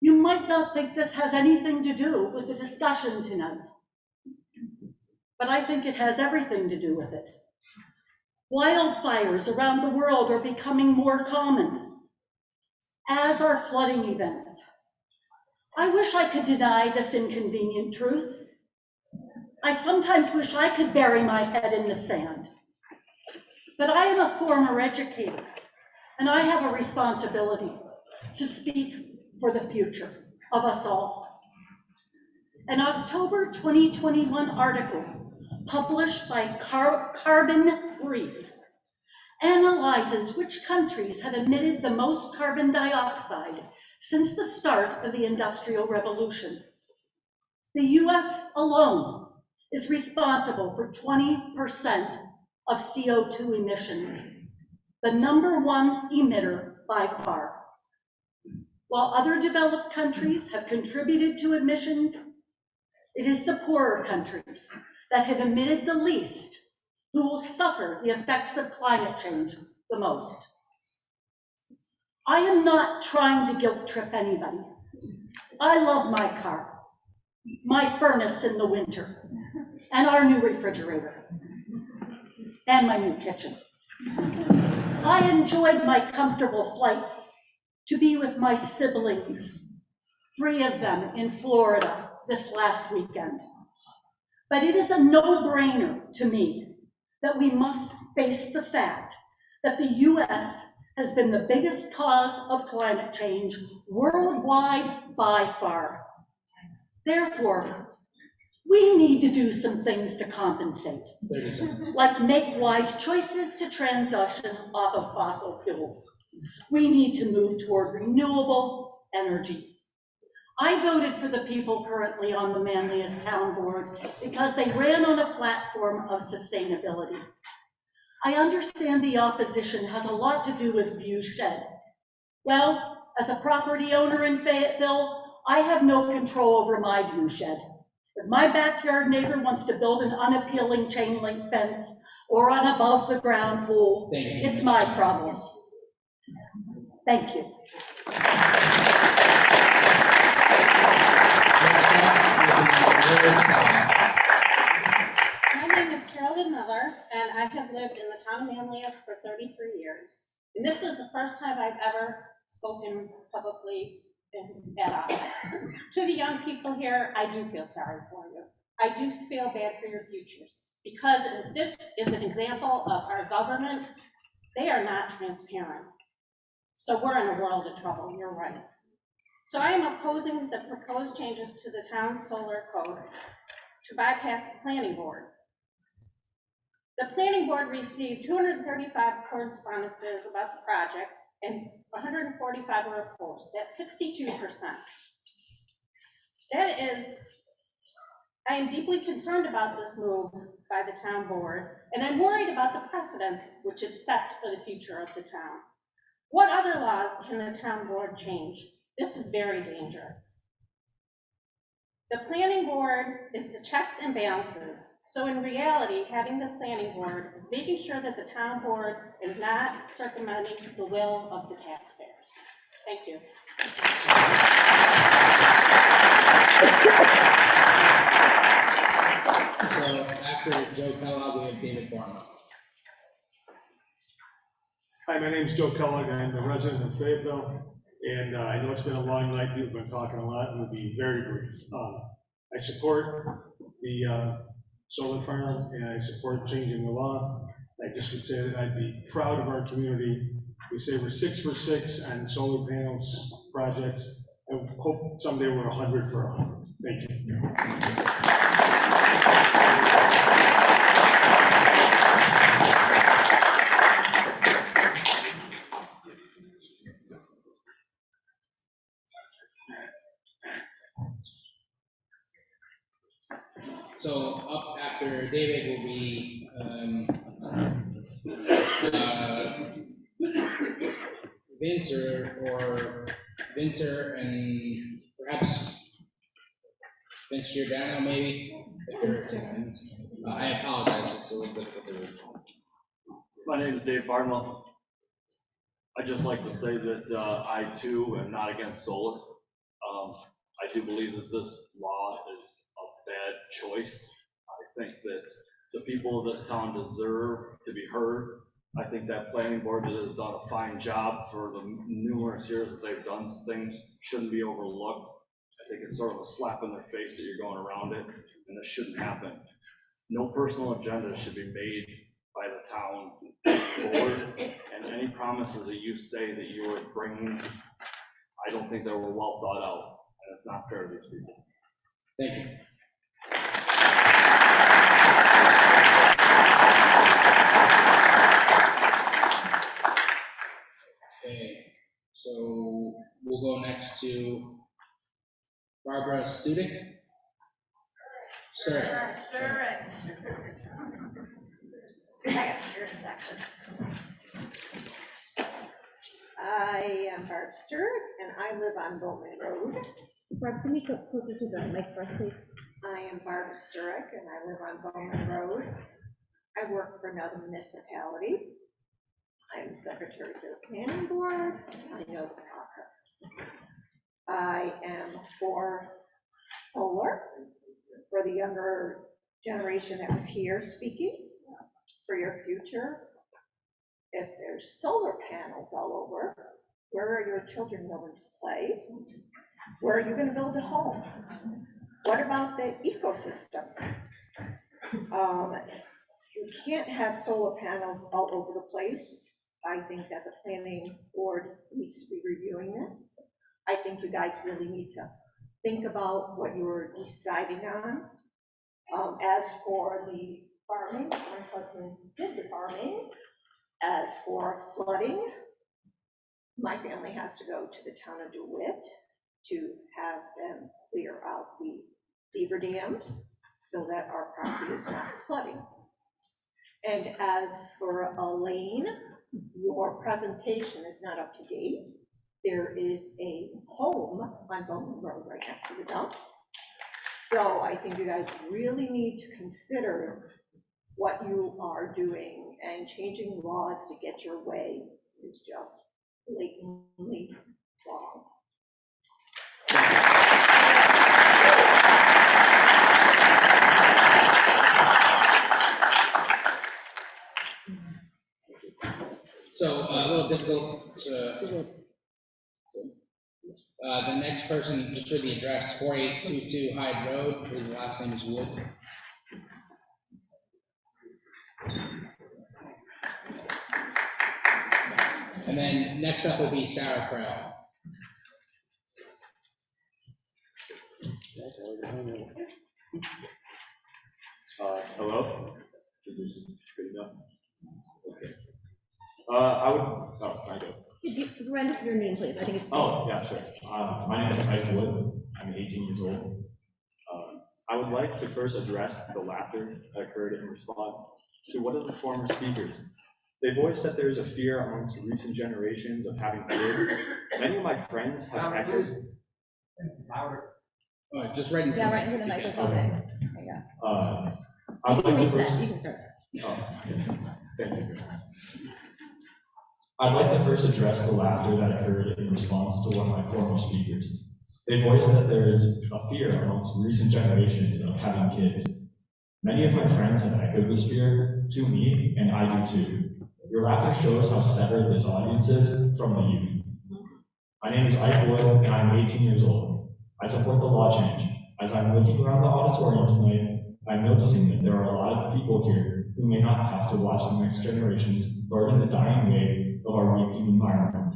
Speaker 14: You might not think this has anything to do with the discussion tonight, but I think it has everything to do with it. Wildfires around the world are becoming more common, as are flooding events. I wish I could deny this inconvenient truth. I sometimes wish I could bury my head in the sand. But I am a former educator, and I have a responsibility to speak for the future of us all. An October 2021 article published by Carbon Brief analyzes which countries have emitted the most carbon dioxide since the start of the Industrial Revolution. The US alone is responsible for 20% of CO2 emissions, the #1 emitter by far. While other developed countries have contributed to emissions, it is the poorer countries that have emitted the least who will suffer the effects of climate change the most. I am not trying to guilt trip anybody. I love my car, my furnace in the winter, and our new refrigerator, and my new kitchen. I enjoyed my comfortable flights to be with my siblings, 3 of them in Florida this last weekend. But it is a no-brainer to me that we must face the fact that the US has been the biggest cause of climate change worldwide by far. Therefore, we need to do some things to compensate, like make wise choices to transition off of fossil fuels. We need to move toward renewable energy. I voted for the people currently on the Manlius Town Board because they ran on a platform of sustainability. I understand the opposition has a lot to do with viewshed. Well, as a property owner in Fayetteville, I have no control over my viewshed. If my backyard neighbor wants to build an unappealing chain link fence or an above the ground pool, it's my problem. Thank you.
Speaker 15: My name is Carolyn Miller, and I have lived in the town of Manlius for 33 years. And this is the first time I've ever spoken publicly at all. To the young people here, I do feel sorry for you. I do feel bad for your futures, because this is an example of our government. They are not transparent. So we're in a world of trouble, you're right. So I am opposing the proposed changes to the town solar code to bypass the planning board. The planning board received 235 correspondences about the project and 145 were opposed. That's 62%. That is, I am deeply concerned about this move by the town board, and I'm worried about the precedent which it sets for the future of the town. What other laws can the town board change? This is very dangerous. The planning board is the checks and balances. So in reality, having the planning board is making sure that the town board is not circumventing the will of the taxpayers. Thank you.
Speaker 2: So after Joe Kellogg, we have David Barnwell.
Speaker 16: Hi, my name's Joe Kellogg. I'm a resident of Fayetteville, and I know it's been a long night. We've been talking a lot, and we'll be very brief. I support the solar farm, and I support changing the law. I just would say that I'd be proud of our community. We say we're 6 for 6 on solar panels projects. I hope someday we're 100 for 100. Thank you.
Speaker 2: So up after David will be Vincer and perhaps Vince Giordano maybe. I apologize, it's a little difficult to read.
Speaker 23: My name is Dave Barnwell. I'd just like to say that I too am not against solar. I do believe that this law is a bad choice. I think that the people of this town deserve to be heard. I think that planning board that has done a fine job for the numerous years that they've done things shouldn't be overlooked. I think it's sort of a slap in their face that you're going around it, and this shouldn't happen. No personal agenda should be made by the town board, and any promises that you say that you are bringing, I don't think they were well thought out, and it's not fair to these people.
Speaker 2: Thank you. Okay, so we'll go next to Barbara Studick. Sir.
Speaker 17: I am Barb Stewart, and I live on Bowman Road.
Speaker 24: Barb, can you go closer to the mic first, please?
Speaker 17: I am Barb Stewart, and I live on Bowman Road. I work for another municipality. I'm secretary to the planning board. I know the process. I am for solar, for the younger generation that was here speaking, for your future. If there's solar panels all over, where are your children going to play? Where are you going to build a home? What about the ecosystem? You can't have solar panels all over the place. I think that the planning board needs to be reviewing this. I think you guys really need to think about what you're deciding on. As for the farming, my husband did the farming. As for flooding, my family has to go to the town of DeWitt to have them clear out the beaver dams so that our property is not flooding. And as for Elaine, your presentation is not up to date. There is a home on Bowman Road right next to the dump. So I think you guys really need to consider what you are doing, and changing laws to get your way is just blatantly wrong.
Speaker 2: So a little difficult to, the next person, just for the address, 4822 Hyde Road, I believe the last name is Wood. And then next up will be sauerkraut.
Speaker 10: Hello? Is this good enough? Okay. I would, I go.
Speaker 24: Could you remind us of your name, please? I think it's.
Speaker 10: Oh, yeah, sure. My name is Mike Wood. I'm 18 years old. I would like to first address the laughter that occurred in response to one of the former speakers. They voiced that there is a fear amongst recent generations of having kids. Many of my friends have echoed.
Speaker 2: Louder. Just right into
Speaker 24: right into the microphone.
Speaker 10: Okay.
Speaker 24: There you go.
Speaker 10: I would like to
Speaker 24: Reset.
Speaker 10: first.
Speaker 24: You can start.
Speaker 10: Oh, okay. Thank you. I'd like to first address the laughter that occurred in response to one of my former speakers. They voiced that there is a fear amongst recent generations of having kids. Many of my friends have echoed this fear to me, and I do too. Your laughter shows how severed this audience is from the youth. My name is Ike Wood, and I'm 18 years old. I support the law change. As I'm looking around the auditorium tonight, I'm noticing that there are a lot of people here who may not have to watch the next generations burden the dying wave of our weakening environment.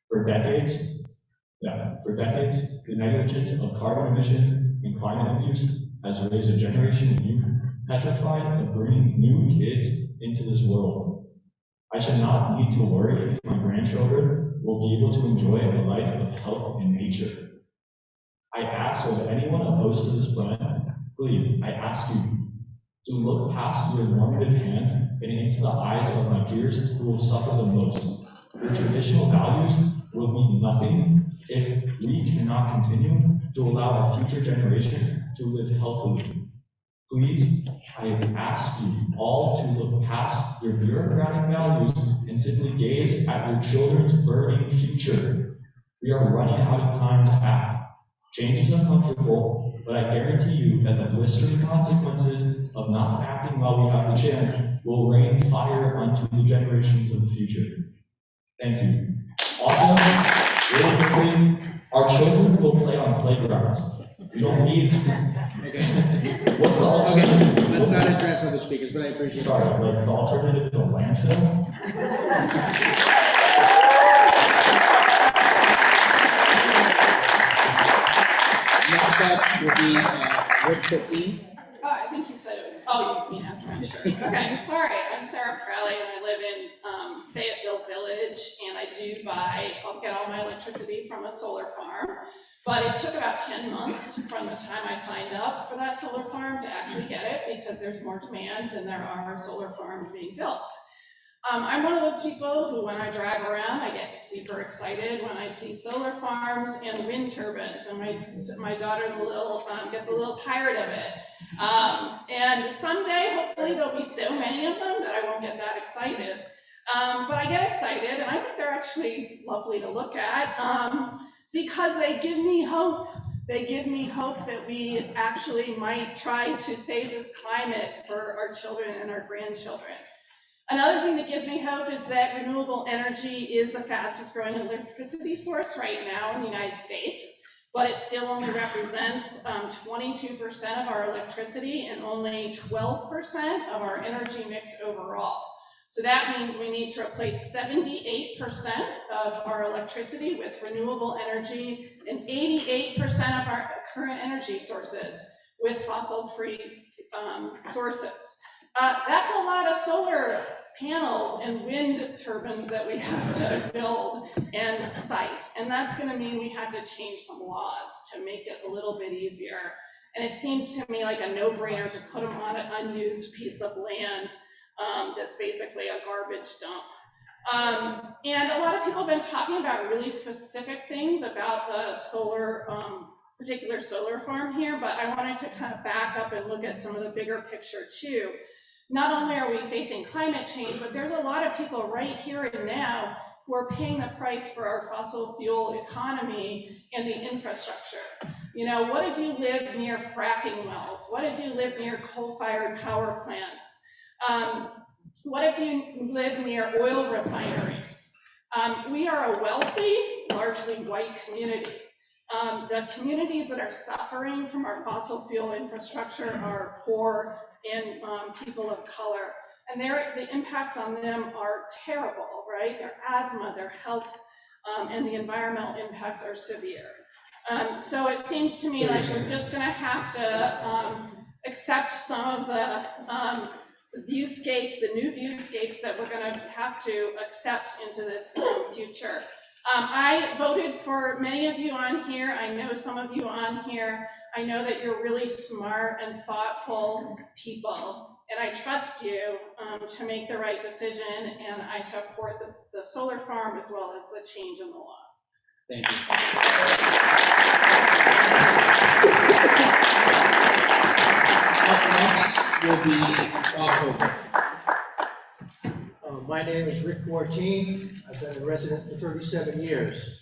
Speaker 10: For decades, the negligence of carbon emissions and climate abuse has raised a generation of youth petrified of bringing new kids into this world. I should not need to worry if my grandchildren will be able to enjoy a life of health and nature. I ask of anyone opposed to this plan, please, I ask you to look past your normative hands and into the eyes of my peers who will suffer the most. Your traditional values will mean nothing if we cannot continue to allow our future generations to live healthily. Please, I ask you all to look past your bureaucratic values and simply gaze at your children's burning future. We are running out of time to act. Change is uncomfortable, but I guarantee you that the blistering consequences of not acting while we have the chance will rain fire onto the generations of the future. Thank you. Also, really quickly, our children will play on playgrounds. We don't need.
Speaker 2: Okay.
Speaker 10: What's the alternative?
Speaker 2: Okay, let's not address other speakers, but I appreciate it.
Speaker 10: Sorry, like the alternative to landfill?
Speaker 2: Next up will be Rick 15.
Speaker 18: I think you said it was, oh, you mean after me. Okay, sorry, I'm Sarah Crowley, and I live in Fayetteville Village, and I'll get all my electricity from a solar farm. But it took about 10 months from the time I signed up for that solar farm to actually get it, because there's more demand than there are solar farms being built. I'm one of those people who, when I drive around, I get super excited when I see solar farms and wind turbines, and my daughter's gets a little tired of it. And someday, hopefully, there'll be so many of them that I won't get that excited. But I get excited, and I think they're actually lovely to look at because they give me hope. They give me hope that we actually might try to save this climate for our children and our grandchildren. Another thing that gives me hope is that renewable energy is the fastest growing electricity source right now in the United States, but it still only represents 22% of our electricity and only 12% of our energy mix overall. So that means we need to replace 78% of our electricity with renewable energy and 88% of our current energy sources with fossil-free sources. That's a lot of solar panels and wind turbines that we have to build and site. And that's going to mean we have to change some laws to make it a little bit easier. And it seems to me like a no-brainer to put them on an unused piece of land that's basically a garbage dump. And a lot of people have been talking about really specific things about the solar, particular solar farm here, but I wanted to kind of back up and look at some of the bigger picture too. Not only are we facing climate change, but there's a lot of people right here and now who are paying the price for our fossil fuel economy and the infrastructure. You know, what if you live near fracking wells? What if you live near coal-fired power plants? What if you live near oil refineries? We are a wealthy, largely white community. The communities that are suffering from our fossil fuel infrastructure are poor and people of color. And the impacts on them are terrible, right? Their asthma, their health, and the environmental impacts are severe. So it seems to me like we're just gonna have to accept some of the viewscapes, the new viewscapes that we're gonna have to accept into this future. I voted for many of you on here. I know some of you on here. I know that you're really smart and thoughtful people, and I trust you to make the right decision, and I support the solar farm as well as the change in the law.
Speaker 2: Thank you. Up next will be Bob.
Speaker 4: My name is Rick Martine. I've been a resident for 37 years.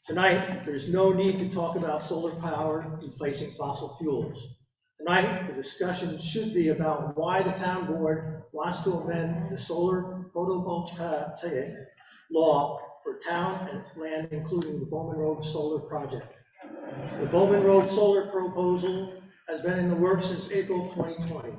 Speaker 4: Tonight, there's no need to talk about solar power replacing fossil fuels. Tonight, the discussion should be about why the town board wants to amend the solar photovoltaic law for town and land, including the Bowman Road Solar Project. The Bowman Road Solar proposal has been in the works since April 2020.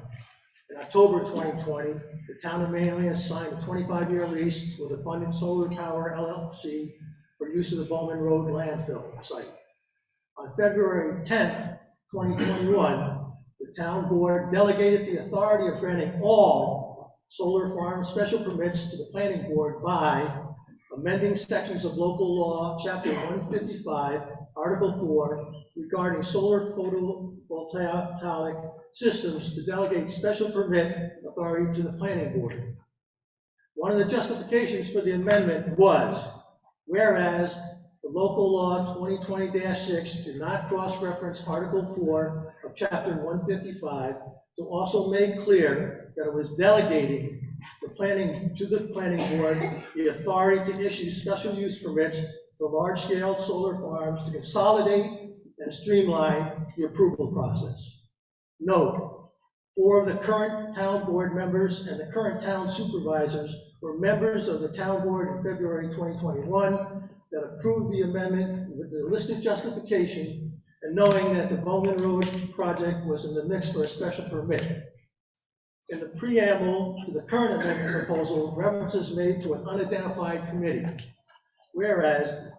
Speaker 4: In October 2020, the town of Manlius signed a 25-year lease with Abundant Solar Power LLC for use of the Bowman Road landfill site. On February 10th, 2021, the town board delegated the authority of granting all solar farm special permits to the planning board by amending sections of local law, chapter 155, article 4, regarding solar photovoltaic systems to delegate special permit authority to the planning board. One of the justifications for the amendment was, whereas the local law 2020-6 did not cross-reference article 4 of chapter 155 to also make clear that it was delegating to the planning board the authority to issue special use permits for large-scale solar farms to consolidate and streamline the approval process. Note, 4 of the current town board members and the current town supervisors were members of the town board in February 2021 that approved the amendment with the listed justification and knowing that the Bowman Road project was in the mix for a special permit. In the preamble to the current amendment proposal, references made to an unidentified committee. Whereas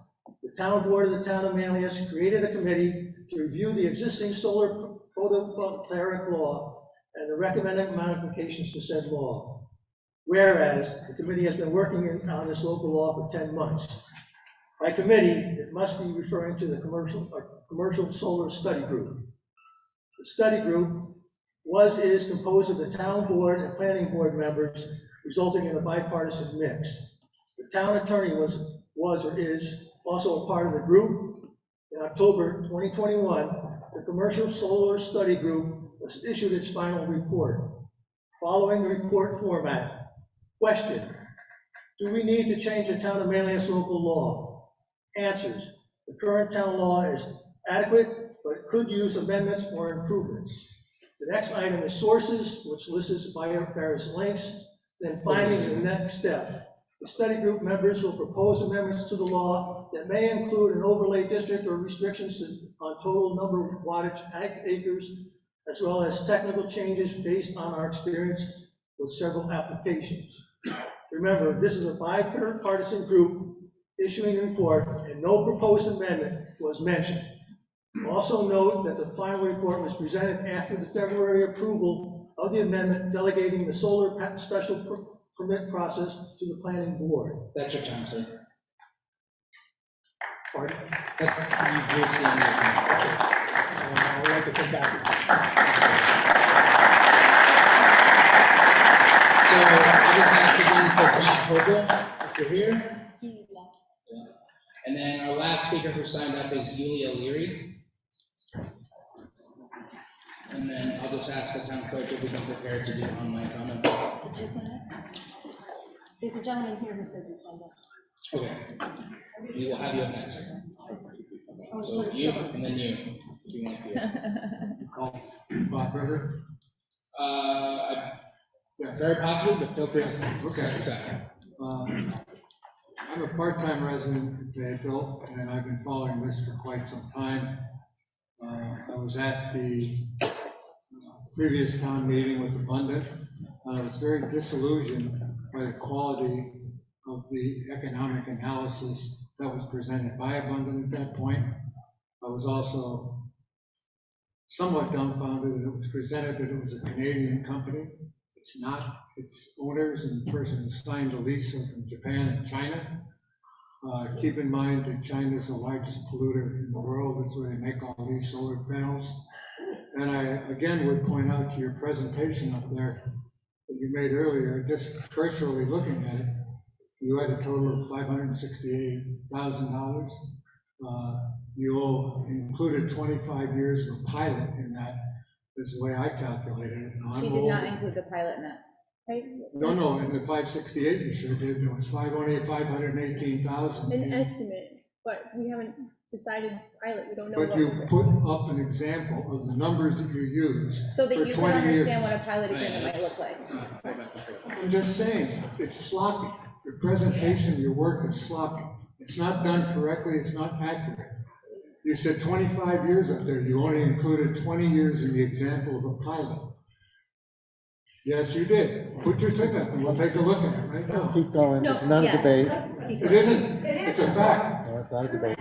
Speaker 4: the town board of the town of Manlius created a committee to review the existing solar photovoltaic law and the recommended modifications to said law. Whereas the committee has been working on this local law for 10 months. By committee, it must be referring to the commercial solar study group. The study group is composed of the town board and planning board members, resulting in a bipartisan mix. The town attorney was or is also a part of the group. In October 2021, the commercial solar study group was issued its final report. Following the report format, question: do we need to change the town of Manlius local law? Answers: the current town law is adequate, but could use amendments or improvements. The next item is sources, which lists various links. Then finally, the next step. The study group members will propose amendments to the law that may include an overlay district or restrictions on total number of wattage acres, as well as technical changes based on our experience with several applications. Remember, this is a bipartisan group issuing a report, and no proposed amendment was mentioned. Also note that the final report was presented after the February approval of the amendment delegating the solar special permit process to the planning board.
Speaker 2: That's your time, sir.
Speaker 4: Pardon?
Speaker 2: That's, you've reached the end of your time.
Speaker 4: I would like to come back.
Speaker 2: So I just asked again for Matt Hogel, if you're here. Yeah. And then our last speaker who signed up is Yulia Leary. And then I'll just ask the town clerk if we can prepare to do online comment.
Speaker 24: There's a gentleman here who says he's signed up.
Speaker 2: Okay. We will have you up next. So you, and then you, if you want to.
Speaker 5: Bob River?
Speaker 2: Very possibly, but feel free to.
Speaker 5: Okay. I'm a part-time resident in Fayetteville, and I've been following this for quite some time. I was at the previous town meeting with Abundant. I was very disillusioned by the quality of the economic analysis that was presented by Abundant at that point. I was also somewhat dumbfounded that it was presented that it was a Canadian company. It's not. Its owners and the person who signed the lease are from Japan and China. Keep in mind that China is the largest polluter in the world. That's where they make all these solar panels. And I, again, would point out to your presentation up there that you made earlier, just cursorily looking at it, you had a total of $568,000. You included 25 years of a pilot in that, is the way I calculated it.
Speaker 24: He did not include the pilot in that, right?
Speaker 5: No, in the 568 you sure did. There was only 518,000.
Speaker 24: An estimate, but we haven't decided pilot, we don't know.
Speaker 5: But you put up an example of the numbers that you used
Speaker 24: so that
Speaker 5: for
Speaker 24: you can
Speaker 5: 20 years.
Speaker 24: understand what a pilot agreement might look like.
Speaker 5: I'm just saying, it's sloppy. Your presentation, your work is sloppy. It's not done correctly, it's not accurate. You said 25 years up there, you only included 20 years in the example of a pilot. Yes, you did. Put your thing up and we'll take a look at it right now.
Speaker 13: Keep going,
Speaker 24: No,
Speaker 13: it's not a
Speaker 24: yeah.
Speaker 13: debate.
Speaker 5: It isn't, it's a fact.
Speaker 13: No, it's not a debate.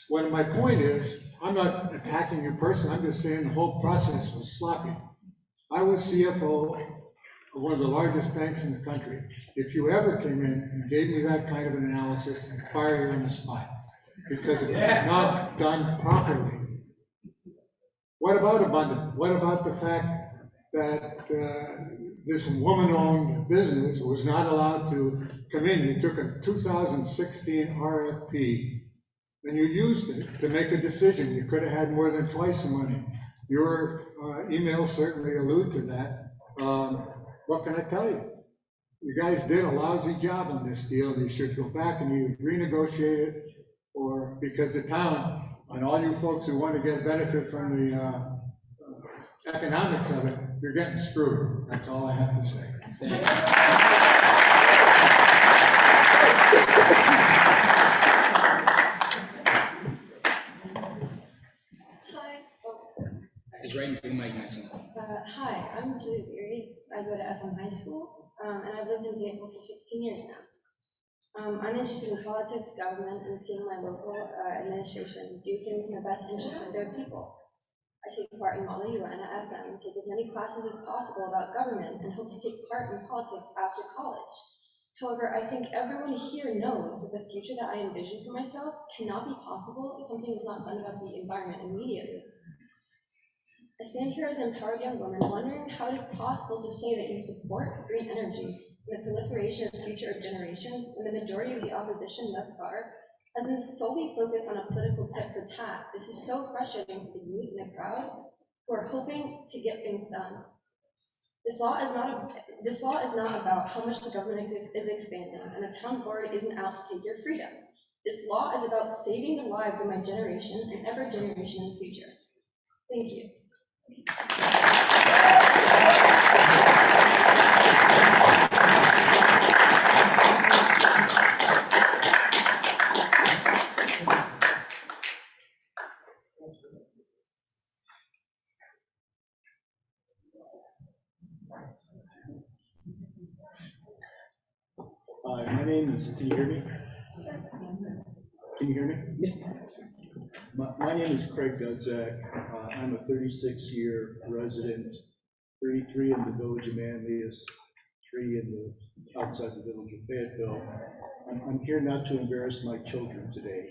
Speaker 5: Well, my point is, I'm not attacking you personally, I'm just saying the whole process was sloppy. I was CFO of one of the largest banks in the country. If you ever came in and gave me that kind of an analysis, I'd fire you on the spot, because it's not done properly. What about Abundant? What about the fact that this woman-owned business was not allowed to come in? You took a 2016 RFP and you used it to make a decision. You could have had more than twice the money. Your email certainly allude to that. What can I tell you? You guys did a lousy job on this deal, and you should go back and either renegotiate it, or because the town, and all you folks who want to get benefit from the economics of it, you're getting screwed. That's all I have to say.
Speaker 2: Just right into the mic next one.
Speaker 19: Hi, I'm Julie Beery. I go to FM High School, and I've lived in Fayetteville for 16 years now. I'm interested in politics, government, and seeing my local administration do things in the best interest of their people. I take part in Model UN at FM, take as many classes as possible about government, and hope to take part in politics after college. However, I think everyone here knows that the future that I envision for myself cannot be possible if something is not done about the environment immediately. I stand here as an empowered young woman wondering how it is possible to say that you support green energy and the proliferation of future generations when the majority of the opposition thus far has been solely focused on a political tit for tat. This is so frustrating for the youth and the crowd who are hoping to get things done. This law is not about how much the government is expanding, and the town board isn't out to take your freedom. This law is about saving the lives of my generation and every generation in the future. Thank you.
Speaker 1: My name is, can you hear me? Can you hear me? My name is Craig Gunzack. I'm a 36-year resident, 33 in the village of Manlius, 3 outside the village of Fayetteville. I'm here not to embarrass my children today.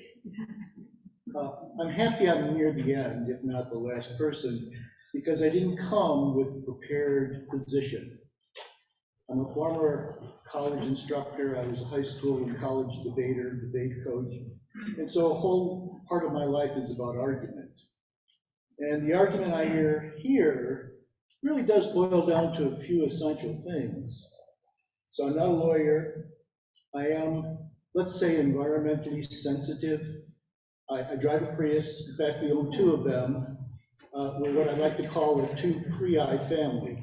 Speaker 1: I'm happy I'm near the end, if not the last person, because I didn't come with a prepared position. I'm a former college instructor. I was a high school and college debate coach. And so a whole part of my life is about argument. And the argument I hear here really does boil down to a few essential things. So I'm not a lawyer. I am, let's say, environmentally sensitive. I drive a Prius. In fact, we own 2 of them. We're what I like to call a 2-Prii family.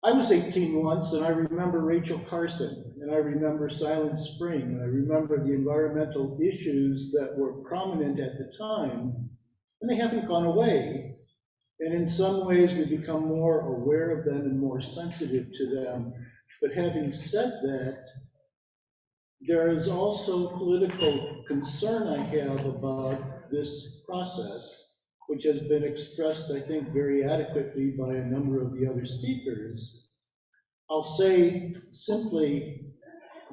Speaker 1: I was 18 once, and I remember Rachel Carson, and I remember Silent Spring, and I remember the environmental issues that were prominent at the time, and they haven't gone away. And in some ways, we've become more aware of them and more sensitive to them. But having said that, there is also political concern I have about this process, which has been expressed, I think, very adequately by a number of the other speakers. I'll say simply,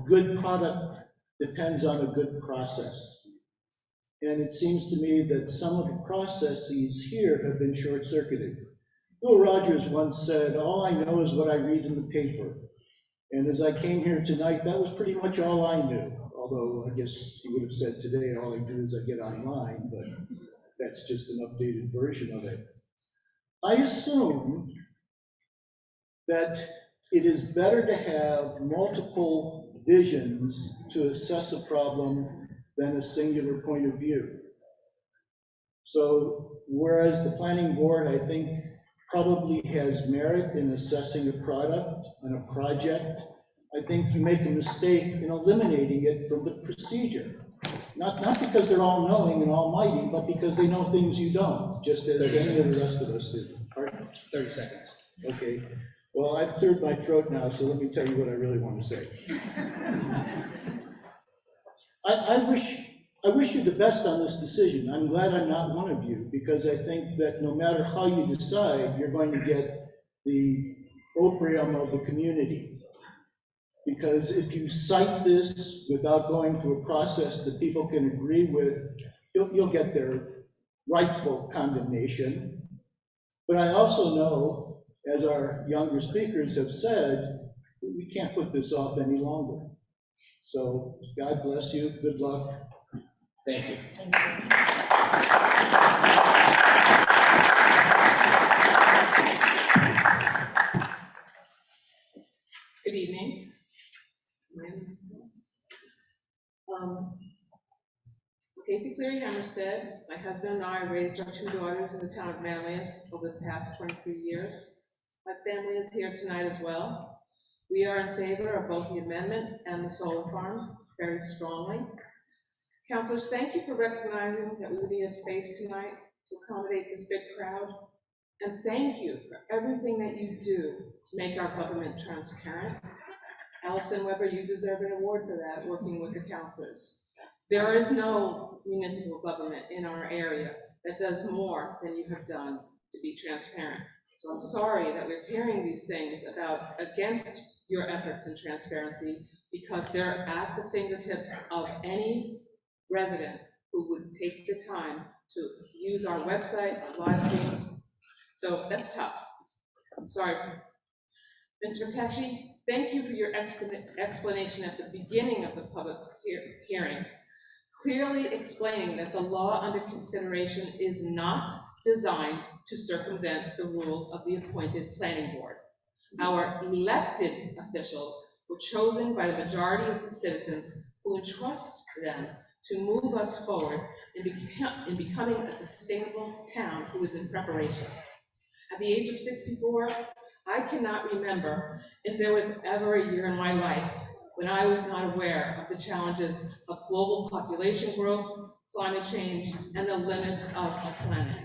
Speaker 1: good product depends on a good process. And it seems to me that some of the processes here have been short-circuited. Will Rogers once said, "All I know is what I read in the paper." And as I came here tonight, that was pretty much all I knew. Although I guess he would have said today, all I do is I get online, but that's just an updated version of it. I assume that it is better to have multiple visions to assess a problem than a singular point of view. So whereas the planning board, I think, probably has merit in assessing a product and a project, I think you make a mistake in eliminating it from the procedure. Not because they're all knowing and almighty, but because they know things you don't, just as any of the rest of us do. Pardon?
Speaker 2: 30 seconds.
Speaker 1: Okay. Well, I've cleared my throat now, so let me tell you what I really want to say. I wish you the best on this decision. I'm glad I'm not one of you, because I think that no matter how you decide, you're going to get the opium of the community. Because if you cite this without going through a process that people can agree with, you'll get their rightful condemnation. But I also know, as our younger speakers have said, we can't put this off any longer. So God bless you. Good luck.
Speaker 2: Thank you.
Speaker 8: Good evening. Casey Cleary Hammerstead, my husband and I raised our 2 daughters in the town of Manlius over the past 23 years. My family is here tonight as well. We are in favor of both the amendment and the solar farm very strongly. Councilors, thank you for recognizing that we would need a space tonight to accommodate this big crowd. And thank you for everything that you do to make our government transparent. Allison Weber, you deserve an award for that, working with the councilors. There is no municipal government in our area that does more than you have done to be transparent. So I'm sorry that we're hearing these things against your efforts in transparency, because they're at the fingertips of any resident who would take the time to use our website, our live streams. So that's tough. I'm sorry. Mr. Matashi, thank you for your explanation at the beginning of the public hearing, clearly explaining that the law under consideration is not designed to circumvent the rules of the appointed planning board. Our elected officials were chosen by the majority of the citizens who entrust them to move us forward in becoming a sustainable town who is in preparation. At the age of 64, I cannot remember if there was ever a year in my life when I was not aware of the challenges of global population growth, climate change, and the limits of our planet.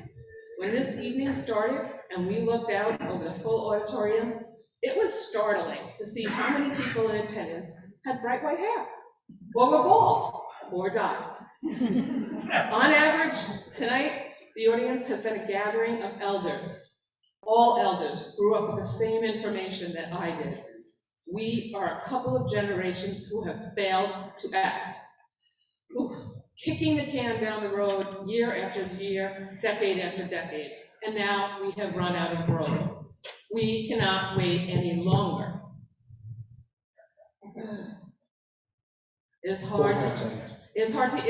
Speaker 8: When this evening started and we looked out over the full auditorium, it was startling to see how many people in attendance had bright white hair, or were bald, or dyed. On average, tonight, the audience has been a gathering of elders. All elders grew up with the same information that I did. We are a couple of generations who have failed to act. Kicking the can down the road year after year, decade after decade, and now we have run out of road. We cannot wait any longer. It's hard to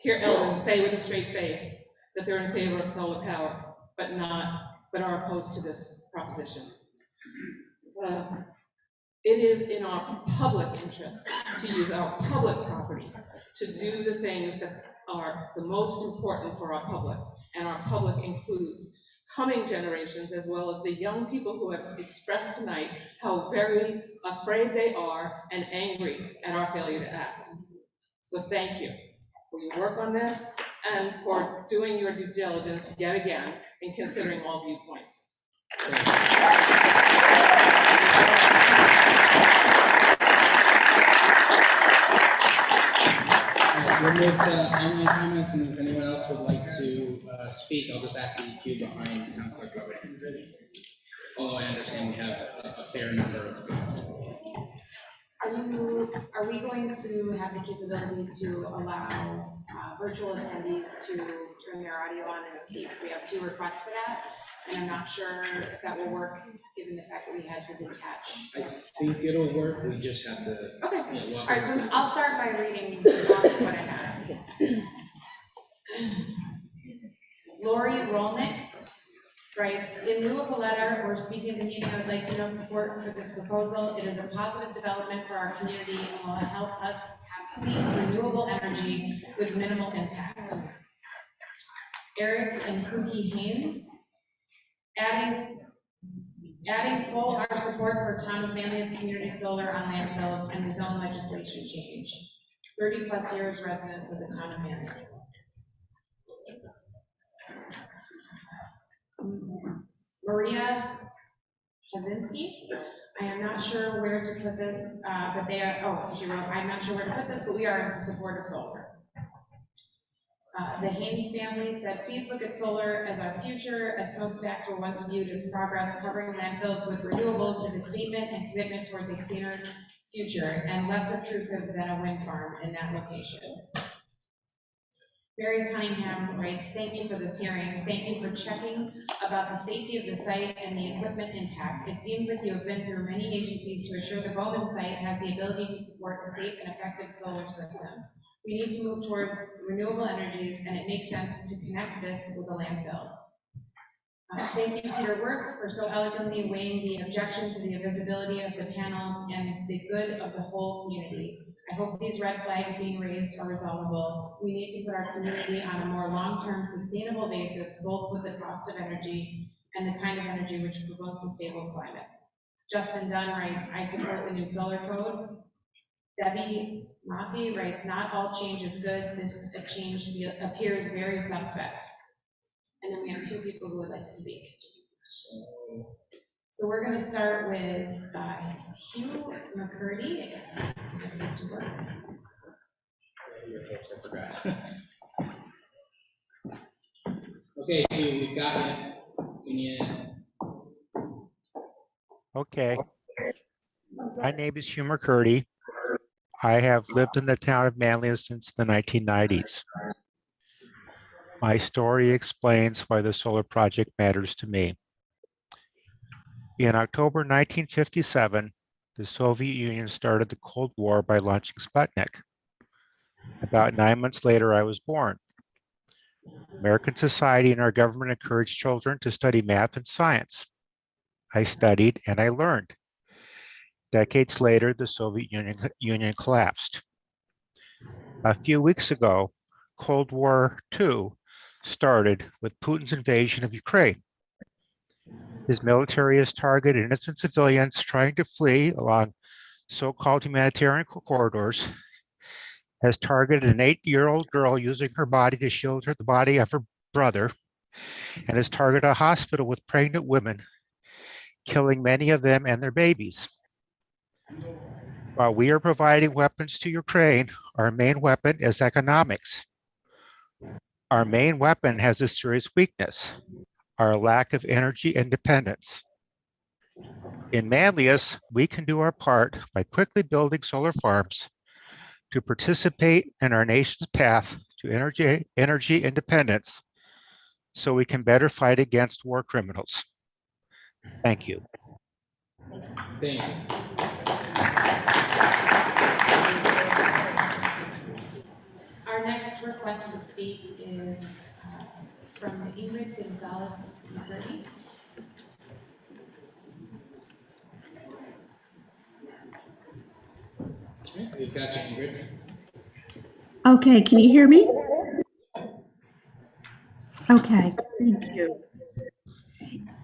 Speaker 8: hear elders say with a straight face that they're in favor of solar power, but are opposed to this proposition. It is in our public interest to use our public property to do the things that are the most important for our public, and our public includes coming generations as well as the young people who have expressed tonight how very afraid they are and angry at our failure to act. So thank you for your work on this and for doing your due diligence yet again in considering all viewpoints.
Speaker 2: We'll move to online comments, and if anyone else would like to speak, I'll just ask the queue behind town clerk voting. Although I understand we have a fair number of comments.
Speaker 3: Are we going to have the capability to allow virtual attendees to turn their audio on and speak? We have 2 requests for that, and I'm not sure if that will work, given the fact that we had to detach.
Speaker 2: I think it'll work, we just have to.
Speaker 3: Okay, all right, so I'll start by reading what I have. Lori Rolnick writes, in lieu of a letter or speaking at the meeting, I would like to note support for this proposal. It is a positive development for our community and will help us have clean, renewable energy with minimal impact. Eric and Kookie Haynes, adding full our support for town of Manlius community solar on landfills and the zone legislation change. 30+ years residents of the town of Manlius. Maria Kaczynski, I am not sure where to put this, but they are, she wrote, I'm not sure where to put this, but we are in support of solar. The Haynes family said, please look at solar as our future, as smokestacks were once viewed as progress. Covering landfills with renewables is a statement and commitment towards a cleaner future and less obtrusive than a wind farm in that location. Barry Cunningham writes, thank you for this hearing. Thank you for checking about the safety of the site and the equipment impact. It seems like you have been through many agencies to assure the Bowman site has the ability to support a safe and effective solar system. We need to move towards renewable energies, and it makes sense to connect this with a landfill. Thank you, Peter Worth, for so eloquently weighing the objection to the visibility of the panels and the good of the whole community. I hope these red flags being raised are resolvable. We need to put our community on a more long-term sustainable basis, both with the cost of energy and the kind of energy which promotes a stable climate. Justin Dunn writes, I support the new solar code. Debbie Mafi writes, not all change is good. This change appears very suspect. And then we have 2 people who would like to speak. So we're going to start with Hugh McCurdy.
Speaker 2: Okay, Hugh, we've got you. Can you?
Speaker 7: Okay. My name is Hugh McCurdy. I have lived in the town of Manlius since the 1990s. My story explains why the solar project matters to me. In October 1957, the Soviet Union started the Cold War by launching Sputnik. About 9 months later, I was born. American society and our government encouraged children to study math and science. I studied and I learned. Decades later, the Soviet Union collapsed. A few weeks ago, Cold War II started with Putin's invasion of Ukraine. His military has targeted innocent civilians trying to flee along so-called humanitarian corridors, has targeted an 8-year-old girl using her body to shield the body of her brother, and has targeted a hospital with pregnant women, killing many of them and their babies. While we are providing weapons to Ukraine, our main weapon is economics. Our main weapon has a serious weakness, our lack of energy independence. In Manlius, we can do our part by quickly building solar farms to participate in our nation's path to energy independence so we can better fight against war criminals. Thank you.
Speaker 2: Thank you.
Speaker 3: Our next request to speak is from Ingrid Gonzalez McCurdy.
Speaker 2: We've got you, Ingrid.
Speaker 6: Okay, can you hear me? Okay, thank you.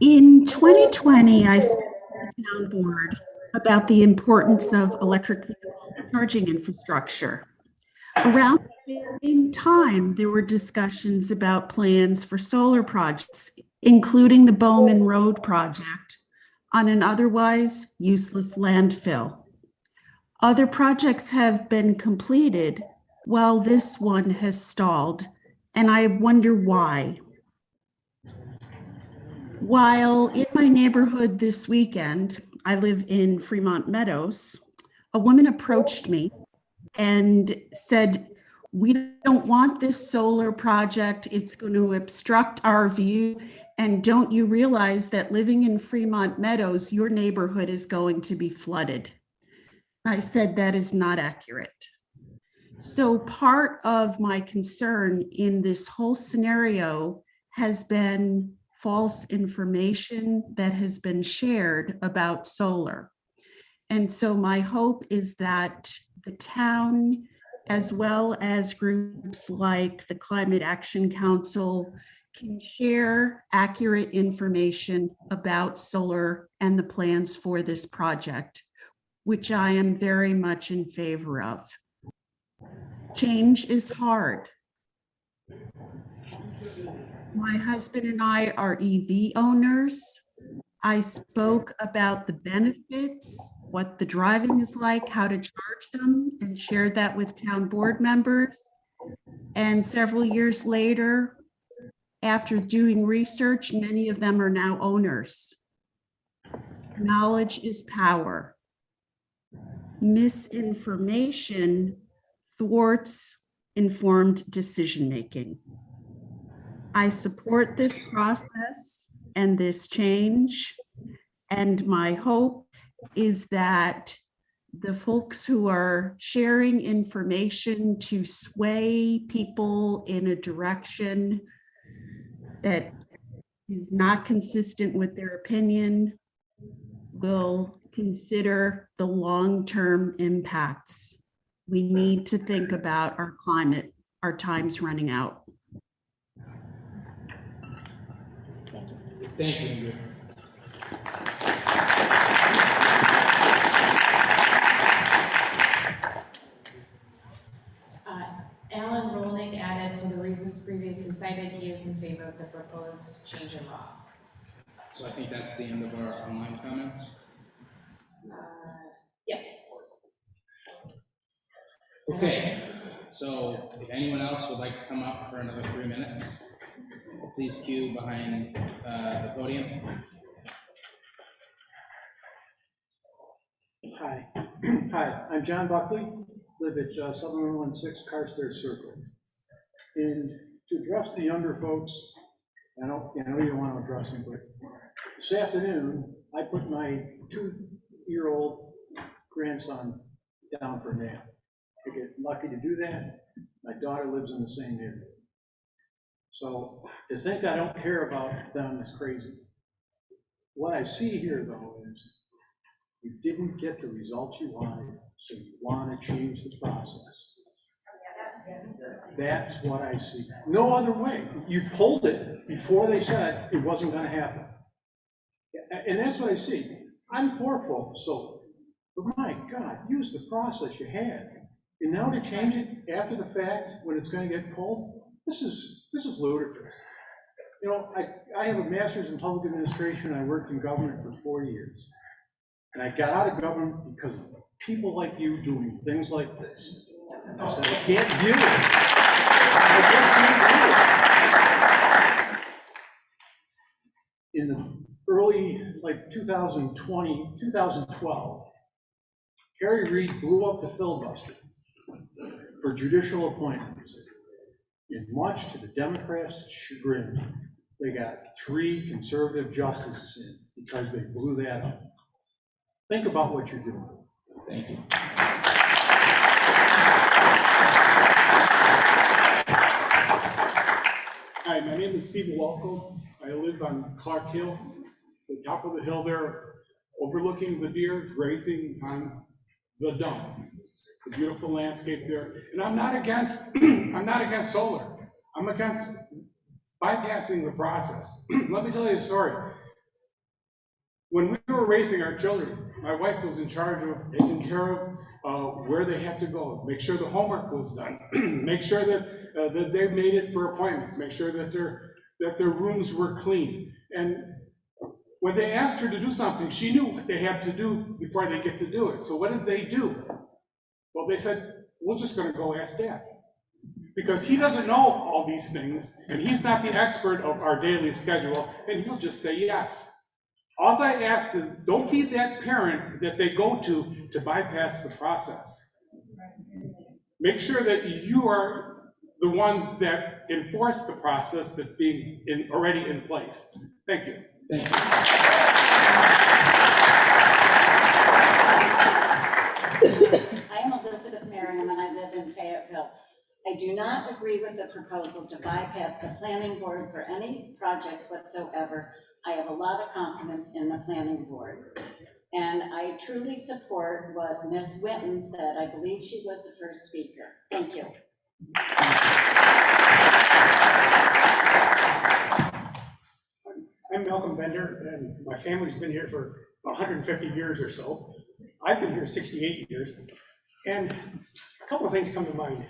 Speaker 6: In 2020, I spoke to the town board about the importance of electric vehicle charging infrastructure. Around the same time, there were discussions about plans for solar projects, including the Bowman Road project on an otherwise useless landfill. Other projects have been completed while this one has stalled, and I wonder why. While in my neighborhood this weekend, I live in Fremont Meadows, a woman approached me and said, "We don't want this solar project. It's going to obstruct our view. And don't you realize that living in Fremont Meadows, your neighborhood is going to be flooded?" I said, "That is not accurate." So part of my concern in this whole scenario has been false information that has been shared about solar. And so my hope is that the town, as well as groups like the Climate Action Council, can share accurate information about solar and the plans for this project, which I am very much in favor of. Change is hard. My husband and I are EV owners. I spoke about the benefits, what the driving is like, how to charge them, and shared that with town board members. And several years later, after doing research, many of them are now owners. Knowledge is power. Misinformation thwarts informed decision-making. I support this process and this change, and my hope is that the folks who are sharing information to sway people in a direction that is not consistent with their opinion will consider the long-term impacts. We need to think about our climate. Our time's running out.
Speaker 2: Thank you, Ingrid.
Speaker 3: Alan Rolnick added, for the reasons previously cited, he is in favor of the proposed change in law.
Speaker 2: So I think that's the end of our online comments.
Speaker 3: Yes.
Speaker 2: Okay, so if anyone else would like to come up for another 3 minutes, please queue behind the podium.
Speaker 1: Hi. Hi, I'm John Buckley, live at 7116 Carstairs Circle. And to address the younger folks, I know you don't want to address them, but this afternoon, I put my 2-year-old grandson down for a nap. I get lucky to do that. My daughter lives in the same area. So to think I don't care about them is crazy. What I see here, though, is you didn't get the results you wanted, so you want to change the process. That's what I see. No other way. You pulled it before they said it wasn't going to happen. And that's what I see. I'm for full solar, but my God, use the process you had. And now to change it after the fact, when it's going to get pulled, this is ludicrous. You know, I have a master's in public administration. I worked in government for 4 years. And I got out of government because of people like you doing things like this. I said, I can't do it. I just can't do it. In the early, like 2012, Harry Reid blew up the filibuster for judicial appointments. And much to the Democrats' chagrin, they got 3 conservative justices in because they blew that up. Think about what you're doing.
Speaker 2: Thank you.
Speaker 9: Hi, my name is Steve Walco. I live on Clark Hill, the top of the hill there, overlooking the deer grazing on the dump. The beautiful landscape there. And I'm not against solar. I'm against bypassing the process. Let me tell you a story. When we were raising our children, my wife was in charge of taking care of where they had to go, make sure the homework was done, make sure that that they made it for appointments, make sure that their rooms were clean. And when they asked her to do something, she knew what they had to do before they get to do it. So what did they do? Well, they said, we're just going to go ask Dad. Because he doesn't know all these things, and he's not the expert of our daily schedule, and he'll just say yes. All I ask is, don't be that parent that they go to bypass the process. Make sure that you are the ones that enforce the process that's being already in place. Thank you.
Speaker 2: Thank you.
Speaker 12: I am Elizabeth Merriam and I live in Fayetteville. I do not agree with the proposal to bypass the planning board for any projects whatsoever. I have a lot of confidence in the planning board. And I truly support what Ms. Winton said. I believe she was the first speaker. Thank you.
Speaker 21: I'm Malcolm Bender, and my family's been here for 150 years or so. I've been here 68 years, and a couple of things come to mind.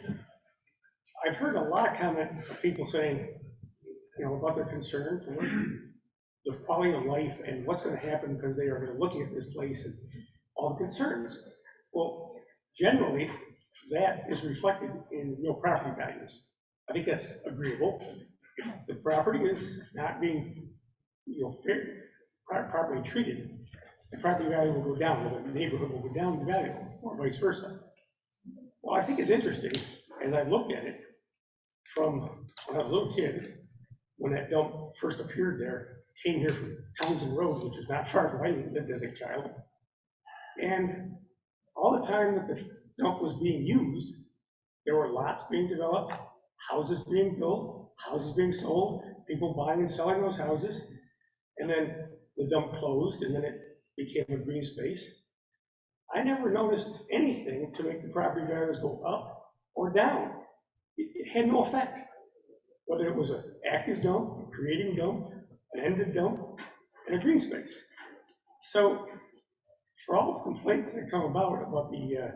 Speaker 21: I've heard a lot of comment of people saying, you know, about their concern for the quality of life and what's going to happen because they are looking at this place and all the concerns. Well, generally, that is reflected in real property values. I think that's agreeable. If the property is not being, you know, properly treated, the property value will go down, or the neighborhood will go down in value, or vice versa. Well, I think it's interesting, as I looked at it, from when I was a little kid, when that dump first appeared there, came here from Townsend Road, which is not far from where I lived as a child. And all the time that the dump was being used, there were lots being developed, houses being built, houses being sold, people buying and selling those houses. And then the dump closed, and then it became a green space. I never noticed anything to make the property values go up or down. It had no effect. Whether it was an active dump, a creating dump, an ended dump, and a green space. So, for all the complaints that come about the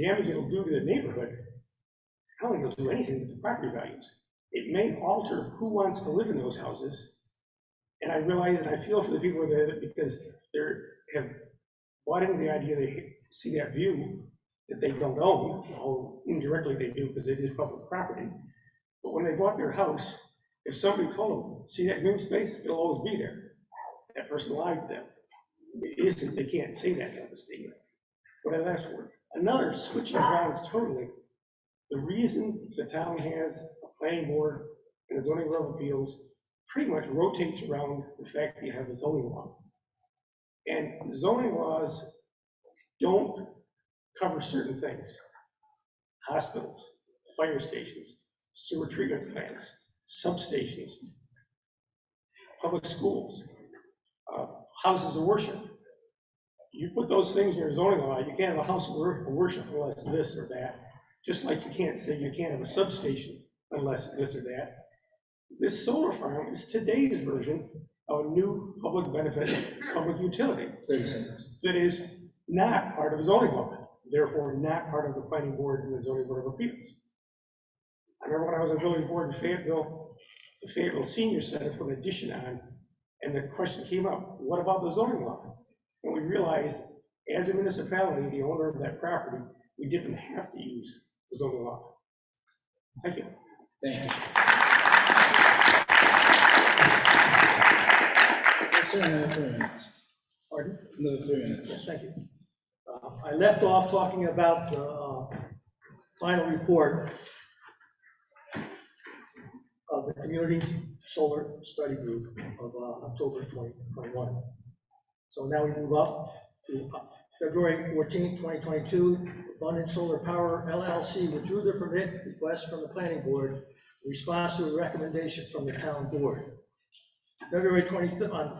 Speaker 21: damage it'll do to the neighborhood, I don't think it'll do anything with the property values. It may alter who wants to live in those houses. And I realize and I feel for the people there because they have bought into the idea they see that view that they don't own, although indirectly they do because it is public property. But when they bought their house, if somebody told them, see that green space, it'll always be there. That person lied to them. It isn't, they can't say that kind of statement. Whatever that's worth. Another, switching grounds totally, the reason the town has a planning board and a zoning board of appeals pretty much rotates around the fact that you have a zoning law. And zoning laws don't cover certain things. Hospitals, fire stations, sewer treatment plants, substations, public schools, houses of worship. You put those things in your zoning law, you can't have a house of worship unless this or that. Just like you can't say you can't have a substation unless this or that. This solar farm is today's version of a new public benefit, public utility. That is not part of zoning law, therefore not part of the planning board and the zoning board of appeals. I remember when I was on the zoning board in Fayetteville, the Fayetteville Senior Center put an addition on, and the question came up, what about the zoning law? And we realized, as a municipality, the owner of that property, we didn't have to use the zoning law. Thank you.
Speaker 2: Thank you. Yes, sir, another 3 minutes.
Speaker 4: Pardon?
Speaker 2: Another 3 minutes.
Speaker 4: Yes, thank you. I left off talking about the final report of the Community Solar Study Group of October 2021. So now we move up to February 14, 2022. Abundant Solar Power LLC withdrew the permit request from the Planning Board in response to a recommendation from the Town Board. February 23rd, on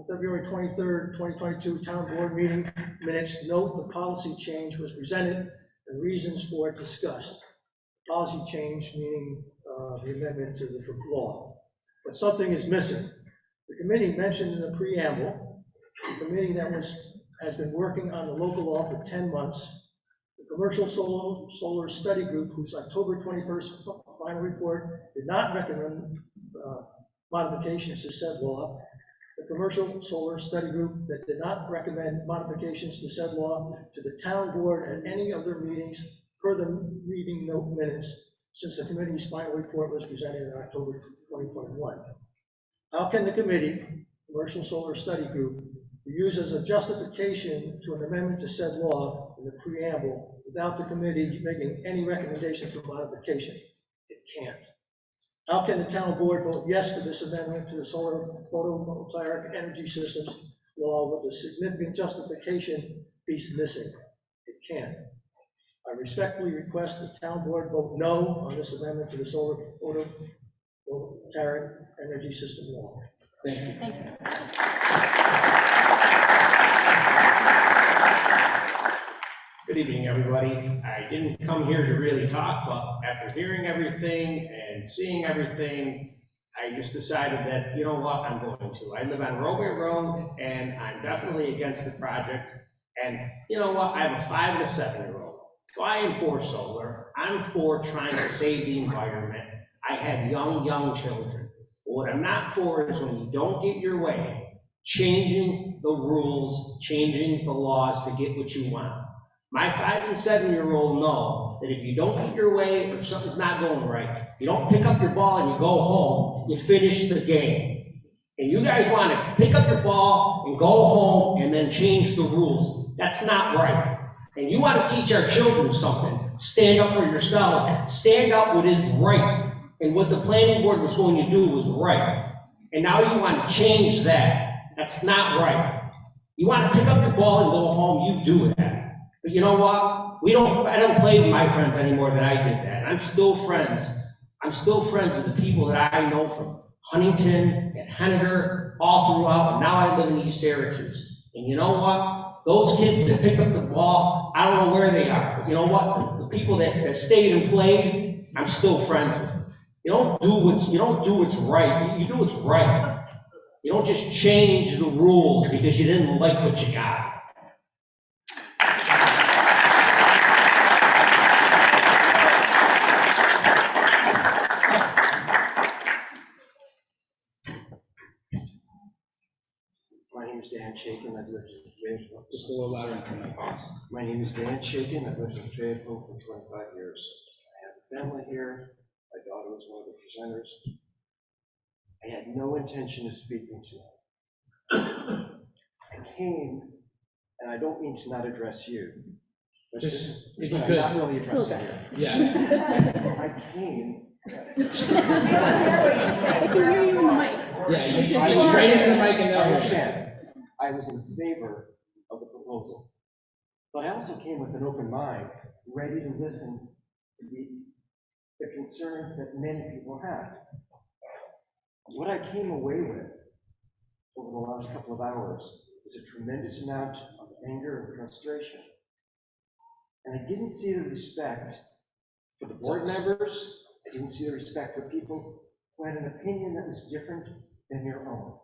Speaker 4: February 23rd, 2022 Town Board meeting minutes note the policy change was presented and reasons for it discussed. Policy change meaning the amendment to the law. But something is missing. The committee mentioned in the preamble, the committee that has been working on the local law for 10 months, the Commercial Solar Study Group, whose October 21st final report did not recommend modifications to said law, the Commercial Solar Study Group that did not recommend modifications to said law to the Town Board at any of their meetings per the meeting note minutes since the committee's final report was presented in October 2021. How can the committee, Commercial Solar Study Group, be used as a justification to an amendment to said law in the preamble without the committee making any recommendation for modification? It can't. How can the Town Board vote yes for this amendment to the solar photovoltaic energy systems law with a significant justification piece missing? It can't. I respectfully request the Town Board vote no on this amendment to the solar photovoltaic energy system law.
Speaker 2: Thank you.
Speaker 3: Thank you.
Speaker 11: Good evening, everybody. I didn't come here to really talk, but after hearing everything and seeing everything, I just decided that, you know what, I'm going to. I live on Robert Road, and I'm definitely against the project. And you know what, I have a 5 and a 7-year-old. So I am for solar. I'm for trying to save the environment. I have young children. But what I'm not for is when you don't get your way, changing the rules, changing the laws to get what you want. My 5 and 7-year-old know that if you don't get your way or something's not going right, you don't pick up your ball and you go home, you finish the game. And you guys want to pick up your ball and go home and then change the rules. That's not right. And you want to teach our children something, stand up for yourselves, stand up what is right. And what the planning board was going to do was right. And now you want to change that. That's not right. You want to pick up your ball and go home, you do that. But you know what? I don't play with my friends anymore that I did that. I'm still friends. I'm still friends with the people that I know from Huntington and Henniger, all throughout, and now I live in East Syracuse. And you know what? Those kids that pick up the ball, I don't know where they are. But you know what? The people that stayed and played, I'm still friends with. You don't do what's right. You do what's right. You don't just change the rules because you didn't like what you got.
Speaker 14: My name is Dan Shakin. I've lived in Fayetteville.
Speaker 2: Just a little louder into my voice.
Speaker 14: My name is Dan Shakin. I've lived in Fayetteville for 25 years. I have a family here. My daughter was one of the presenters. I had no intention of speaking tonight. I came, and I don't mean to not address you. But
Speaker 2: Just, if
Speaker 14: but
Speaker 2: you
Speaker 14: I'm
Speaker 2: could.
Speaker 14: not really addressing you.
Speaker 2: Yeah.
Speaker 14: I came.
Speaker 24: I can hear you in the mic.
Speaker 2: Yeah, you get straight into the mic and
Speaker 14: I
Speaker 2: then.
Speaker 14: understand. I was in favor of the proposal. But I also came with an open mind, ready to listen to the concerns that many people have. What I came away with over the last couple of hours is a tremendous amount of anger and frustration. And I didn't see the respect for the board members. I didn't see the respect for people who had an opinion that was different than your own.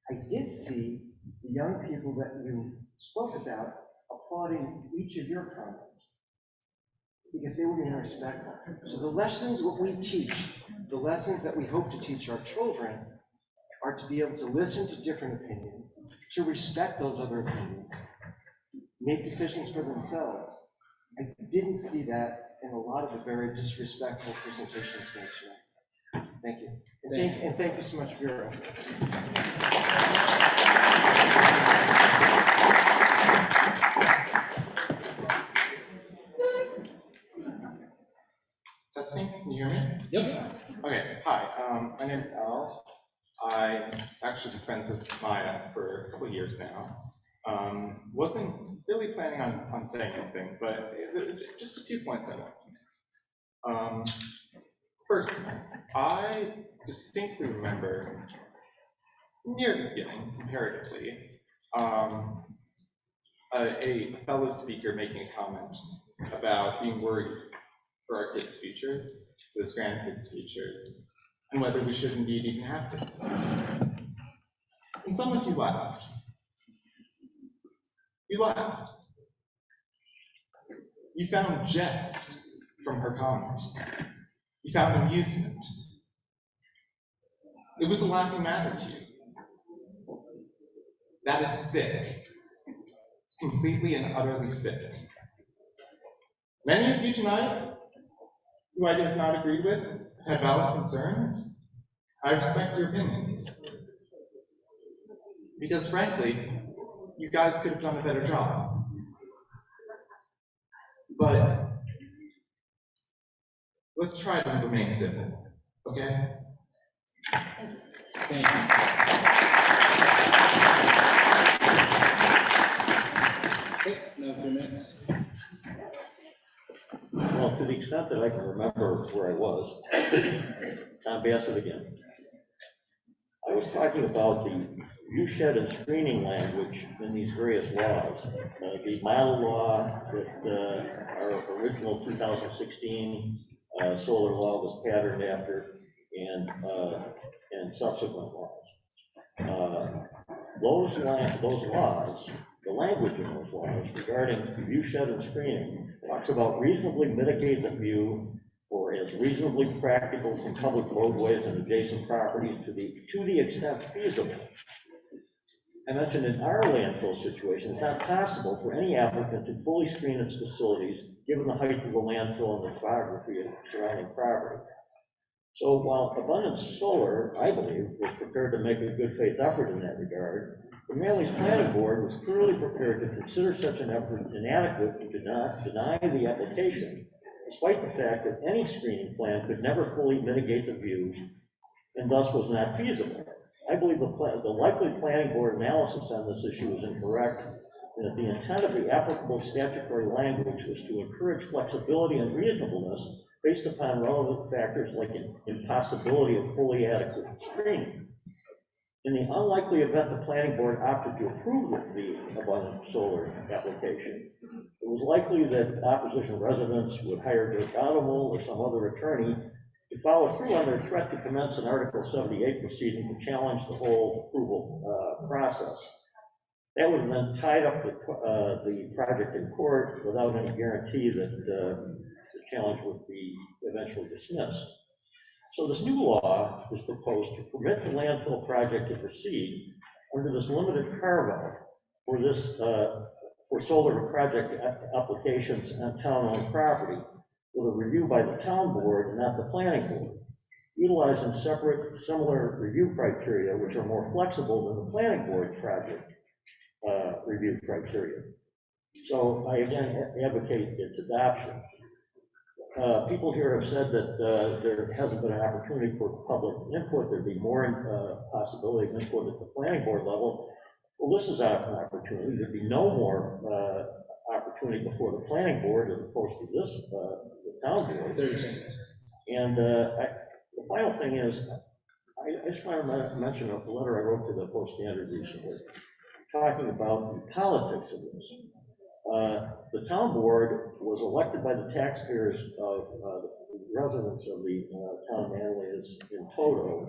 Speaker 14: I did see the young people that you spoke about applauding each of your comments because they were being respectful. So the lessons what we teach the lessons that we hope to teach our children are to be able to listen to different opinions, to respect those other opinions, make decisions for themselves. I didn't see that in a lot of the very disrespectful presentations made tonight. Thank you. And thank you so much for your effort.
Speaker 15: Testing, can you hear me?
Speaker 2: Yep.
Speaker 15: Okay, hi, my name is Al. I'm actually been friends with Maya for a couple of years now. Wasn't really planning on saying anything, but just a few points I want to make. First, I distinctly remember near the beginning, comparatively, a fellow speaker making a comment about being worried for our kids' futures, for his grandkids' futures, and whether we should indeed even have kids. And some of you laughed. You laughed. You found jest from her comment. You found amusement. It was a laughing matter to you. That is sick. It's completely and utterly sick. Many of you tonight, who I have not agreed with, have valid concerns. I respect your opinions. Because frankly, you guys could have done a better job. But let's try to remain civil, okay?
Speaker 2: Thank you. Okay, another 2 minutes.
Speaker 16: Well, to the extent that I can remember where I was, Tom Bassett again. I was talking about the viewshed and screening language in these various laws. The model law that our original 2016 solar law was patterned after, and subsequent laws. Those laws, the language in those laws regarding viewshed and screening talks about reasonably mitigate the view or as reasonably practical from public roadways and adjacent properties to the extent feasible. I mentioned in our landfill situation, it's not possible for any applicant to fully screen its facilities given the height of the landfill and the topography of the surrounding property. So while Abundance Solar, I believe, was prepared to make a good faith effort in that regard, the Manlius Planning Board was clearly prepared to consider such an effort inadequate and did not deny the application, despite the fact that any screening plan could never fully mitigate the views and thus was not feasible. I believe the likely planning board analysis on this issue is incorrect, and that the intent of the applicable statutory language was to encourage flexibility and reasonableness based upon relevant factors like impossibility of fully adequate screening. In the unlikely event the planning board opted to approve the Abundant Solar application, it was likely that opposition residents would hire Dirk Audible or some other attorney to follow through on their threat to commence an Article 78 proceeding to challenge the whole approval process. That would have then tied up the project in court without any guarantee that the challenge would be eventually dismissed. So this new law is proposed to permit the landfill project to proceed under this limited carve-out for this for solar project applications on town-owned property, with a review by the town board and not the planning board, utilizing separate, similar review criteria, which are more flexible than the planning board project review criteria. So I again advocate its adoption. People here have said that there hasn't been an opportunity for public input. There'd be more possibility of input at the planning board level. Well, this is an opportunity. There'd be no more opportunity before the planning board as opposed to this, the town board.
Speaker 2: 30 seconds.
Speaker 16: And the final thing is, I just want to mention a letter I wrote to the Post Standard recently, talking about the politics of this. The town board was elected by the taxpayers of the residents of the town of Manlius in toto,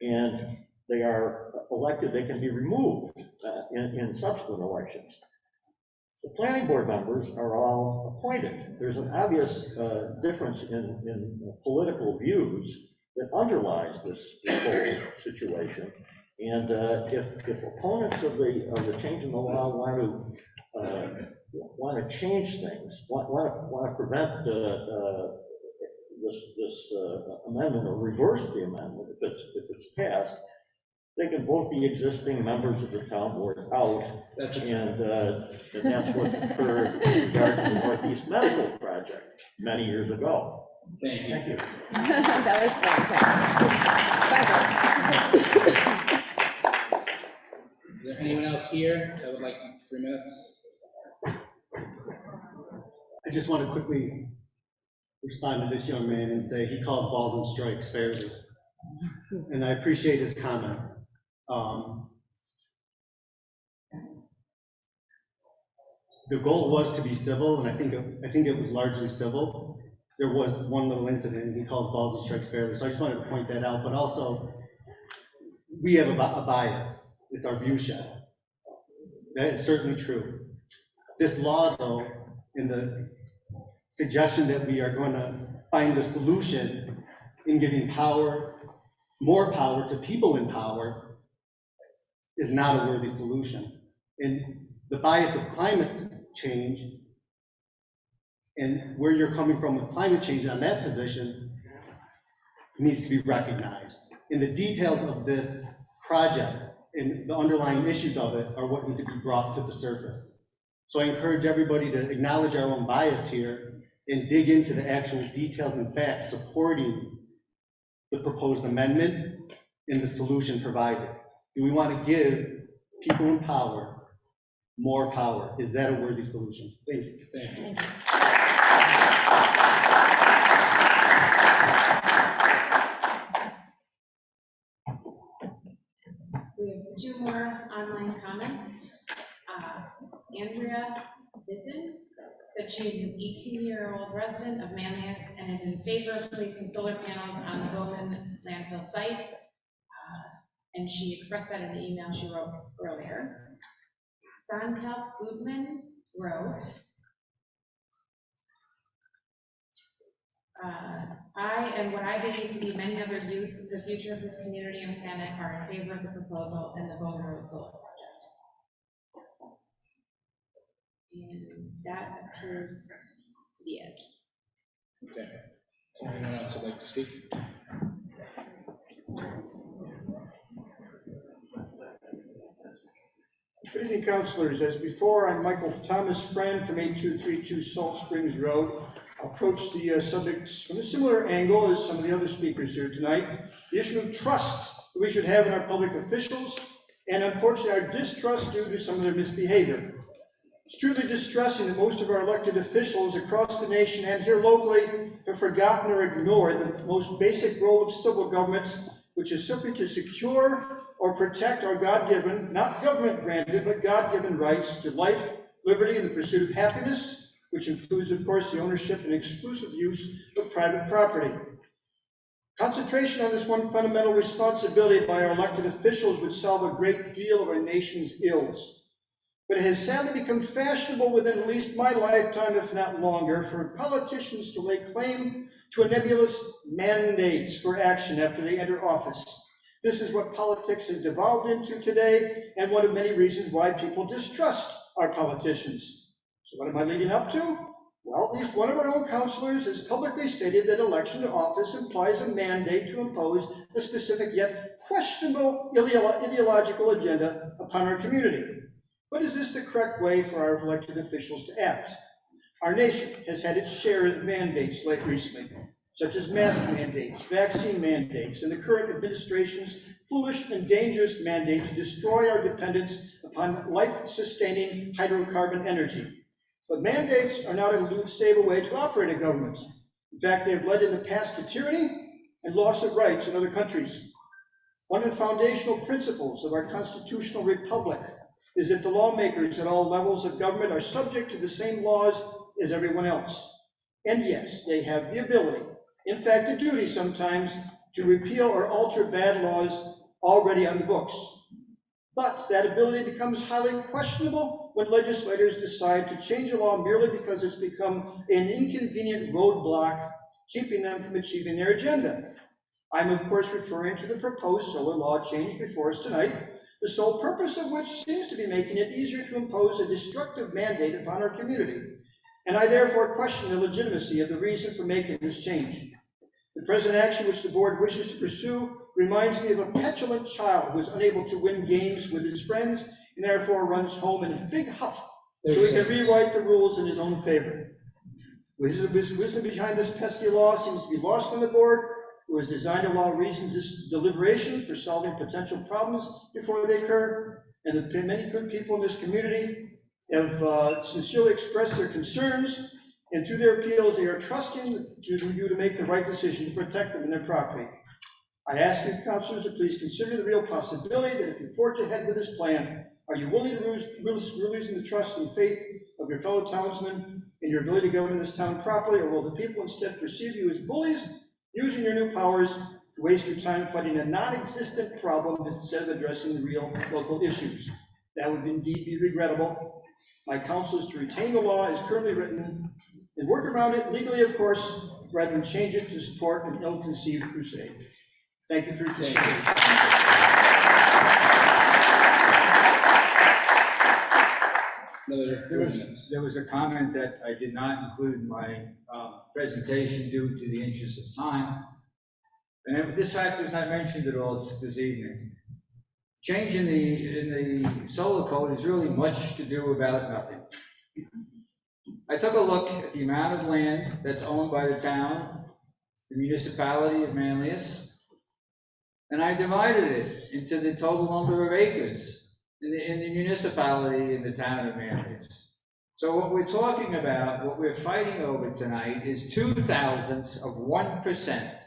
Speaker 16: and they are elected, they can be removed in subsequent elections. The planning board members are all appointed. There's an obvious difference in political views that underlies this whole situation. And if opponents of the change in the law want to change things, want to prevent this amendment or reverse the amendment if it's passed, they can vote the existing members of the town board out. And that's what occurred in regard to the Northeast Medical Project many years ago.
Speaker 2: Thank you.
Speaker 24: That was fantastic.
Speaker 2: Is there anyone else here that would like 3 minutes?
Speaker 17: I just want to quickly respond to this young man and say he called balls and strikes fairly. And I appreciate his comments. The goal was to be civil, and I think it was largely civil. There was one little incident, and he called balls and strikes fairly. So I just wanted to point that out. But also, we have a bias. It's our view shed. That is certainly true. This law, though, in the suggestion that we are going to find a solution in giving more power to people in power, is not a worthy solution. And the bias of climate change and where you're coming from with climate change on that position needs to be recognized. And the details of this project and the underlying issues of it are what need to be brought to the surface. So I encourage everybody to acknowledge our own bias here and dig into the actual details and facts supporting the proposed amendment and the solution provided. Do we want to give people in power more power? Is that a worthy solution? Thank you.
Speaker 2: Thank you.
Speaker 3: We have 2 more online comments. Andrea Bissen said she is an 18-year-old resident of Manlius and is in favor of placing solar panels on the Bowman landfill site. And she expressed that in the email she wrote earlier. Sankalp Goodman wrote, I and what I believe to be many other youth, the future of this community and planet, are in favor of the proposal and the Bowman Road Solar Project. And that appears to be it.
Speaker 2: Okay. Anyone else would like to speak?
Speaker 20: Good evening, councilors. As before, I'm Michael Thomas Friend from 8232 Salt Springs Road. I'll approach the subjects from a similar angle as some of the other speakers here tonight. The issue of trust that we should have in our public officials, and unfortunately our distrust due to some of their misbehavior. It's truly distressing that most of our elected officials across the nation and here locally have forgotten or ignored the most basic role of civil government, which is simply to secure or protect our God-given, not government-granted, but God-given rights to life, liberty, and the pursuit of happiness, which includes, of course, the ownership and exclusive use of private property. Concentration on this one fundamental responsibility by our elected officials would solve a great deal of our nation's ills. But it has sadly become fashionable within at least my lifetime, if not longer, for politicians to lay claim to a nebulous mandate for action after they enter office. This is what politics has devolved into today, and one of many reasons why people distrust our politicians. So what am I leading up to? Well, at least one of our own councilors has publicly stated that election to office implies a mandate to impose a specific yet questionable ideological agenda upon our community. But is this the correct way for our elected officials to act? Our nation has had its share of mandates recently, such as mask mandates, vaccine mandates, and the current administration's foolish and dangerous mandate to destroy our dependence upon life-sustaining hydrocarbon energy. But mandates are not a stable way to operate a government. In fact, they have led in the past to tyranny and loss of rights in other countries. One of the foundational principles of our constitutional republic is that the lawmakers at all levels of government are subject to the same laws as everyone else. And yes, they have the ability, in fact a duty sometimes, to repeal or alter bad laws already on the books. But that ability becomes highly questionable when legislators decide to change a law merely because it's become an inconvenient roadblock, keeping them from achieving their agenda. I'm of course referring to the proposed solar law change before us tonight, the sole purpose of which seems to be making it easier to impose a destructive mandate upon our community. And I therefore question the legitimacy of the reason for making this change. The present action which the board wishes to pursue reminds me of a petulant child who is unable to win games with his friends and therefore runs home in a big huff so he can rewrite the rules in his own favor. Wisdom behind this pesky law seems to be lost on the board, who has designed to allow reasoned deliberation for solving potential problems before they occur, and the many good people in this community have sincerely expressed their concerns, and through their appeals, they are trusting you to make the right decision to protect them and their property. I ask you, councilors, to please consider the real possibility that if you forge ahead with this plan, are you willing to losing the trust and faith of your fellow townsmen in your ability to govern this town properly, or will the people instead perceive you as bullies, using your new powers to waste your time fighting a non-existent problem instead of addressing real local issues? That would indeed be regrettable. My counsel is to retain the law as currently written and work around it legally, of course, rather than change it to support an ill-conceived crusade. Thank you for your attention.
Speaker 10: There was a comment that I did not include in my presentation due to the interest of time. And this fact was not mentioned at all this evening. Change in the solar code is really much to do about nothing. I took a look at the amount of land that's owned by the town, the municipality of Manlius, and I divided it into the total number of acres in the municipality in the town of Manlius. So what we're talking about, what we're fighting over tonight is 0.02 of 1%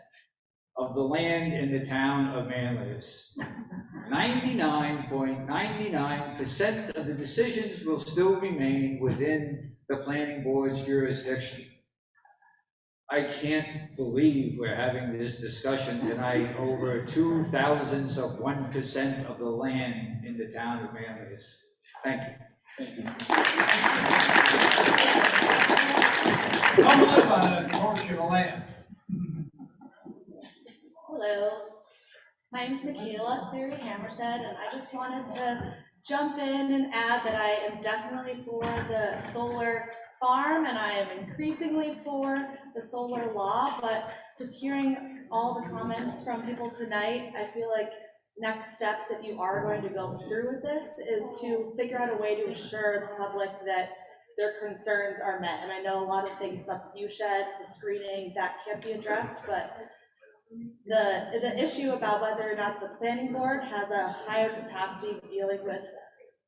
Speaker 10: of the land in the town of Manlius. 99.99% of the decisions will still remain within the planning board's jurisdiction. I can't believe we're having this discussion tonight over 0.02 of 1% of the land in the town of Manlius. Thank you.
Speaker 18: Come live on a portion of land.
Speaker 22: Hello, my name's Michaela Cleary Hammerstead, and I just wanted to jump in and add that I am definitely for the solar farm, and I am increasingly for the solar law, but just hearing all the comments from people tonight, I feel like next steps, if you are going to go through with this, is to figure out a way to assure the public that their concerns are met. And I know a lot of things about the view shed, the screening, that can't be addressed, but the issue about whether or not the planning board has a higher capacity of dealing with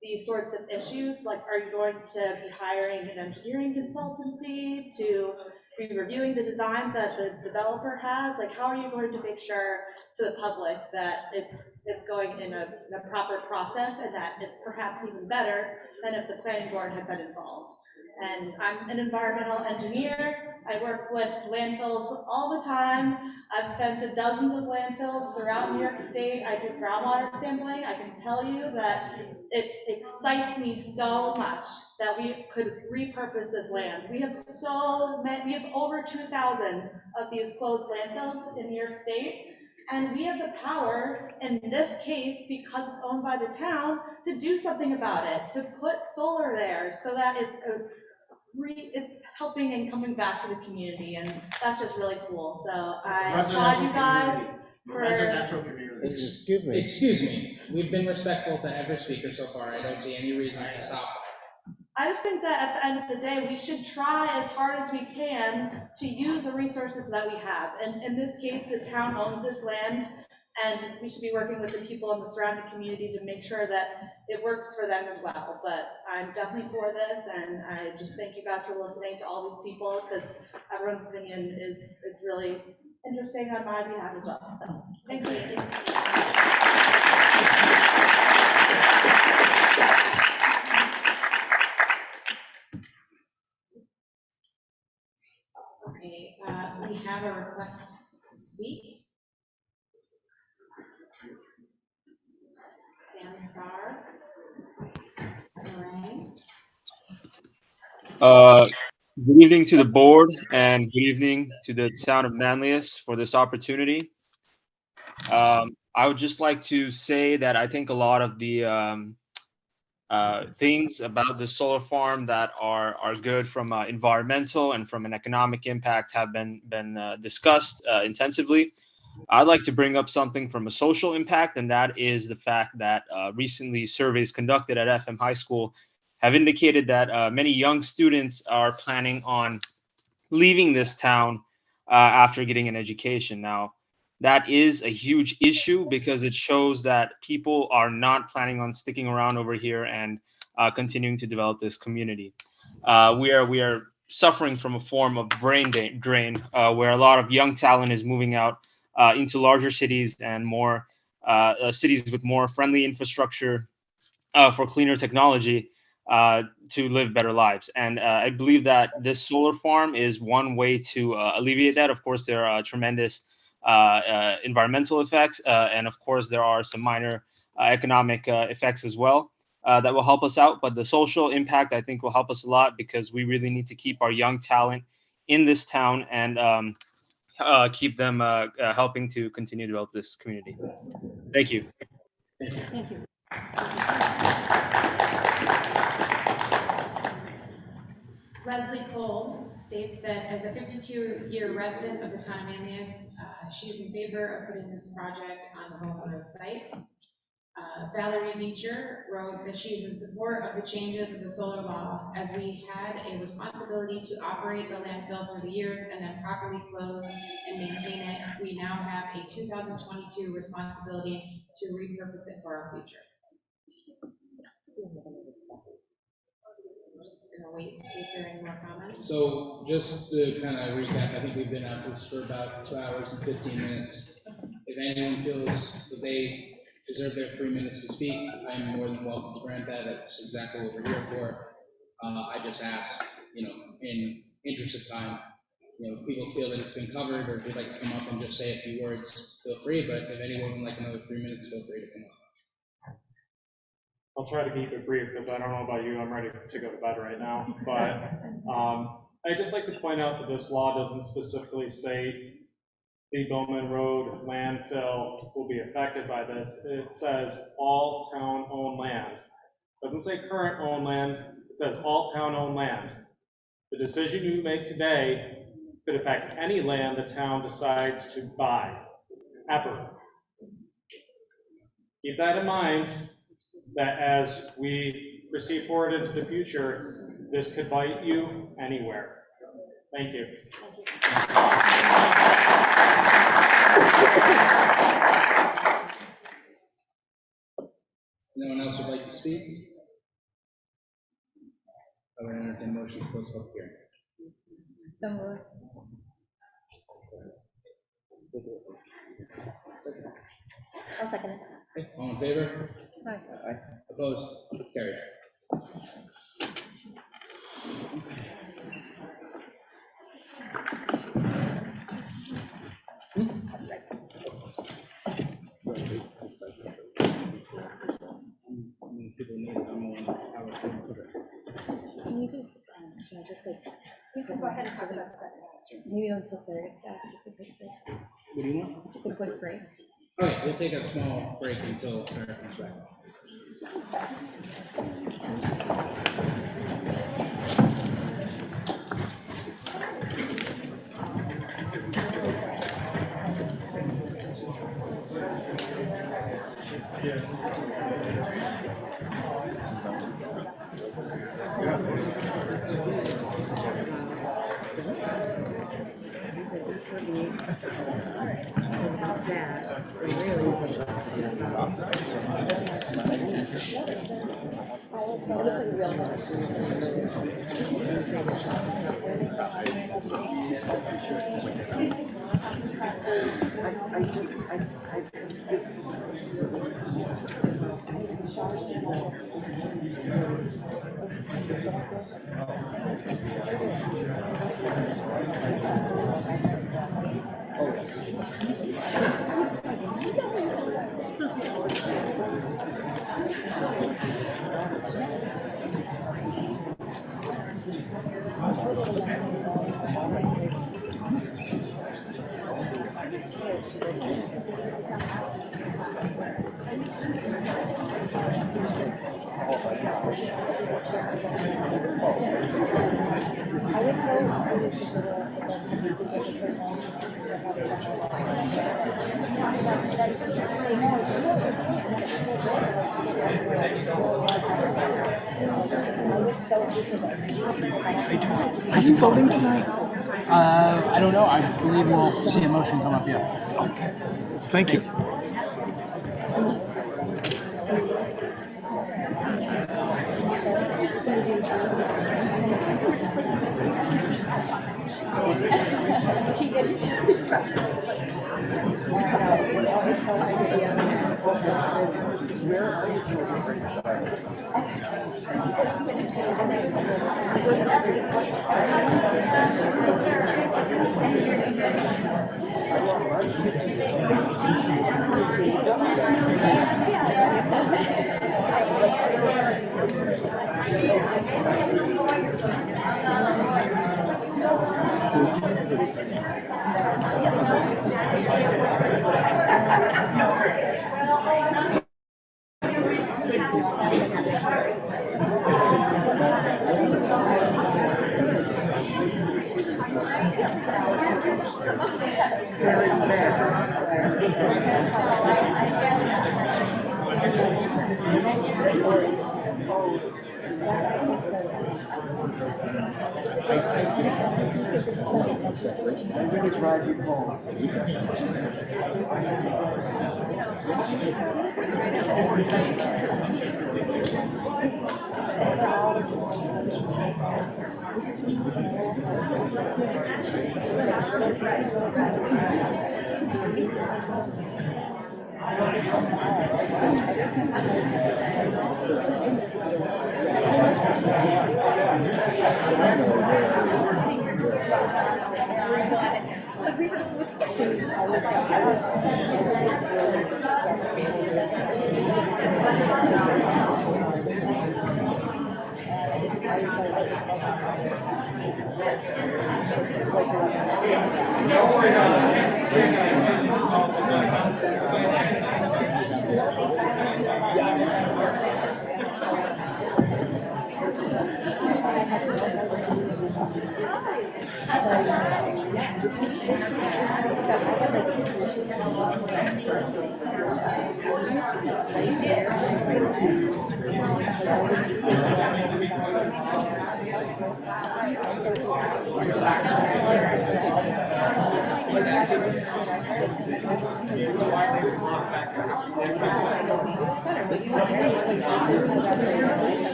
Speaker 22: these sorts of issues, like are you going to be hiring an engineering consultancy to be reviewing the designs that the developer has? Like, how are you going to make sure to the public that it's going in a proper process, and that it's perhaps even better than if the planning board had been involved? And I'm an environmental engineer. I work with landfills all the time. I've been to dozens of landfills throughout New York State. I do groundwater sampling. I can tell you that it excites me so much that we could repurpose this land. We have so many, we have over 2,000 of these closed landfills in New York State. And we have the power, in this case, because it's owned by the town, to do something about it, to put solar there so that it's helping and coming back to the community, and that's just really cool. So I applaud you guys for.
Speaker 13: Excuse me.
Speaker 2: Excuse me. We've been respectful to every speaker so far. I don't see any reason to stop.
Speaker 22: I just think that at the end of the day, we should try as hard as we can to use the resources that we have. And in this case, the town owns this land, and we should be working with the people in the surrounding community to make sure that it works for them as well. But I'm definitely for this, and I just thank you guys for listening to all these people, because everyone's opinion is really interesting on my behalf as well. So thank you.
Speaker 3: Okay, we have a request to speak. Sansar.
Speaker 23: Good evening to the board and good evening to the town of Manlius for this opportunity. I would just like to say that I think a lot of the things about the solar farm that are good from environmental and from an economic impact have been discussed intensively. I'd like to bring up something from a social impact, and that is the fact that recently surveys conducted at FM High School have indicated that many young students are planning on leaving this town after getting an education. Now, that is a huge issue because it shows that people are not planning on sticking around over here and continuing to develop this community. We are suffering from a form of brain drain where a lot of young talent is moving out into larger cities and more cities with more friendly infrastructure for cleaner technology to live better lives. And I believe that this solar farm is one way to alleviate that. Of course, there are tremendous environmental effects, and of course, there are some minor economic effects as well that will help us out. But the social impact, I think, will help us a lot because we really need to keep our young talent in this town and keep them helping to continue to develop this community. Thank you.
Speaker 3: Thank you. Leslie Cole states that as a 52-year resident of the town of Manlius, she is in favor of putting this project on the Bowman Road site. Valerie Beecher wrote that she is in support of the changes of the solar law as we had a responsibility to operate the landfill for the years and then properly close and maintain it. We now have a 2022 responsibility to repurpose it for our future. We're just gonna wait if there are any more comments.
Speaker 2: So just to kind of recap, I think we've been at this for about 2 hours and 15 minutes. If anyone feels that they deserve their 3 minutes to speak, I'm more than welcome to grant that. That's exactly what we're here for. I just ask, in interest of time, if people feel that it's been covered or if they'd like to come up and just say a few words, feel free. But if anyone would like another 3 minutes, feel free to come up.
Speaker 5: I'll try to keep it brief because I don't know about you, I'm ready to go to bed right now. But I'd just like to point out that this law doesn't specifically say the Bowman Road landfill will be affected by this. It says all town-owned land. It doesn't say current owned land, it says all town-owned land. The decision you make today could affect any land the town decides to buy, ever. Keep that in mind, that as we proceed forward into the future, this could bite you anywhere. Thank you.
Speaker 2: Anyone else would like to speak? I would entertain motion to close public hearing.
Speaker 3: So moved.
Speaker 22: I'll second it.
Speaker 2: Okay, all in favor?
Speaker 22: Aye.
Speaker 2: Opposed? Carried.
Speaker 22: Can you just, you can go ahead and talk about that. Maybe until Sarah gets back, just a quick break.
Speaker 2: What do you want?
Speaker 22: Just a quick break.
Speaker 2: Okay, we'll take a small break until Sarah comes back. Is he voting tonight? I don't know. I believe we'll see a motion come up here. Okay. Thank you.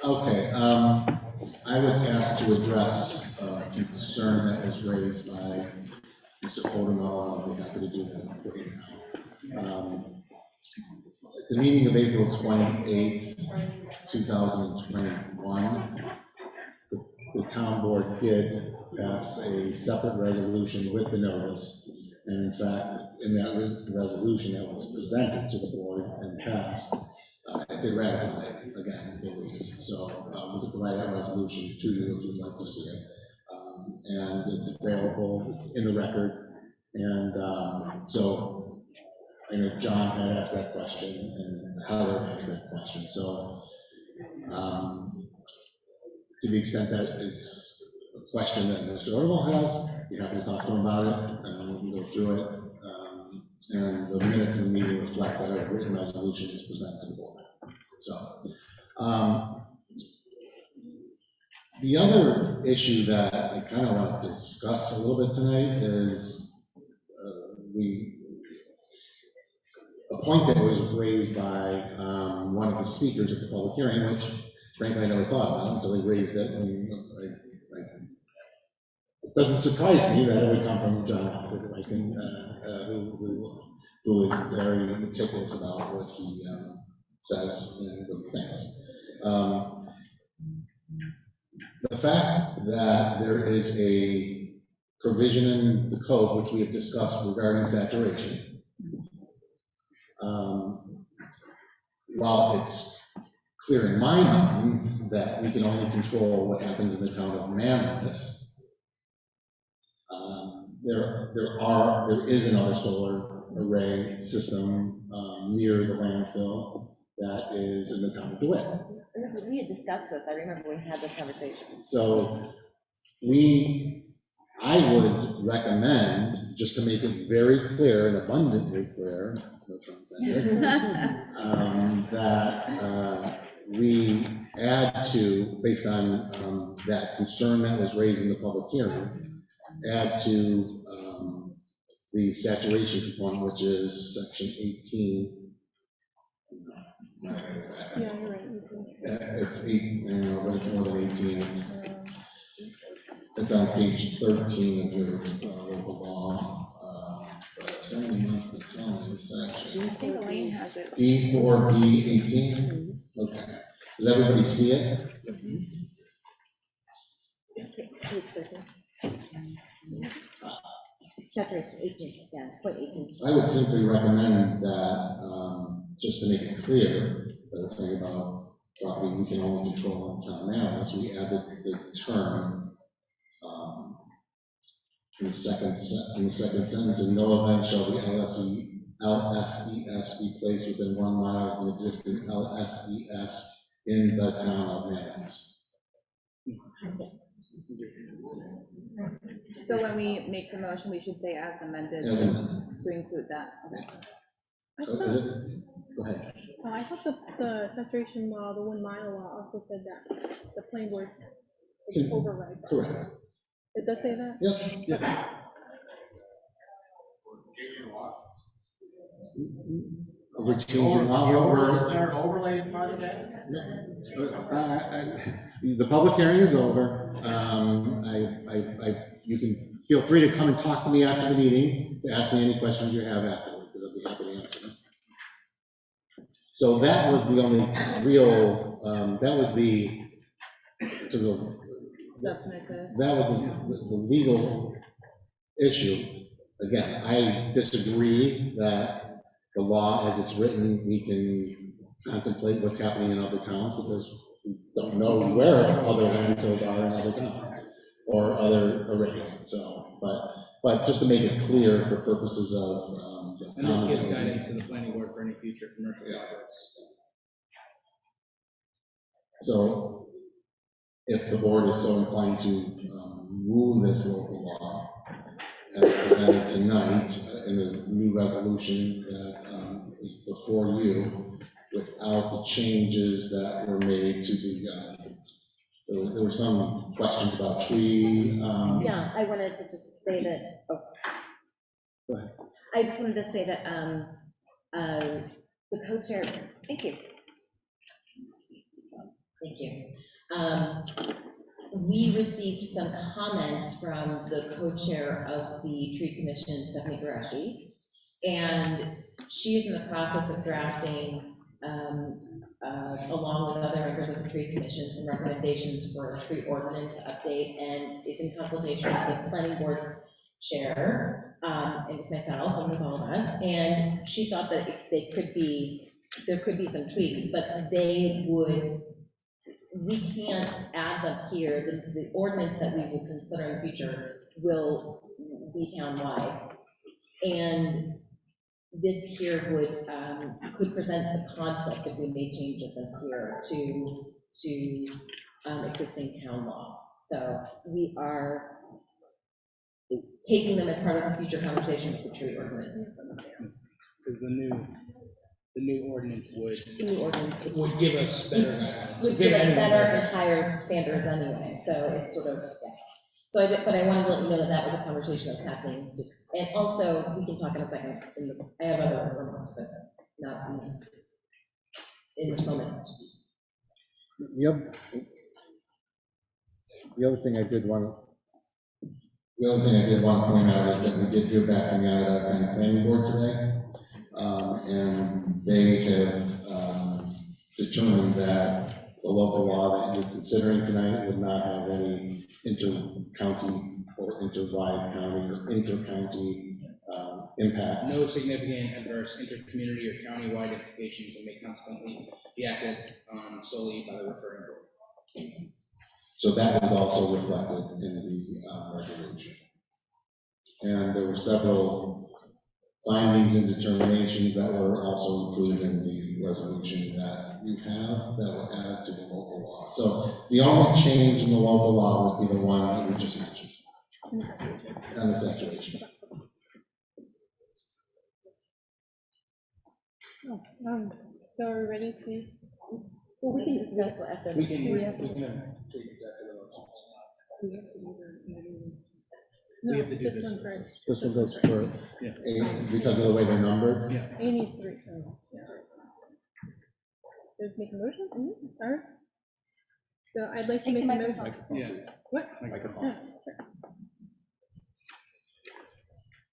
Speaker 6: Okay, I was asked to address a concern that was raised by Mr. Odenall, and I'll be happy to do that for you now. At the meeting of April 28th, 2021, the town board did pass a separate resolution with the notice. And in fact, in that resolution that was presented to the board and passed, it did ratify again the lease. So we could provide that resolution to you if you'd like to see it. And it's available in the record. And so I know John had asked that question and Heather asked that question. So to the extent that is a question that Mr. Orwell has, be happy to talk to him about it, and we can go through it. And the minutes of the meeting reflect that a written resolution is presented to the board. So the other issue that I kind of want to discuss a little bit tonight is a point that was raised by one of the speakers at the public hearing, which frankly I never thought about until he raised it. And it doesn't surprise me that it would come from John Alford, I think, who is very meticulous about what he says and what he thinks. The fact that there is a provision in the code, which we have discussed regarding saturation, while it's clear in my mind that we can only control what happens in the town of Manlius, there is another solar array system near the landfill that is in the town of DeWitt.
Speaker 7: We had discussed this. I remember we had this conversation.
Speaker 6: So I would recommend, just to make it very clear and abundantly clear, no that we add to, based on that concern that was raised in the public hearing, add to the saturation component, which is section 18.
Speaker 24: Yeah, you're right.
Speaker 6: It's 8, but it's more than 18. It's on page 13 of your local law. But if somebody wants to tell me the section.
Speaker 7: I think Elaine has it.
Speaker 6: D4B 18. Okay. Does everybody see it?
Speaker 7: Saturation 18, yeah, point 18.
Speaker 6: I would simply recommend that, just to make it clear, that we're talking about property we can only control in town now, as we add the term in the second sentence, in no event shall the LSES be placed within 1 mile of an existing LSES in the town of Manlius.
Speaker 24: So when we make the motion, we should say as amended
Speaker 6: As amended.
Speaker 24: to include that. Okay.
Speaker 6: Go ahead.
Speaker 24: I thought the saturation law, the 1 mile law also said that the planning board is override.
Speaker 6: Correct.
Speaker 24: It does say that?
Speaker 6: Yes. Yeah. We're changing
Speaker 2: overlay project?
Speaker 6: The public hearing is over. You can feel free to come and talk to me after the meeting, to ask me any questions you have afterward, because I'll be happy to answer them. So that was the only real, that was the legal issue. Again, I disagree that the law as it's written, we can contemplate what's happening in other towns, because we don't know where other landfills are in other towns or other arrays. So, but just to make it clear for purposes of
Speaker 2: and this gives guidance to the planning board for any future commercial projects.
Speaker 6: So, if the board is so inclined to move this local law as presented tonight in a new resolution that is before you, without the changes that were made to the, there were some questions about tree.
Speaker 7: Yeah, I wanted to just say that,
Speaker 6: Go ahead.
Speaker 7: I just wanted to say that, the co-chair, thank you. Thank you. We received some comments from the co-chair of the tree commission, Stephanie Garashi, and she's in the process of drafting, along with other members of the tree commission, some recommendations for a tree ordinance update, and is in consultation with the planning board chair, and with myself and with all of us, and she thought that there could be some tweaks, but we can't add them here. The ordinance that we will consider in the future will be townwide. And this here could present a conflict if we made changes in here to existing town law. So we are taking them as part of a future conversation with the tree ordinance.
Speaker 2: Because the new ordinance would give us better guidelines.
Speaker 7: Would give us better and higher standards anyway, so it's sort of, yeah. So but I wanted to let you know that that was a conversation that was happening, and also, we can talk in a second, I have other remarks, but not in this moment.
Speaker 6: The other thing I did want to point out is that we did hear back from the Onondaga County Planning Board today. And they have determined that the local law that you're considering tonight would not have any inter-county or inter-wide county or inter-county impacts.
Speaker 2: No significant adverse inter-community or county-wide implications, and may consequently be acted solely by the referring board.
Speaker 6: So that was also reflected in the resolution. And there were several findings and determinations that were also included in the resolution that you have that were added to the local law. So the only change in the local law would be the one that we just mentioned, and the saturation.
Speaker 24: So are we ready to?
Speaker 7: Well, we can discuss what after.
Speaker 2: We can take executive motions.
Speaker 24: No,
Speaker 2: We have to do
Speaker 24: this
Speaker 2: this
Speaker 24: one first.
Speaker 13: This one goes for,
Speaker 6: Because of the way they're numbered?
Speaker 2: Yeah.
Speaker 24: A needs three. Just make a motion? All right. So I'd like to make a motion.
Speaker 2: Yeah.
Speaker 24: What?
Speaker 2: Microphone.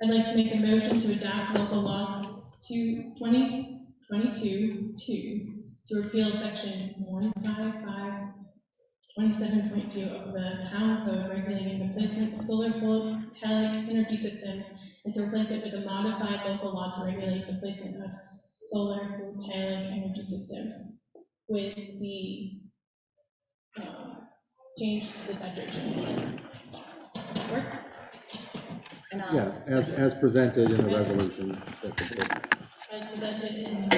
Speaker 24: I'd like to make a motion to adopt local law 2022-2 to repeal section 155.27.2 of the town code regulating the placement of solar photovoltaic energy systems, and to replace it with a modified local law to regulate the placement of solar photovoltaic energy systems with the change to the saturation. Work?
Speaker 13: yes, as presented in the resolution.
Speaker 24: As presented in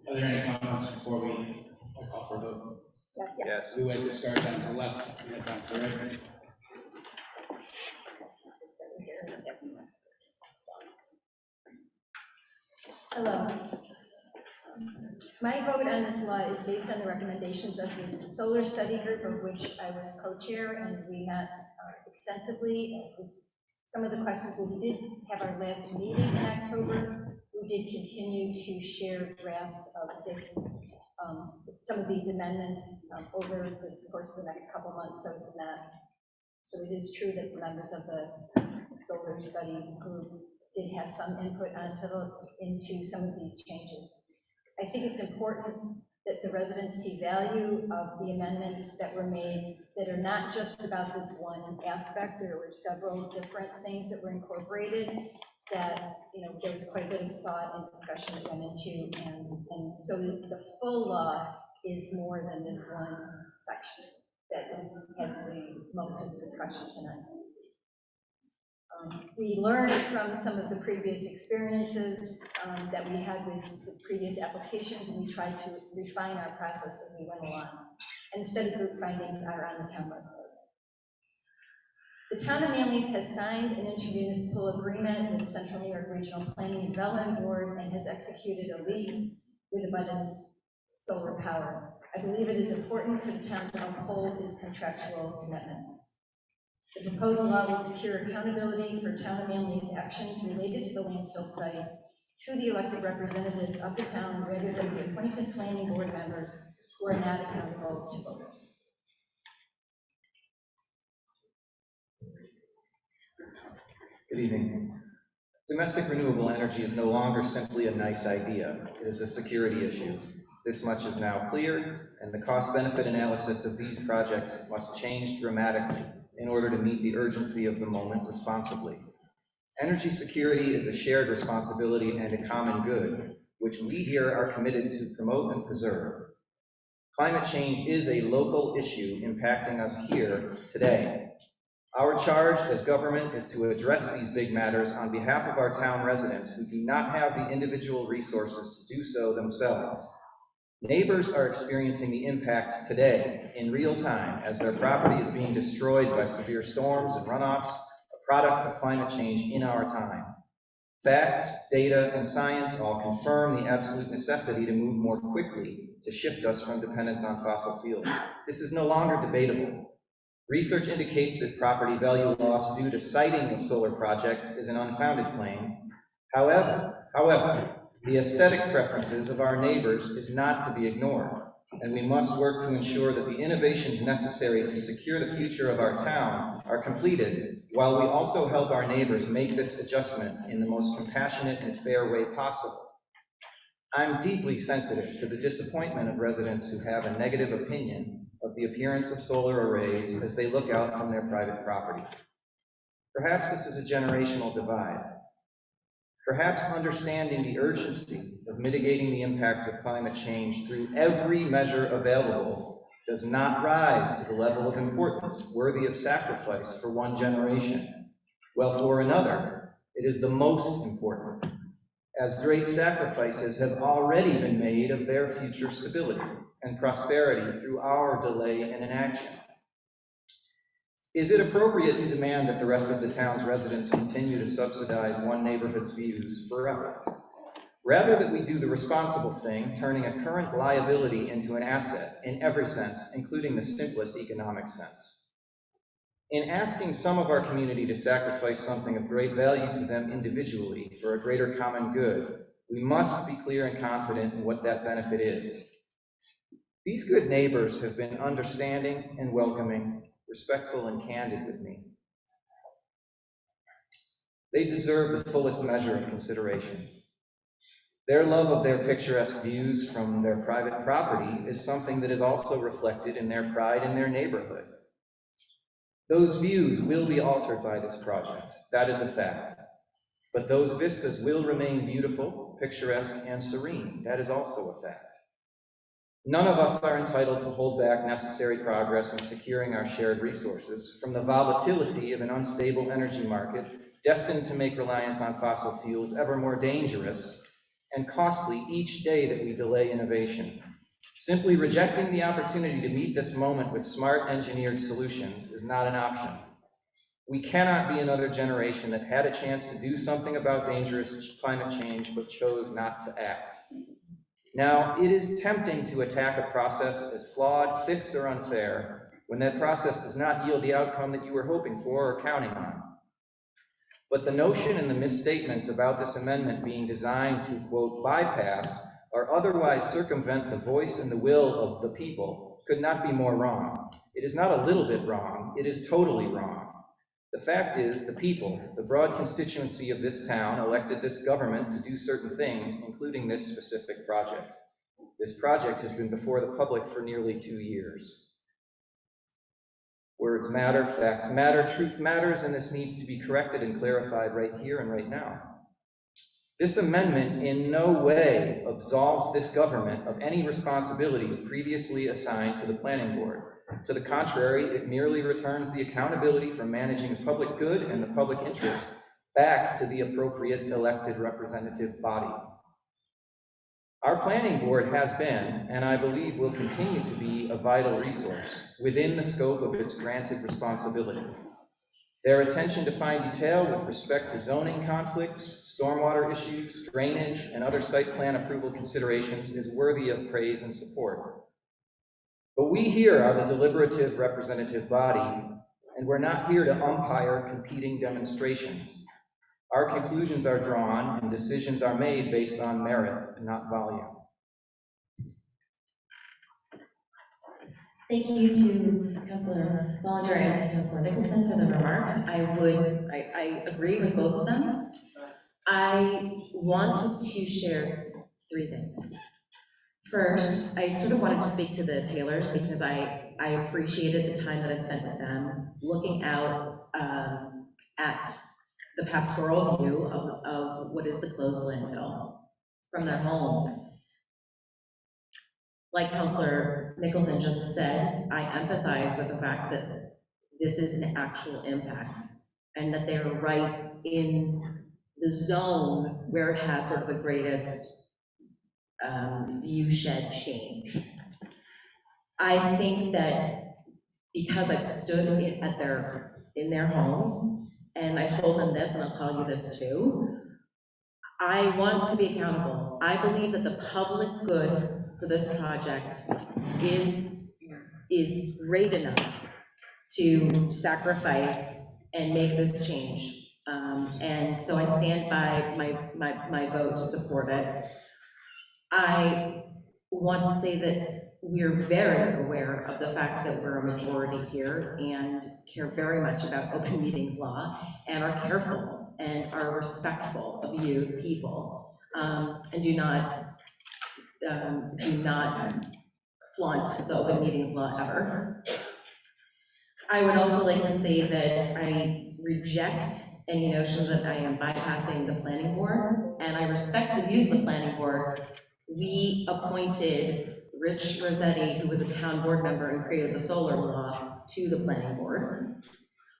Speaker 2: Are there any comments before we call for a vote? Yes. We went to start down to the left, and head down to the right.
Speaker 1: Hello. My vote on this law is based on the recommendations of the solar study group, of which I was co-chair, and we met extensively. Some of the questions, we did have our last meeting in October. We did continue to share drafts of this, some of these amendments over the course of the next couple months, so it's not, so it is true that the members of the solar study group did have some input into some of these changes. I think it's important that the residents see value of the amendments that were made that are not just about this one aspect. There were several different things that were incorporated that, there was quite a bit of thought and discussion that went into, and so the full law is more than this one section that has had most of the discussion tonight. We learned from some of the previous experiences that we had with the previous applications, and we tried to refine our process as we went along. And study group findings are on the town website. The town of Manlius has signed an intermunicipal agreement with Central New York Regional Planning and Development Board and has executed a lease with Abundance Solar Power. I believe it is important for the town to uphold its contractual commitments. The proposed law will secure accountability for town of Manlius actions related to the landfill site to the elected representatives of the town rather than the appointed planning board members who are not accountable to voters.
Speaker 8: Good evening. Domestic renewable energy is no longer simply a nice idea. It is a security issue. This much is now clear, and the cost-benefit analysis of these projects must change dramatically in order to meet the urgency of the moment responsibly. Energy security is a shared responsibility and a common good, which we here are committed to promote and preserve. Climate change is a local issue impacting us here today. Our charge as government is to address these big matters on behalf of our town residents who do not have the individual resources to do so themselves. Neighbors are experiencing the impacts today in real time as their property is being destroyed by severe storms and runoffs, a product of climate change in our time. Facts, data, and science all confirm the absolute necessity to move more quickly to shift us from dependence on fossil fuels. This is no longer debatable. Research indicates that property value loss due to siting of solar projects is an unfounded claim. However, the aesthetic preferences of our neighbors is not to be ignored, and we must work to ensure that the innovations necessary to secure the future of our town are completed, while we also help our neighbors make this adjustment in the most compassionate and fair way possible. I'm deeply sensitive to the disappointment of residents who have a negative opinion of the appearance of solar arrays as they look out from their private property. Perhaps this is a generational divide. Perhaps understanding the urgency of mitigating the impacts of climate change through every measure available does not rise to the level of importance worthy of sacrifice for one generation, while for another, it is the most important, as great sacrifices have already been made of their future stability and prosperity through our delay and inaction. Is it appropriate to demand that the rest of the town's residents continue to subsidize one neighborhood's views forever? Rather that we do the responsible thing, turning a current liability into an asset in every sense, including the simplest economic sense. In asking some of our community to sacrifice something of great value to them individually for a greater common good, we must be clear and confident in what that benefit is. These good neighbors have been understanding and welcoming, respectful and candid with me. They deserve the fullest measure of consideration. Their love of their picturesque views from their private property is something that is also reflected in their pride in their neighborhood. Those views will be altered by this project, that is a fact. But those vistas will remain beautiful, picturesque, and serene, that is also a fact. None of us are entitled to hold back necessary progress in securing our shared resources from the volatility of an unstable energy market destined to make reliance on fossil fuels ever more dangerous and costly each day that we delay innovation. Simply rejecting the opportunity to meet this moment with smart engineered solutions is not an option. We cannot be another generation that had a chance to do something about dangerous climate change but chose not to act. Now, it is tempting to attack a process as flawed, fixed, or unfair when that process does not yield the outcome that you were hoping for or counting on. But the notion and the misstatements about this amendment being designed to, quote, bypass or otherwise circumvent the voice and the will of the people could not be more wrong. It is not a little bit wrong, it is totally wrong. The fact is, the people, the broad constituency of this town, elected this government to do certain things, including this specific project. This project has been before the public for nearly 2 years. Words matter, facts matter, truth matters, and this needs to be corrected and clarified right here and right now. This amendment in no way absolves this government of any responsibilities previously assigned to the planning board. To the contrary, it merely returns the accountability for managing the public good and the public interest back to the appropriate elected representative body. Our planning board has been, and I believe will continue to be, a vital resource within the scope of its granted responsibility. Their attention to fine detail with respect to zoning conflicts, stormwater issues, drainage, and other site plan approval considerations is worthy of praise and support. But we here are the deliberative representative body, and we're not here to umpire competing demonstrations. Our conclusions are drawn and decisions are made based on merit, not volume.
Speaker 7: Thank you to Councilor Ballinger and to Councilor Nicholson for the remarks. I agree with both of them. I wanted to share 3 things. First, I sort of wanted to speak to the Taylors because I appreciated the time that I spent with them, looking out at the pastoral view of what is the closed landfill from their home. Like Councilor Nicholson just said, I empathize with the fact that this is an actual impact and that they're right in the zone where it has sort of the greatest view shed change. I think that because I've stood in their home, and I told them this, and I'll tell you this too, I want to be accountable. I believe that the public good for this project is great enough to sacrifice and make this change. And so I stand by my vote to support it. I want to say that we're very aware of the fact that we're a majority here and care very much about open meetings law and are careful and are respectful of you people, and do not flaunt the open meetings law ever. I would also like to say that I reject any notion that I am bypassing the planning board, and I respect the views of the planning board. We appointed Rich Rossetti, who was a town board member and created the solar law, to the planning board.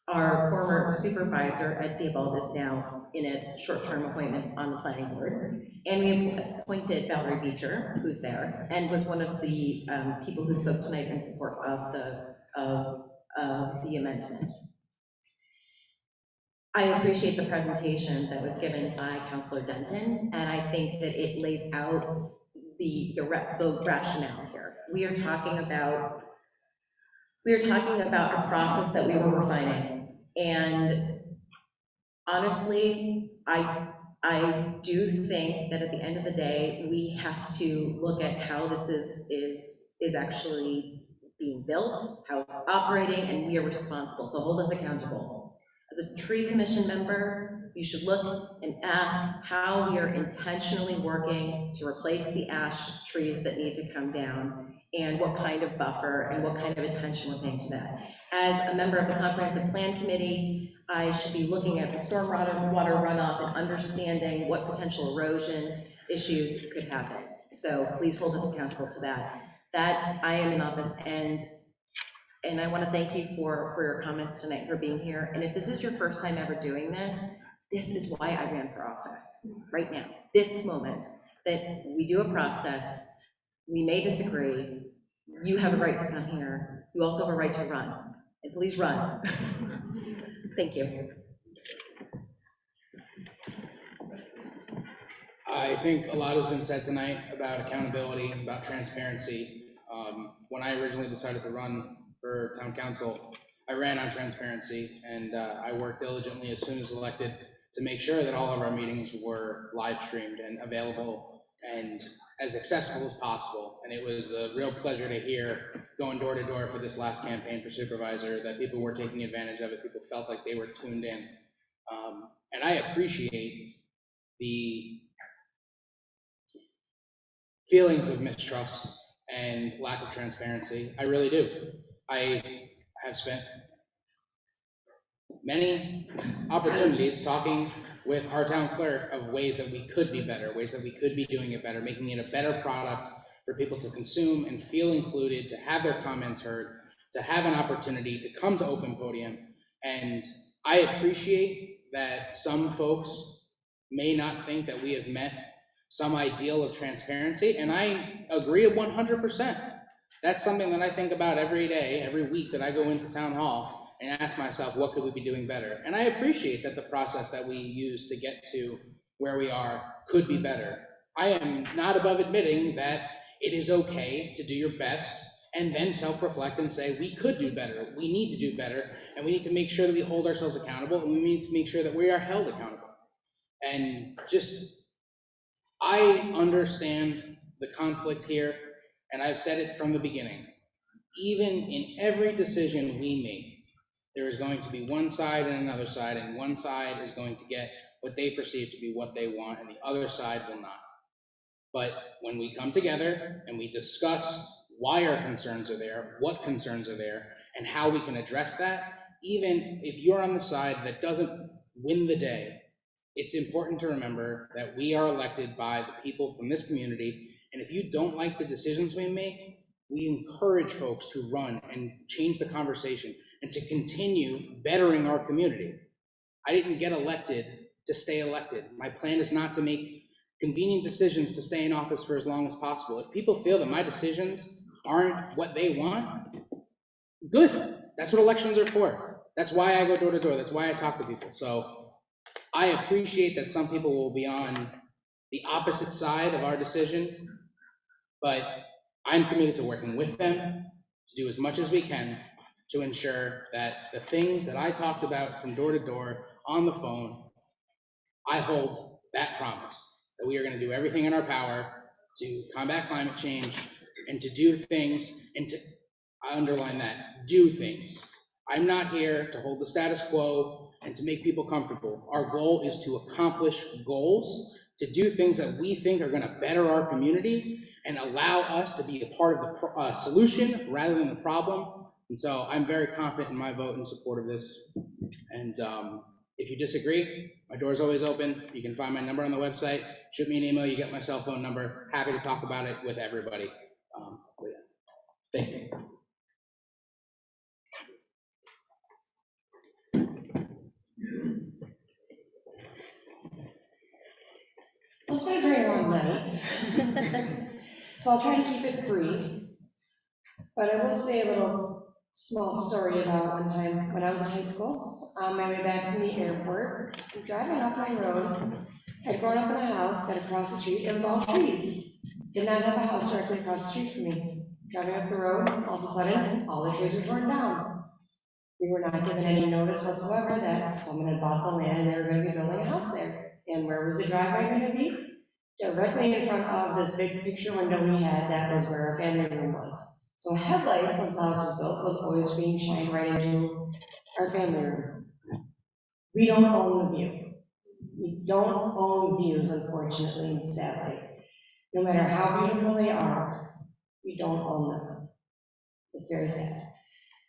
Speaker 7: Our former supervisor, Ed Theobald, is now in a short-term appointment on the planning board. And we appointed Valerie Beecher, who's there, and was one of the people who spoke tonight in support of the amendment. I appreciate the presentation that was given by Councilor Denton, and I think that it lays out the rationale here. We are talking about a process that we were refining, and honestly, I do think that at the end of the day, we have to look at how this is actually being built, how it's operating, and we are responsible, so hold us accountable. As a tree commission member, you should look and ask how we are intentionally working to replace the ash trees that need to come down, and what kind of buffer and what kind of attention we're paying to that. As a member of the Comprehensive Plan Committee, I should be looking at the stormwater runoff and understanding what potential erosion issues could happen. So please hold us accountable to that. That I am in office, and I want to thank you for your comments tonight, for being here. And if this is your first time ever doing this is why I ran for office, right now, this moment, that we do a process, we may disagree, you have a right to come here, you also have a right to run, and please run. Thank you.
Speaker 2: I think a lot has been said tonight about accountability, about transparency. When I originally decided to run for town council, I ran on transparency, and I worked diligently as soon as elected to make sure that all of our meetings were live streamed and available and as accessible as possible. And it was a real pleasure to hear, going door to door for this last campaign for supervisor, that people were taking advantage of it. People felt like they were tuned in. And I appreciate the feelings of mistrust and lack of transparency. I really do. I have spent many opportunities talking with our town clerk of ways that we could be better, ways that we could be doing it better, making it a better product for people to consume and feel included, to have their comments heard, to have an opportunity to come to open podium. And I appreciate that some folks may not think that we have met some ideal of transparency, and I agree 100%. That's something that I think about every day, every week that I go into town hall and ask myself, what could we be doing better? And I appreciate that the process that we use to get to where we are could be better. I am not above admitting that it is okay to do your best and then self-reflect and say, we could do better, we need to do better, and we need to make sure that we hold ourselves accountable, and we need to make sure that we are held accountable. And just, I understand the conflict here, and I've said it from the beginning. Even in every decision we make, there is going to be one side and another side, and one side is going to get what they perceive to be what they want, and the other side will not. But when we come together and we discuss why our concerns are there, what concerns are there, and how we can address that, even if you're on the side that doesn't win the day, it's important to remember that we are elected by the people from this community, and if you don't like the decisions we make, we encourage folks to run and change the conversation and to continue bettering our community. I didn't get elected to stay elected. My plan is not to make convenient decisions to stay in office for as long as possible. If people feel that my decisions aren't what they want, good. That's what elections are for. That's why I go door to door. That's why I talk to people. So I appreciate that some people will be on the opposite side of our decision, but I'm committed to working with them to do as much as we can to ensure that the things that I talked about from door to door on the phone, I hold that promise, that we are going to do everything in our power to combat climate change and to do things, and to, I underline that, do things. I'm not here to hold the status quo and to make people comfortable. Our goal is to accomplish goals, to do things that we think are going to better our community and allow us to be a part of the solution rather than the problem. And so I'm very confident in my vote in support of this. And if you disagree, my door is always open. You can find my number on the website. Shoot me an email. You get my cell phone number. Happy to talk about it with everybody. Thank you.
Speaker 9: Well, it's been a very long night, so I'll try to keep it brief. But I will say a little small story about one time when I was in high school. On my way back from the airport, driving off my road, I'd grown up in a house that across the street, it was all trees. Did not have a house directly across the street from me. Driving up the road, all of a sudden, all the trees were torn down. We were not given any notice whatsoever that someone had bought the land and they were going to be building a house there. And where was the driveway going to be? Directly in front of this big picture window we had, that was where our family room was. So headlights, once the house was built, was always being shined right into our family room. We don't own the view. We don't own views, unfortunately and sadly. No matter how beautiful they are, we don't own them. It's very sad.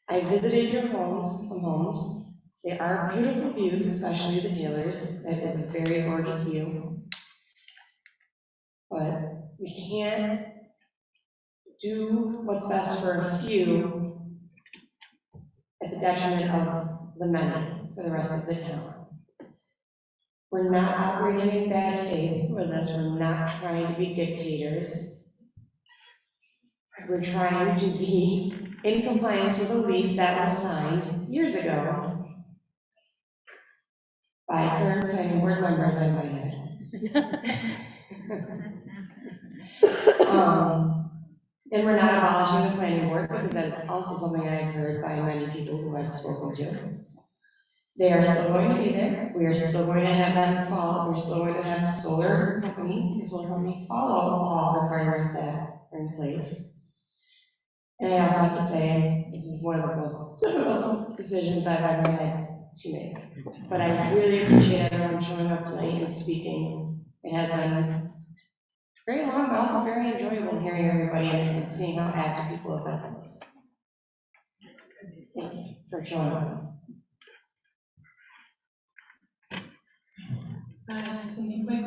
Speaker 9: I visited your homes, some homes. They are beautiful views, especially the Taylors. That is a very gorgeous view. But we can't do what's best for a few at the detriment of the many for the rest of the town. We're not operating in bad faith with this. We're not trying to be dictators. We're trying to be in compliance with a lease that was signed years ago by current planning board members, I might add. And we're not abolishing the planning board, because that is also something I've heard by many people who I've spoken to. They are still going to be there. We are still going to have them follow. We're still going to have the solar company follow all requirements that are in place. And I also have to say, this is one of the most difficult decisions I've ever had to make. But I really appreciate everyone showing up tonight and speaking. It has been very long, but also very enjoyable hearing everybody and seeing how active people have been in this. Thank you for showing up.
Speaker 24: Something quick.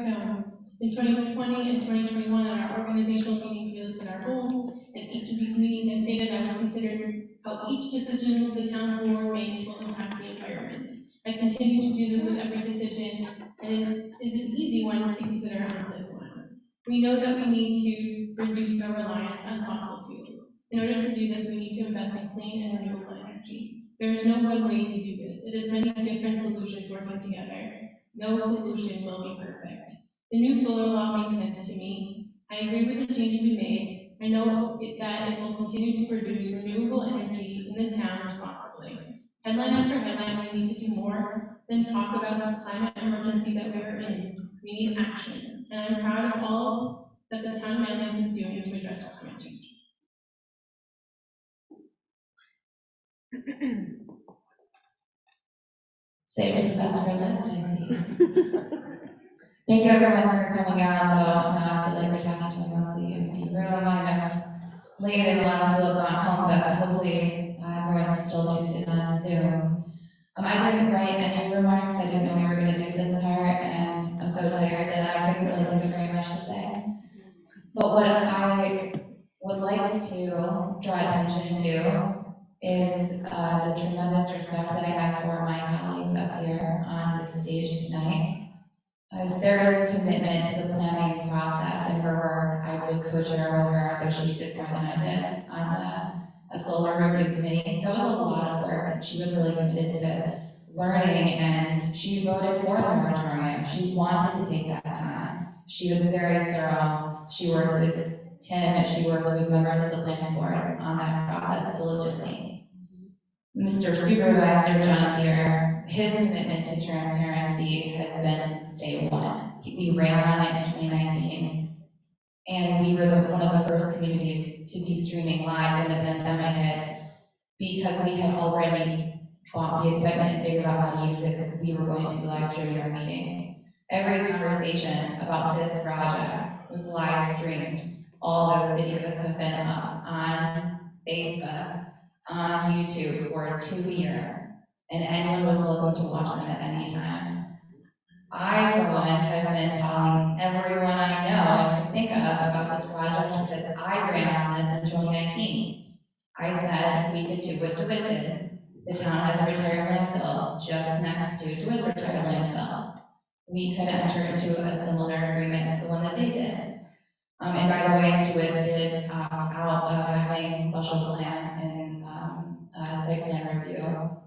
Speaker 24: In 2020 and 2021, at our organizational meetings, we listed our goals. At each of these meetings, I stated I would consider how each decision the town board makes will impact the environment. I continue to do this with every decision, and it is an easy one to consider on this one. We know that we need to reduce our reliance on fossil fuels. In order to do this, we need to invest in clean and renewable energy. There is no one way to do this. It is many different solutions working together. No solution will be perfect. The new solar law makes sense to me. I agree with the changes we made. I know that it will continue to produce renewable energy in the town responsibly. Headline after headline, we need to do more than talk about the climate emergency that we are in. We need action, and I'm proud of all that the town of Manlius is doing to address climate change.
Speaker 4: Save the best for last, I see. Thank you everyone for coming out, though now I feel like we're talking to a mostly empty room. I know it's late and a lot of people have gone home, but hopefully everyone's still tuned in on Zoom. I didn't write any remarks, I didn't know we were going to do this part, and I'm so tired that I couldn't really think of very much to say. But what I would like to draw attention to is the tremendous respect that I have for my colleagues up here on this stage tonight. Sarah's commitment to the planning process and her work, I was co-chair with her, though she did more than I did, on a solar review committee. That was a lot of work, and she was really committed to learning, and she voted for the moratorium. She wanted to take that time. She was very thorough. She worked with Tim, and she worked with members of the planning board on that process diligently. Mr. Supervisor John Deere, his commitment to transparency has been since day one. We ran on it in 2019, and we were one of the first communities to be streaming live when the pandemic hit, because we had already bought the equipment and figured out how to use it, because we were going to be live streaming our meetings. Every conversation about this project was live streamed. All those videos have been up on Facebook, on YouTube for 2 years, and anyone was welcome to watch them at any time. I, for one, have been telling everyone I know and can think of about this project because I ran on this in 2019. I said we could do what DeWitt did. The town has a retired landfill just next to DeWitt's retired landfill. We could enter into a similar agreement as the one that they did. And by the way, DeWitt did opt out of having special plan and site plan review,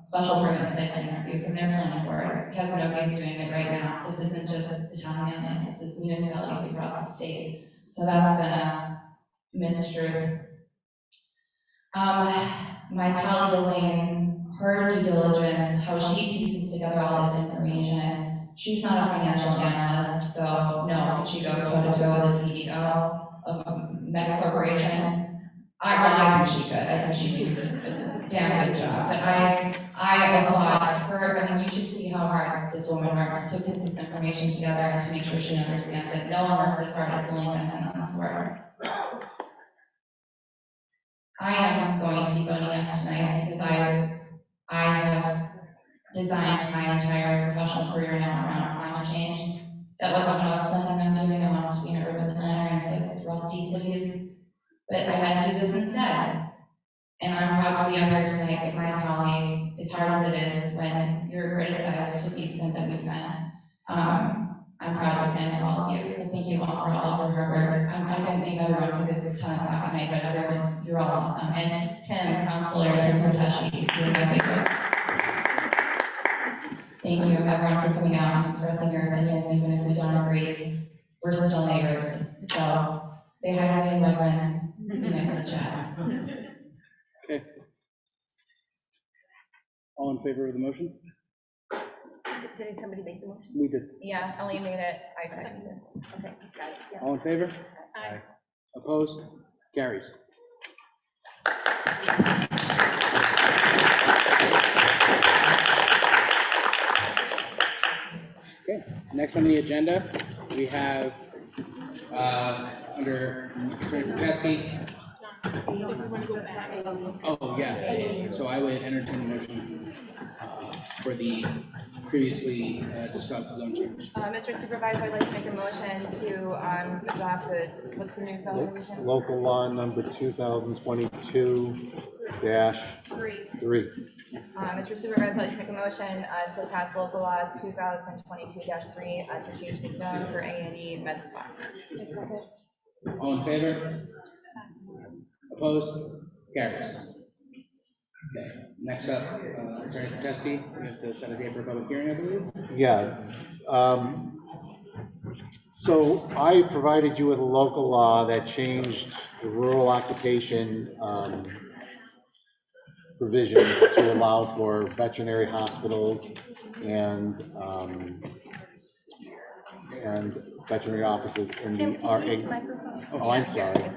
Speaker 4: special permit and site plan review from their planning board, because nobody's doing it right now. This isn't just the town of Manlius, this is municipalities across the state. So that's been a mistruth. My colleague Elaine, her due diligence, how she pieces together all this information. She's not a financial analyst, so no, could she go toe-to-toe with the CEO of a mega corporation? I think she could. I think she'd do a damn good job. But I applaud her. I mean, you should see how hard this woman works to put this information together and to make sure she understands that no one works as hard as Elaine Denton on this work. I am going to be voting yes tonight because I have designed my entire professional career now around climate change. That wasn't what I was planning on doing. I wanted to be an urban planner and fix rusty cities, but I had to do this instead. And I'm proud to be up here tonight with my colleagues, as hard as it is when you're criticized to the extent that we can. I'm proud to stand with all of you, so thank you all for all of your hard work. I didn't name everyone because it's 10 o'clock at night, but everyone, you're all awesome. And Tim, Counselor Tim Proteshi, you're my favorite. Thank you everyone for coming out and expressing your opinions, even if we don't agree. We're still neighbors, so say hi to me and my friends. Be nice to chat.
Speaker 2: Okay. All in favor of the motion?
Speaker 1: Did somebody make the motion?
Speaker 2: We did.
Speaker 12: Yeah, Ellie made it, I seconded it.
Speaker 1: Okay, got it. Yeah.
Speaker 2: All in favor?
Speaker 1: Aye.
Speaker 2: Opposed? Carries. Okay, next on the agenda, we have, under Pesky. Oh, yeah, so I would entertain a motion for the previously discussed zone change.
Speaker 12: Mr. Supervisor, I'd like to make a motion to adopt the, what's the new subdivision?
Speaker 13: Local law number 2022-3.
Speaker 12: Mr. Supervisor, I'd like to make a motion to pass local law 2022-3 to change the zone for A&E med spa.
Speaker 2: All in favor? Opposed? Carries. Okay, next up, Attorney Tedeschi, we have to set a date for a public hearing, I believe.
Speaker 13: Yeah. So I provided you with a local law that changed the rural occupation provision to allow for veterinary hospitals and veterinary offices in
Speaker 1: Tim,
Speaker 13: the
Speaker 1: can you
Speaker 13: RA.
Speaker 1: use the microphone?
Speaker 13: Oh, I'm sorry.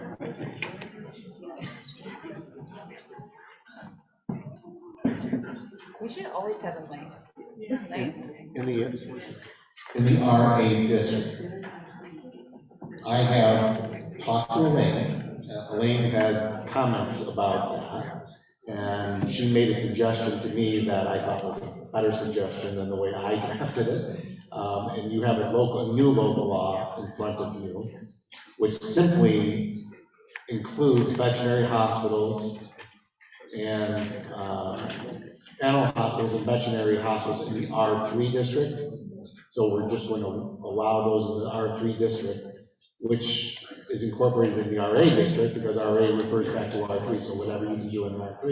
Speaker 12: We should always have a mic. Nice.
Speaker 6: In the RA district. I have talked to Elaine. Elaine had comments about that. And she made a suggestion to me that I thought was a better suggestion than the way I drafted it. And you have a new local law in front of you, which simply includes veterinary hospitals and animal hospitals and veterinary hospitals in the R3 district. So we're just going to allow those in the R3 district, which is incorporated in the RA district because RA refers back to R3. So whatever you can do in an R3,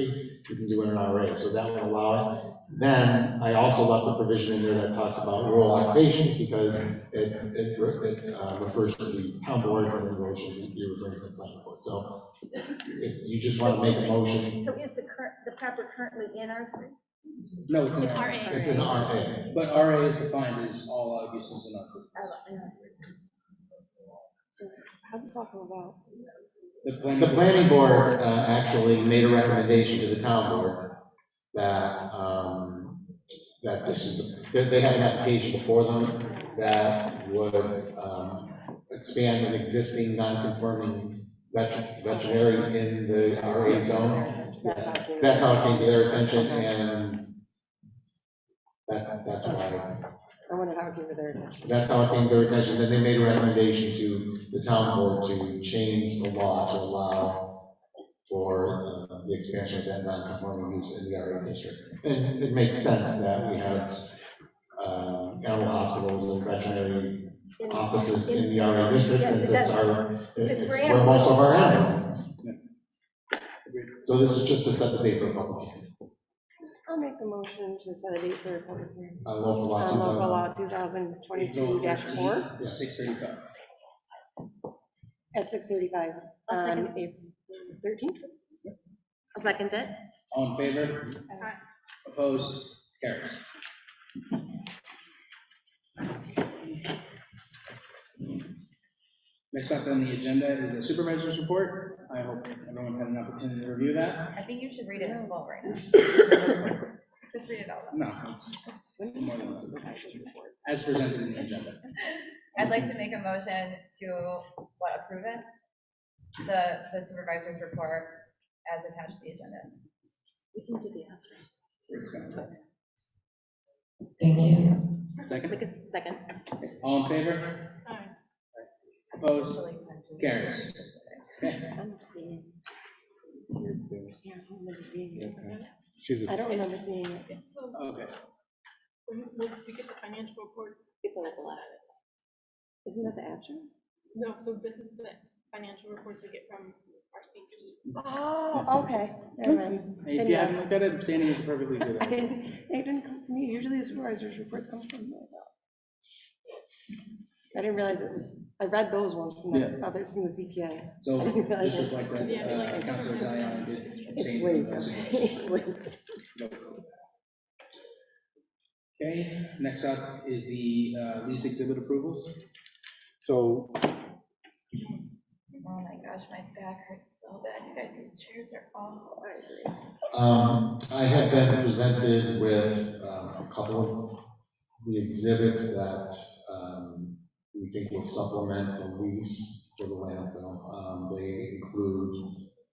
Speaker 6: you can do in an RA. So that would allow it. Then I also left the provision in there that talks about rural occupations because it refers to the town board and in relation to you're referring to the planning board. So if you just want to make a motion.
Speaker 1: So is the proper currently in R3?
Speaker 2: No, it's an
Speaker 1: RA.
Speaker 2: RA.
Speaker 6: It's an RA.
Speaker 2: But RA is defined as all uses in R3.
Speaker 9: So how does this all come about?
Speaker 6: The planning board actually made a recommendation to the town board that that this is, they have an application before them that would expand an existing non-conforming veterinary in the RA zone. That's how it came to their attention, and that's why.
Speaker 9: I wondered how it came to their attention.
Speaker 6: That's how it came to their attention. Then they made a recommendation to the town board to change the law to allow for the expansion of that non-conforming use in the RA district. And it makes sense that we have animal hospitals and veterinary offices in the RA district since it's where most of our animals are. So this is just to set the date for a public hearing.
Speaker 9: I'll make the motion to set a date for a public hearing.
Speaker 6: Local
Speaker 9: law 2022-4.
Speaker 2: 6:35.
Speaker 9: At 6:35 on April 13th.
Speaker 12: I'll second it.
Speaker 2: All in favor? Opposed? Carries. Next up on the agenda is a supervisor's report. I hope everyone had an opportunity to review that.
Speaker 12: I think you should read it in full right now. Just read it out loud.
Speaker 2: No, it's more than that. As presented in the agenda.
Speaker 12: I'd like to make a motion to, approve it? The supervisor's report as attached to the agenda.
Speaker 1: We can do the abstract.
Speaker 4: Thank you.
Speaker 2: Second?
Speaker 12: Second.
Speaker 2: All in favor? Opposed? Carries. Okay.
Speaker 9: I'm abstaining. Yeah, I don't remember seeing it.
Speaker 13: She's
Speaker 9: I don't remember seeing it.
Speaker 2: Okay.
Speaker 24: We get the financial report.
Speaker 9: It's always the last. Isn't that the abstract?
Speaker 24: No, so this is the financial report we get from our CP.
Speaker 9: Oh, okay, never mind.
Speaker 2: If you haven't looked at it, abstaining is perfectly good.
Speaker 9: It didn't come from me, usually the supervisor's reports come from me. I didn't realize it was, I read those ones from the others from the ZPA.
Speaker 2: So
Speaker 9: I didn't realize
Speaker 2: this is
Speaker 9: it.
Speaker 2: like that, Councilor Zion did
Speaker 9: It's
Speaker 2: abstain.
Speaker 9: late. It's late.
Speaker 2: Okay, next up is the lease exhibit approvals.
Speaker 13: So
Speaker 12: Oh my gosh, my back hurts so bad. You guys, these chairs are awful.
Speaker 6: I have been presented with a couple of the exhibits that we think will supplement the lease for the landfill. They include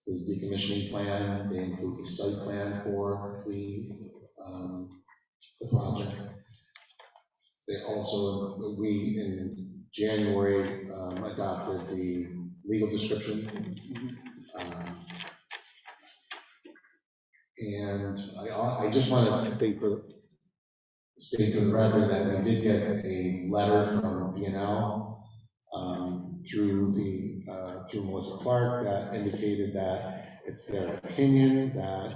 Speaker 6: the decommissioning plan, they include the site plan for the project. They also, we in January adopted the legal description. And I just want to state for the record that we did get a letter from B&L through Melissa Clark that indicated that it's their opinion that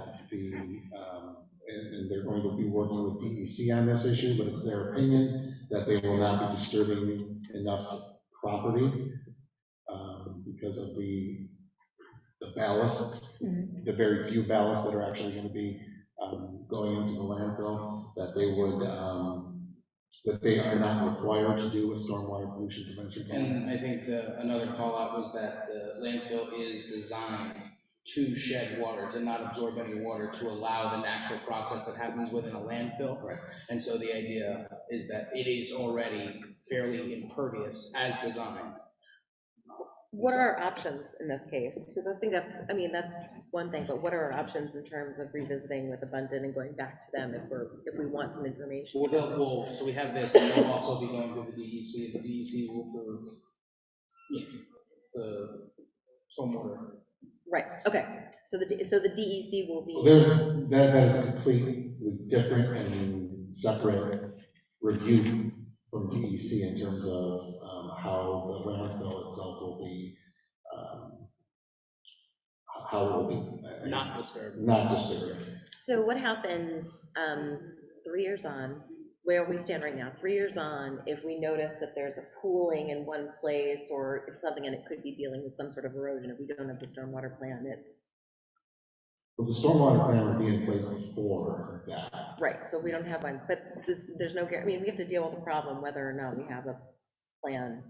Speaker 6: and they're going to be working with DEC on this issue, but it's their opinion that they will not be disturbing enough property, because of the ballasts, the very few ballasts that are actually gonna be, going into the landfill, that they would, that they are not required to do a stormwater pollution prevention plan.
Speaker 2: And I think another call out was that the landfill is designed to shed water, to not absorb any water, to allow the natural process that happens within a landfill.
Speaker 6: Right.
Speaker 2: And so the idea is that it is already fairly impervious as designed.
Speaker 7: What are our options in this case? Because I think that's one thing, but what are our options in terms of revisiting with Abundant and going back to them if we want some information?
Speaker 2: Well, so we have this, and we'll also be going to the DEC. The DEC will approve the stormwater.
Speaker 7: Right, okay, so the DEC will be.
Speaker 6: That is completely different and separate review from DEC in terms of how the landfill itself will be, how it will be.
Speaker 2: Not disturbed.
Speaker 6: Not disturbed.
Speaker 7: So what happens 3 years on, where we stand right now, 3 years on, if we notice that there's a pooling in one place or if something, and it could be dealing with some sort of erosion, if we don't have the stormwater plan, it's.
Speaker 6: Well, the stormwater plan would be in place before that.
Speaker 7: Right, so we don't have one, but there's no, I mean, we have to deal with the problem whether or not we have a plan.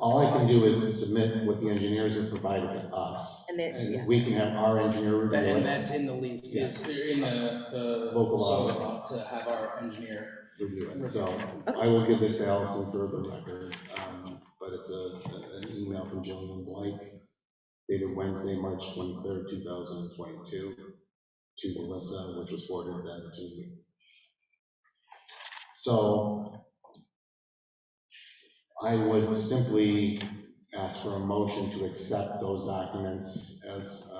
Speaker 6: All I can do is submit what the engineers have provided to us. And we can have our engineer review it.
Speaker 2: And that's in the lease, is in the
Speaker 6: local
Speaker 2: solar
Speaker 6: law
Speaker 2: law to have our engineer
Speaker 6: review it. So I will give this to Allison for the record, but it's an email from Jillian Blake dated Wednesday, March 23rd, 2022 to Melissa, which was forwarded then to me. So I would simply ask for a motion to accept those documents as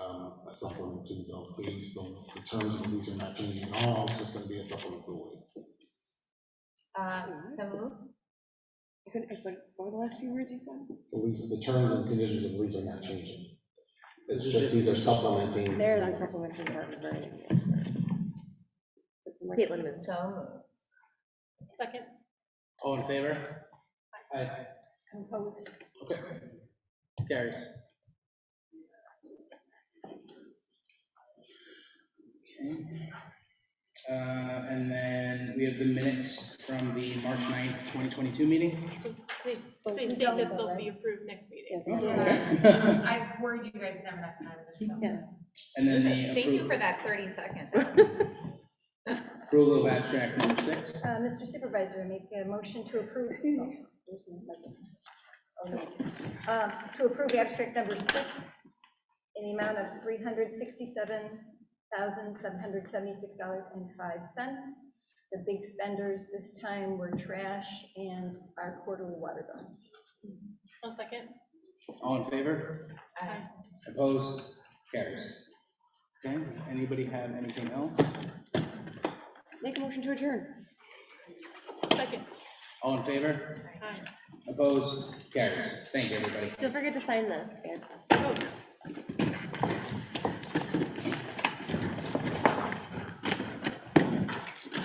Speaker 6: a supplement to the lease. The terms of the lease are not changing at all, it's just going to be a supplement to the lease.
Speaker 12: So moved.
Speaker 9: What were the last few words you said?
Speaker 6: The lease, the terms and conditions of the lease are not changing. It's just, these are supplementing.
Speaker 9: They're the supplementary part of it.
Speaker 7: Caitlin was
Speaker 12: so moved.
Speaker 9: Second.
Speaker 2: All in favor? Aye.
Speaker 1: Opposed?
Speaker 2: Okay. Carries. Okay. And then we have the minutes from the March 9th, 2022 meeting.
Speaker 11: Please state that they'll be approved next meeting.
Speaker 2: Okay.
Speaker 3: I worried you guys never have time.
Speaker 7: Yeah.
Speaker 2: And then the
Speaker 12: Thank you for that 30 seconds.
Speaker 2: approval of abstract number 6.
Speaker 1: Mr. Supervisor, make a motion to approve. To approve abstract number 6 in the amount of $367,776.05. The big spenders this time were trash and our quarterly water bill.
Speaker 11: One second.
Speaker 2: All in favor?
Speaker 12: Aye.
Speaker 2: Opposed? Carries. Okay, anybody have anything else?
Speaker 9: Make a motion to adjourn.
Speaker 11: Second.
Speaker 2: All in favor?
Speaker 11: Aye.
Speaker 2: Opposed? Carries. Thank you, everybody.
Speaker 7: Don't forget to sign this, guys.
Speaker 11: Oh.